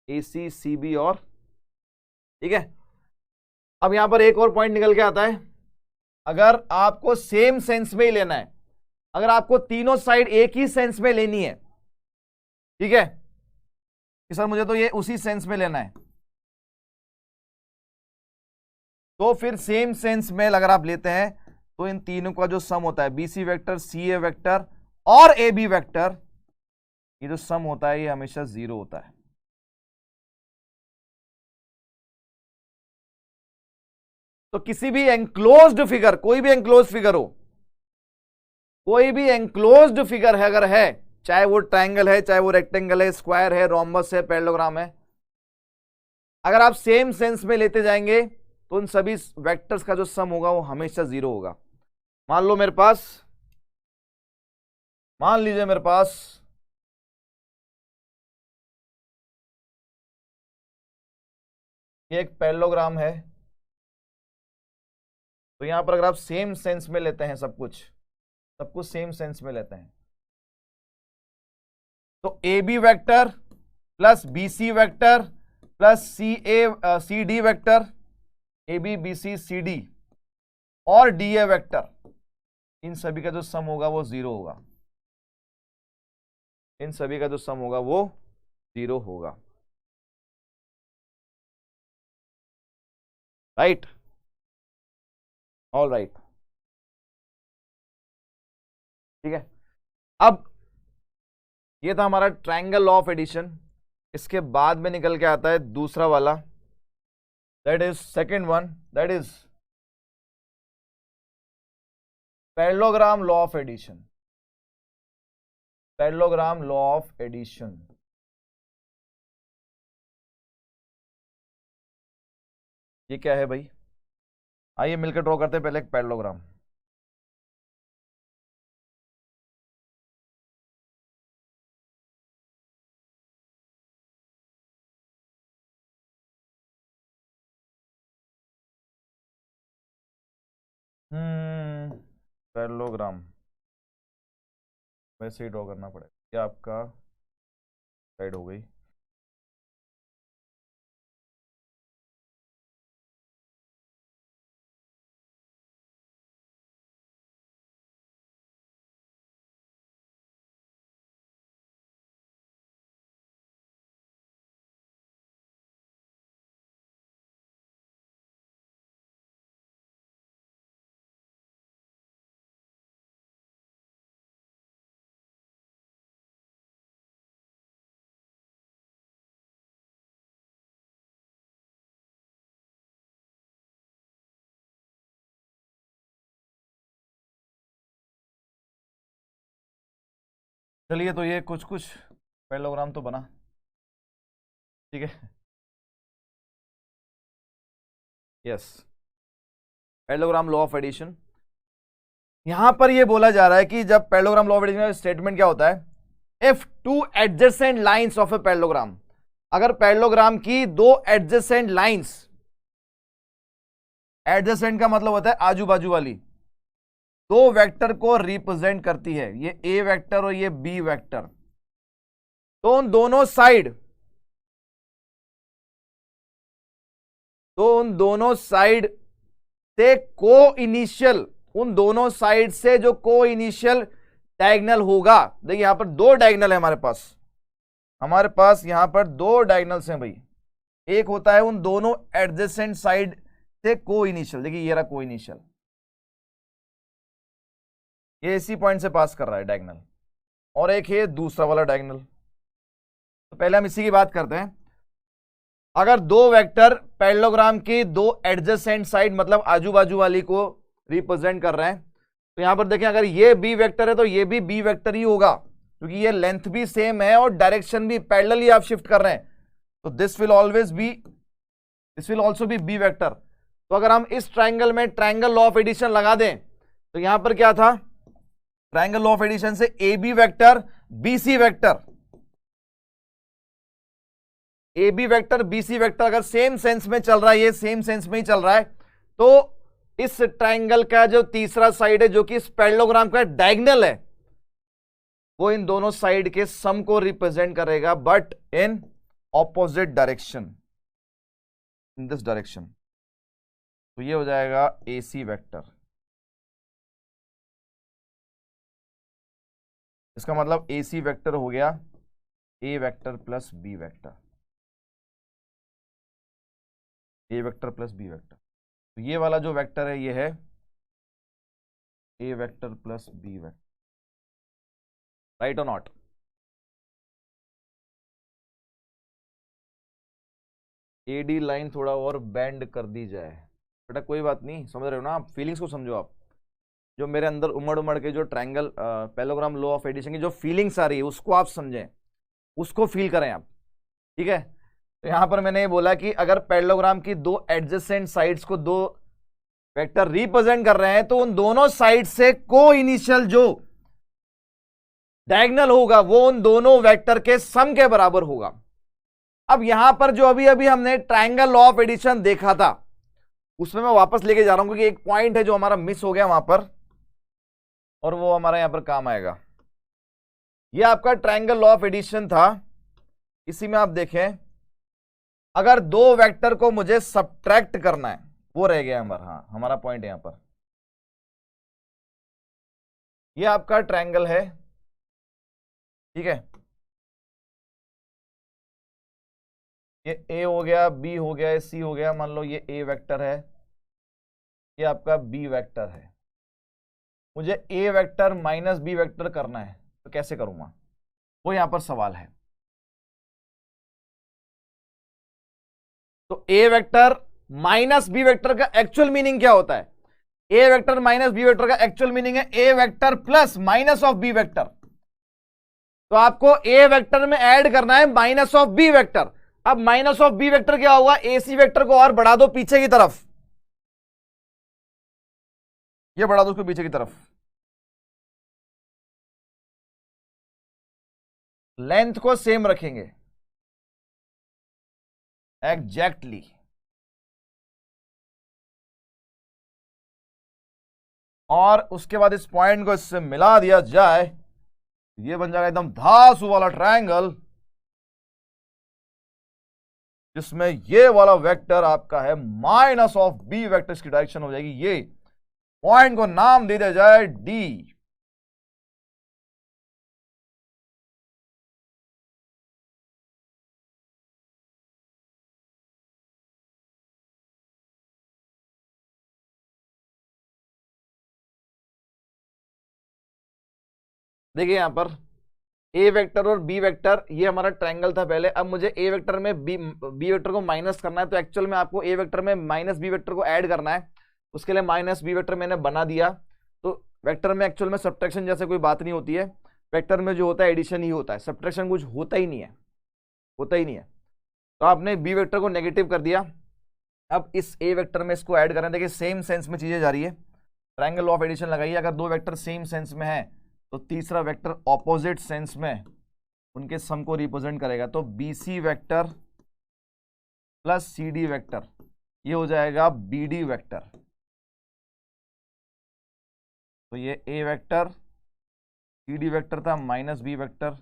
ए सी सी बी, और ठीक है। अब यहां पर एक और पॉइंट निकल के आता है, अगर आपको सेम सेंस में ही लेना है, अगर आपको तीनों साइड एक ही सेंस में लेनी है, ठीक है कि सर मुझे तो ये उसी सेंस में लेना है, तो फिर सेम सेंस में अगर आप लेते हैं तो इन तीनों का जो सम होता है, B C vector, C A vector और ए बी वेक्टर, ये जो सम होता है ये हमेशा 0 होता है। तो किसी भी एंक्लोज्ड फिगर, कोई भी एंक्लोज्ड फिगर हो, कोई भी एंक्लोज्ड फिगर है अगर है, चाहे वो ट्रायंगल है, चाहे वो रेक्टेंगल है, स्क्वायर है, रोम्बस है, पैरेललोग्राम है, अगर आप सेम सेंस में लेते जाएंगे तो उन सभी वेक्टर्स का जो सम होगा वो हमेशा 0 होगा। मान लो मेरे पास, मान लीजिए मेरे पास ये एक पैरेललोग्राम है, तो यहां पर अगर आप सेम सेंस में लेते हैं सब कुछ सेम सेंस में लेते हैं, तो A B vector plus B C vector plus C D vector, A B B C C D और डी ए वेक्टर, इन सभी का जो सम होगा वो 0 होगा। इन सभी का जो सम होगा वो 0 होगा। Right, all right. ठीक है, अब ये था हमारा ट्रायंगल लॉ ऑफ एडिशन। इसके बाद में निकल के आता है दूसरा वाला, that is second one, that is parallelogram law of addition. Parallelogram law of addition, ये क्या है भाई? आइए मिलकर ड्रॉ करते हैं पहले एक पैरेललोग्राम। पैरेललोग्राम वैसे ही ड्रॉ करना पड़ेगा। ये आपका साइड हो गई, चलिए तो ये कुछ कुछ पैरेललोग्राम तो बना, ठीक है। Yes, parallelogram law of addition. यहां पर ये बोला जा रहा है कि जब पैरेललोग्राम लॉ ऑफ एडिशन का स्टेटमेंट क्या होता है, if two adjacent lines of a parallelogram, अगर पैरेललोग्राम की दो एडजेसेंट लाइंस, एडजेसेंट का मतलब होता है आजू बाजू वाली, दो वेक्टर को रिप्रेजेंट करती है, ये ए वेक्टर और ये बी वेक्टर, तो उन दोनों साइड, से को इनिशियल, उन दोनों साइड से जो को इनिशियल डायगोनल होगा, देखिए यहां पर दो डायगोनल है हमारे पास यहां पर दो डायगोनल्स हैं भाई। एक होता है उन दोनों एडजेसेंट साइड से को इनिशियल, देखिए ये रहा को इनिशियल, ये इसी पॉइंट से पास कर रहा है डायगोनल, और एक है दूसरा वाला डायगोनल। तो पहले हम इसी की बात करते हैं। अगर दो वेक्टर पैरेललोग्राम की दो एडजेसेंट साइड मतलब आजू बाजू वाली को रिप्रेजेंट कर रहे हैं, तो यहां पर देखें अगर ये बी वेक्टर है तो ये भी बी वेक्टर ही होगा, क्योंकि ये लेंथ भी सेम है और डायरेक्शन भी पैरेलली आप शिफ्ट कर रहे हैं, तो this will also be B vector. तो अगर हम इस ट्राइंगल में ट्राइंगल लॉ ऑफ एडिशन लगा दें, तो यहां पर क्या था, ट्राइंगल लॉ ऑफ एडिशन से A B vector BC vector, A B vector BC vector अगर सेम सेंस में चल रहा है, ये सेम सेंस में ही चल रहा है, तो इस ट्राइंगल का जो तीसरा साइड है जो कि इस पैरेललोग्राम का डायगोनल है, वो इन दोनों साइड के सम को रिप्रेजेंट करेगा, but in opposite direction, in this direction. तो ये हो जाएगा ए सी वेक्टर। इसका मतलब ए सी वेक्टर हो गया A vector plus B vector, A vector plus B vector. तो ये वाला जो वेक्टर है ये है A vector plus B vector, right और नॉट? एडी लाइन थोड़ा और बेंड कर दी जाए, बेटा कोई बात नहीं, समझ रहे हो ना आप, फीलिंग्स को समझो आप, जो मेरे अंदर उमड़ उमड़ के जो triangle parallelogram law of addition की जो फीलिंग्स आ रही है उसको आप समझें, उसको फील करें आप, ठीक है। तो यहां पर मैंने ये बोला कि अगर पैरेललोग्राम की दो एडजेसेंट साइड्स को दो वेक्टर रिप्रेजेंट कर रहे हैं, तो उन दोनों साइड से को इनिशियल जो डायगोनल होगा वो उन दोनों वेक्टर के सम के बराबर होगा। अब यहां पर जो अभी अभी हमने ट्रायंगल लॉ ऑफ एडिशन देखा था, उसमें मैं वापस लेके जा रहा हूं, क्योंकि एक पॉइंट है जो हमारा मिस हो गया वहां पर, और वो हमारा यहां पर काम आएगा। ये आपका ट्रायंगल लॉ ऑफ एडिशन था, इसी में आप देखें अगर दो वेक्टर को मुझे सब्ट्रैक्ट करना है, वो रह गया हमारा, हाँ हमारा पॉइंट यहां पर, ये आपका ट्रायंगल है, ठीक है, ये ए हो गया, बी हो गया, सी हो गया, मान लो ये ए वेक्टर है, ये आपका बी वेक्टर है। मुझे ए वेक्टर माइनस बी वेक्टर करना है, तो कैसे करूंगा, वो यहां पर सवाल है। तो A vector minus B vector का एक्चुअल मीनिंग क्या होता है? A vector minus B vector का एक्चुअल मीनिंग है A vector plus minus of B vector. तो आपको ए वेक्टर में ऐड करना है माइनस ऑफ बी वेक्टर। अब माइनस ऑफ बी वेक्टर क्या होगा, ए सी वेक्टर को और बढ़ा दो पीछे की तरफ, ये बढ़ा दो उसको पीछे की तरफ, लेंथ को सेम रखेंगे एग्जैक्टली। और उसके बाद इस पॉइंट को इससे मिला दिया जाए, ये बन जाएगा एकदम धांसू वाला ट्रायंगल, जिसमें ये वाला वेक्टर आपका है माइनस ऑफ बी वेक्टर, इसकी डायरेक्शन हो जाएगी ये। पॉइंट को नाम दे दिया जाए डी। देखिए यहां पर ए वेक्टर और बी वेक्टर, ये हमारा ट्रायंगल था पहले। अब मुझे ए वेक्टर में बी वेक्टर को माइनस करना है, तो एक्चुअल में आपको ए वेक्टर में माइनस बी वेक्टर को ऐड करना है। उसके लिए माइनस बी वेक्टर मैंने बना दिया। तो वेक्टर में एक्चुअल में सब्ट्रैक्शन जैसे कोई बात नहीं होती है, वेक्टर में जो होता है एडिशन ही होता है, सब्ट्रैक्शन कुछ होता ही नहीं है, होता ही नहीं है। तो आपने बी वेक्टर को नेगेटिव कर दिया। अब इस ए वेक्टर में इसको ऐड करें, देखिए सेम सेंस में चीजें जा रही है, ट्रायंगल ऑफ एडिशन लगाइए। अगर दो वेक्टर सेम सेंस में है तो तीसरा वेक्टर ऑपोजिट सेंस में उनके सम को रिप्रेजेंट करेगा। तो B C vector plus C D vector, ये हो जाएगा बी डी वेक्टर। तो ये A vector C D vector था माइनस बी वेक्टर,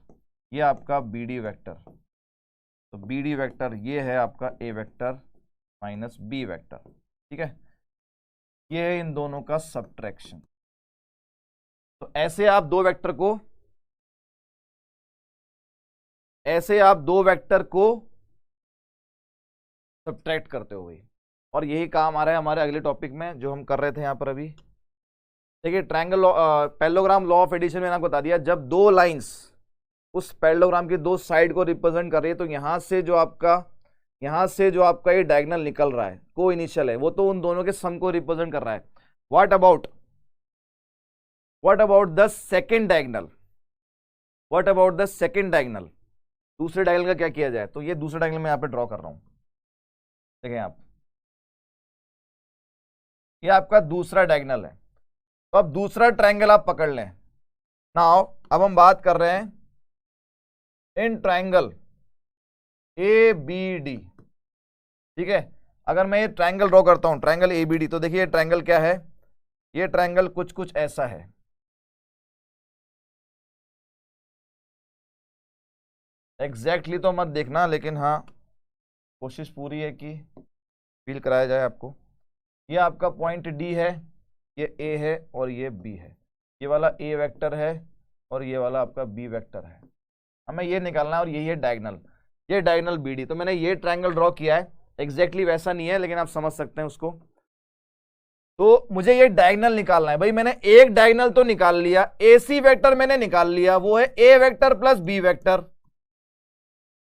ये आपका बी डी वेक्टर। तो बी डी वेक्टर ये है आपका A vector minus B vector, ठीक है। ये इन दोनों का सब्ट्रैक्शन। तो ऐसे आप दो वेक्टर को सब्ट्रैक्ट करते हो भाई। और यही काम आ रहा है हमारे अगले टॉपिक में जो हम कर रहे थे यहां पर अभी। देखिए triangle parallelogram law of addition में आपको बता दिया, जब दो लाइंस उस पैरेललोग्राम की दो साइड को रिप्रेजेंट कर रही है, तो यहां से जो आपका ये डायगोनल निकल रहा है, को इनिशियल है, वो तो उन दोनों के सम को रिप्रेजेंट कर रहा है। What about the second diagonal? What about the second diagonal? दूसरे डायगोनल का क्या किया जाए? तो ये दूसरे डायगोनल में यहां पे ड्रॉ कर रहा हूं, देखें आप, ये आपका दूसरा डायगोनल है। तो अब दूसरा ट्रायंगल आप पकड़ लें। नाउ अब हम बात कर रहे हैं in triangle A B D, ठीक है। अगर मैं ये ट्रायंगल ड्रॉ करता हूं, ट्रायंगल ए बी डी, तो देखिए ये ट्रायंगल क्या है, ये ट्रायंगल कुछ ऐसा है। एग्जैक्टली तो मत देखना, लेकिन हाँ कोशिश पूरी है कि फील कराया जाए आपको। ये आपका पॉइंट डी है, ये ए है और ये बी है। ये वाला ए वेक्टर है और ये वाला आपका बी वेक्टर है। हमें ये निकालना है और यही है डायगोनल, ये डायगोनल बी डी। तो मैंने ये ट्रायंगल ड्रॉ किया है, एग्जैक्टली वैसा नहीं है लेकिन आप समझ सकते हैं उसको। तो मुझे ये डायगोनल निकालना है भाई। मैंने एक डायगोनल तो निकाल लिया, ए सी वेक्टर मैंने निकाल लिया, वो है A vector plus B vector,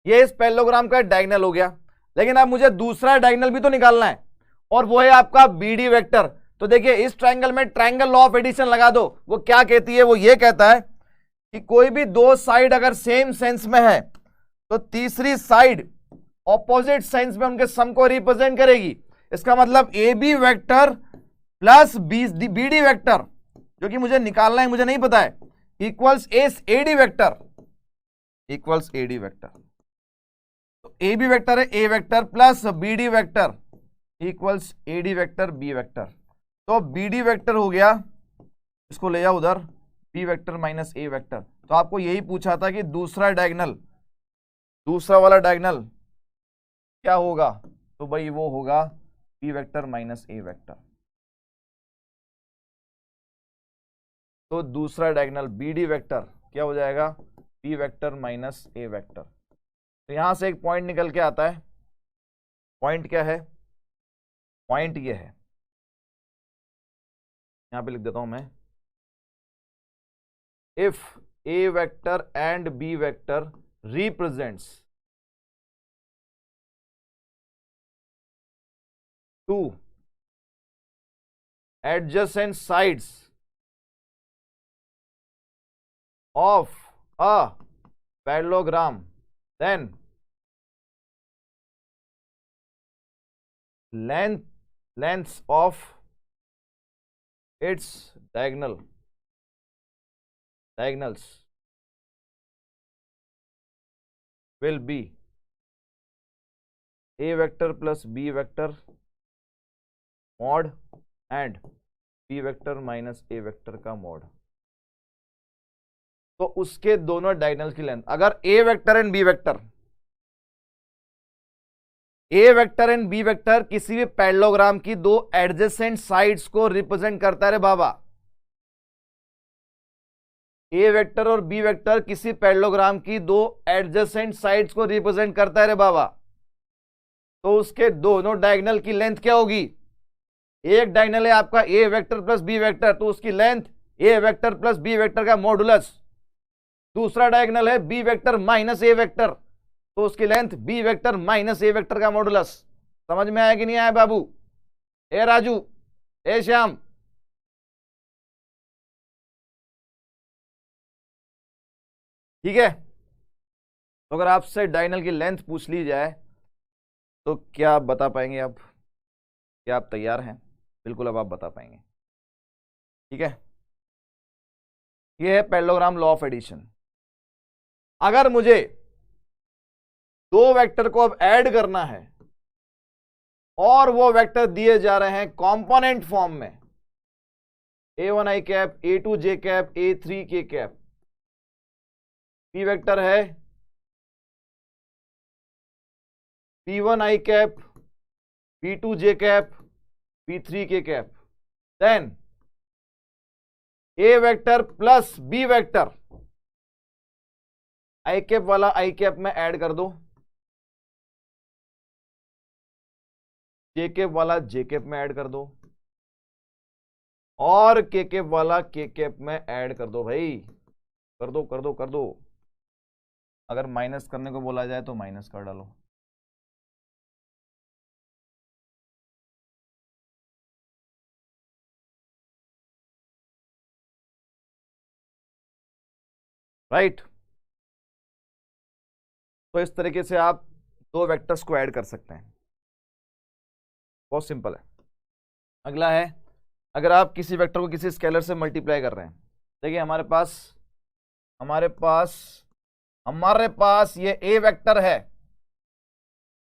ये इस पैरेललोग्राम का डायगोनल हो गया। लेकिन अब मुझे दूसरा डायगोनल भी तो निकालना है, और वो है आपका बी डी वेक्टर। तो देखिए इस ट्रायंगल में ट्रायंगल लॉ ऑफ एडिशन लगा दो। वो क्या कहती है, वो ये कहता है कि कोई भी दो साइड अगर सेम सेंस में है तो तीसरी साइड ऑपोजिट सेंस में उनके सम को रिप्रेजेंट करेगी। इसका मतलब A B vector plus B D vector, जो कि मुझे निकालना है, मुझे नहीं पता है, equals A D vector, equals A D vector. तो ए बी वेक्टर है A vector plus B D vector equals A D vector B vector. तो बी डी वेक्टर हो गया, इसको ले जाओ उधर, B vector minus A vector. तो आपको यही पूछा था कि दूसरा डायगोनल, दूसरा वाला डायगोनल क्या होगा, तो भाई वो होगा B vector minus A vector. तो दूसरा डायगोनल बी डी वेक्टर क्या हो जाएगा, B vector minus A vector. तो यहां से एक पॉइंट निकल के आता है। पॉइंट क्या है, पॉइंट ये है, यहां पे लिख देता हूं मैं, if A vector and B vector represents two adjacent sides of a parallelogram, then lengths of its diagonals will be A vector plus B vector mod and B vector minus A vector का mod। तो उसके दोनों डायगोनल की लेंथ, अगर A vector and B vector, A vector and B vector किसी भी पैरेललोग्राम की दो एडजेसेंट साइड्स को रिप्रेजेंट करता है रे बाबा, A वेक्टर और B वेक्टर किसी पैरेललोग्राम की दो एडजेसेंट साइड्स को रिप्रेजेंट करता है रे बाबा, तो उसके दोनों डायगोनल की लेंथ क्या होगी? एक डायगोनल है आपका A vector plus B vector, तो उसकी length A vector plus B vector का मॉडुलस। दूसरा डायगोनल है B vector minus A vector, तो उसकी length B vector minus A vector का मॉडुलस। समझ में आया कि नहीं आया बाबू? ए राजू, ए श्याम, ठीक है? तो अगर आपसे डायगोनल की लेंथ पूछ ली जाए तो क्या आप बता पाएंगे? आप क्या आप तैयार हैं? बिल्कुल, अब आप बता पाएंगे, ठीक है? ये है पैरेललोग्राम लॉ ऑफ एडिशन। अगर मुझे दो वेक्टर को अब ऐड करना है और वो वेक्टर दिए जा रहे हैं कंपोनेंट फॉर्म में, A1 i cap, A2 j cap, A3 k cap, P vector है P1 i cap, P2 j cap, P3 k cap, then A vector plus B vector i cap वाला i कैप में ऐड कर दो, j कैप वाला j कैप में ऐड कर दो, और k कैप वाला k कैप में ऐड कर दो। भाई कर दो कर दो कर दो, अगर माइनस करने को बोला जाए तो माइनस कर डालो। राइट, तो इस तरीके से आप दो वेक्टर्स को ऐड कर सकते हैं, बहुत सिंपल है। अगला है, अगर आप किसी वेक्टर को किसी स्केलर से मल्टीप्लाई कर रहे हैं, देखिए हमारे पास ये A वेक्टर है।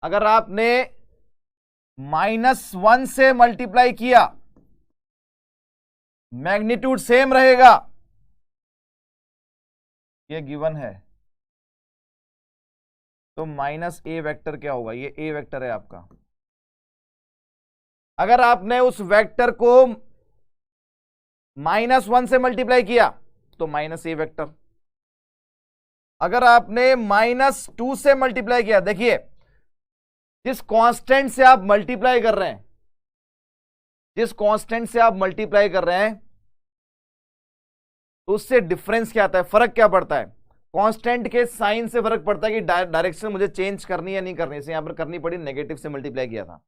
अगर आपने -1 से मल्टीप्लाई किया, मैग्नीट्यूड सेम रहेगा, ये गिवन है, तो -A वेक्टर क्या होगा? ये A वेक्टर है आपका। अगर आपने उस वेक्टर को -1 से मल्टीप्लाई किया तो -A वेक्टर। अगर आपने -2 से मल्टीप्लाई किया, देखिए जिस कांस्टेंट से आप मल्टीप्लाई कर रहे हैं, तो उससे डिफरेंस क्या आता है, फर्क क्या पड़ता है? कांस्टेंट के साइन से फर्क पड़ता है कि डायरेक्शन मुझे चेंज करनी या नहीं करनी। इसे यहां पर करनी पड़ी, नेगेटिव से मल्टीप्लाई किया था।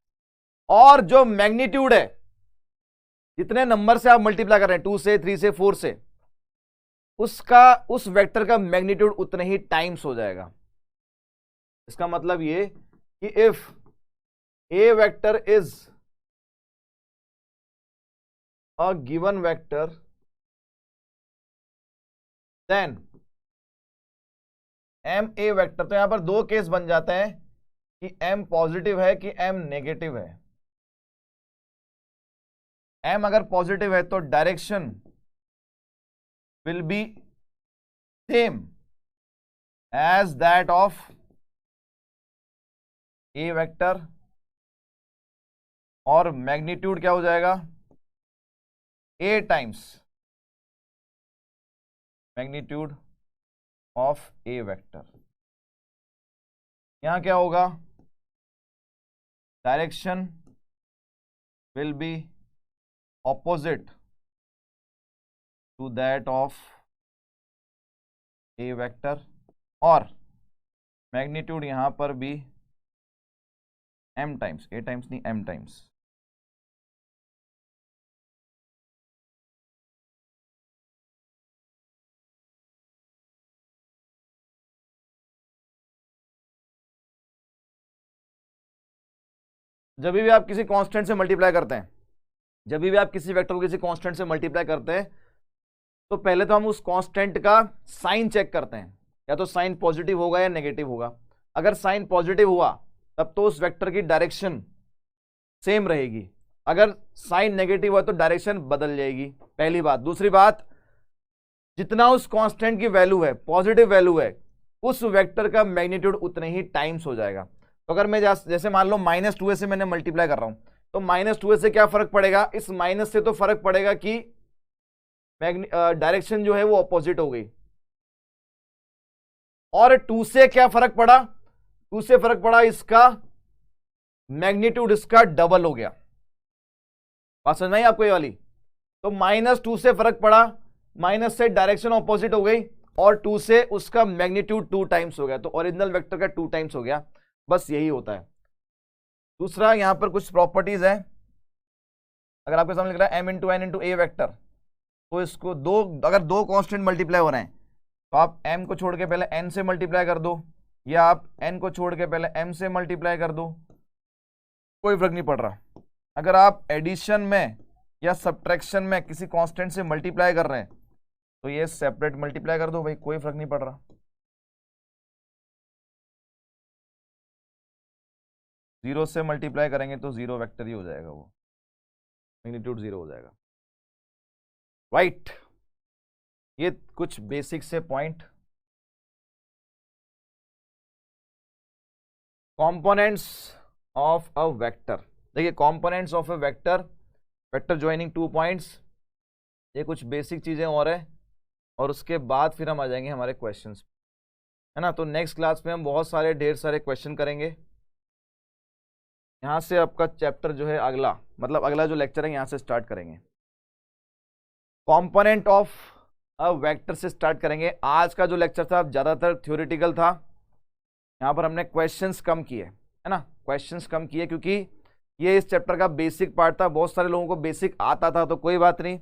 और जो मैग्नीट्यूड है, जितने नंबर से आप मल्टीप्लाई कर रहे हैं, 2 से, 3 से, 4 से, उस वेक्टर का मैग्नीट्यूड उतने ही टाइम्स हो जाएगा। इसका मतलब ये कि if A vector is a given vector, then M A vector, तो यहां पर दो केस बन जाते हैं कि M पॉजिटिव है कि M नेगेटिव है। M अगर पॉजिटिव है तो direction will be same as that of A vector, और मैग्नीट्यूड क्या हो जाएगा? A times magnitude of A vector. यहां क्या होगा? Direction will be opposite to that of A vector और मैग्नीट्यूड यहां पर भी m टाइम्स, a टाइम्स नहीं m टाइम्स। जब भी आप किसी कांस्टेंट से मल्टीप्लाई करते हैं, जब भी आप किसी वेक्टर को किसी कांस्टेंट से मल्टीप्लाई करते हैं, तो पहले तो हम उस कांस्टेंट का साइन चेक करते हैं, या तो साइन पॉजिटिव होगा या नेगेटिव होगा। अगर साइन पॉजिटिव हुआ तब तो उस वेक्टर की डायरेक्शन सेम रहेगी, अगर साइन नेगेटिव हुआ तो डायरेक्शन बदल जाएगी, पहली बात। दूसरी बात, जितना उस कांस्टेंट की वैल्यू है, पॉजिटिव वैल्यू है, उस वेक्टर का मैग्नीट्यूड उतने ही टाइम्स हो जाएगा। तो अगर मैं जैसे मान लो -2a से मैंने मल्टीप्लाई कर रहा हूं, तो -2a से क्या फर्क पड़ेगा, इस माइनस से तो फर्क पड़ेगा कि डायरेक्शन जो है वो अपोजिट हो गई। और 2 से क्या फर्क पड़ा, 2 से फर्क पड़ा इसका मैग्नीट्यूड इसका डबल हो गया। बात समझ में आई आपको ये वाली? तो -2 से फर्क पड़ा, माइनस से डायरेक्शन अपोजिट हो गई, और 2 से उसका मैग्नीट्यूड 2 टाइम्स हो गया, तो ओरिजिनल वेक्टर का 2 टाइम्स हो गया। बस यही होता है। दूसरा यहां पर कुछ प्रॉपर्टीज है, अगर आपके सामने लिख रहा है m इंटू एन इंटू ए वैक्टर, तो इसको अगर दो कांस्टेंट मल्टीप्लाई हो रहे हैं तो आप m को छोड़ के पहले n से मल्टीप्लाई कर दो, या आप n को छोड़ के पहले m से मल्टीप्लाई कर दो, कोई फर्क नहीं पड़ रहा। अगर आप एडिशन में या सब्ट्रैक्शन में किसी कांस्टेंट से मल्टीप्लाई कर रहे हैं तो ये सेपरेट मल्टीप्लाई कर दो भाई, कोई फर्क नहीं पड़ रहा। 0 से मल्टीप्लाई करेंगे तो 0 वेक्टर ही हो जाएगा, वो मैग्नीट्यूड 0 हो जाएगा, राइट। ये कुछ बेसिक से point. Components of a vector, देखिए components of a vector, vector joining 2 points, ये कुछ बेसिक चीजें और है, और उसके बाद फिर हम आ जाएंगे हमारे क्वेश्चंस, है ना। तो नेक्स्ट क्लास में हम बहुत सारे ढेर सारे क्वेश्चन करेंगे। यहाँ से आपका चैप्टर जो है अगला, मतलब अगला जो लेक्चर है यहाँ से स्टार्ट करेंगे, कंपोनेंट ऑफ अ वेक्टर से स्टार्ट करेंगे। आज का जो लेक्चर था ज़्यादातर थ्योरेटिकल था, यहाँ पर हमने क्वेश्चंस कम किए, है ना, क्वेश्चंस कम किए, क्योंकि ये इस चैप्टर का बेसिक पार्ट था। बहुत सारे लोगों को बेसिक आता था तो कोई बात नहीं,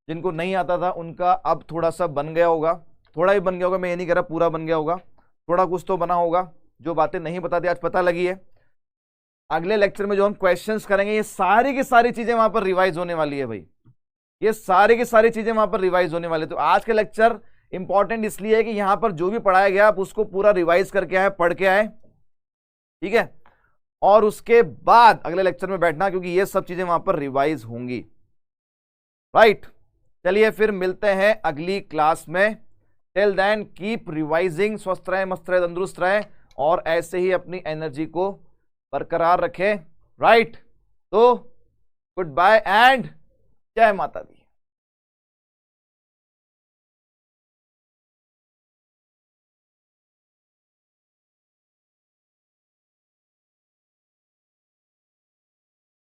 जिनको नहीं आता था उनका अब थोड़ा सा बन गया होगा, थोड़ा ही बन गया होगा, मैं ये नहीं कह रहा पूरा बन गया होगा, थोड़ा कुछ तो बना होगा। जो बातें नहीं पता थी आज पता लगी है। अगले लेक्चर में जो हम क्वेश्चंस करेंगे, ये सारी की सारी चीजें वहां पर रिवाइज होने वाली है भाई, ये सारी की सारी चीजें वहां पर रिवाइज होने वाली है। तो आज के लेक्चर इंपॉर्टेंट इसलिए है कि यहां पर जो भी पढ़ाया गया आप उसको पूरा रिवाइज करके आए, पढ़ के आए, ठीक है, और उसके बाद अगले लेक्चर में बैठना, क्योंकि ये सब चीजें वहां पर रिवाइज होंगी, राइट। चलिए फिर मिलते हैं अगली क्लास में। टिल देन कीप रिवाइजिंग, स्वस्थ रहे, मस्त रहे, तंदुरुस्त रहे, और ऐसे ही अपनी एनर्जी को बरकरार रखें, राइट। तो गुड बाय एंड जय माता दी।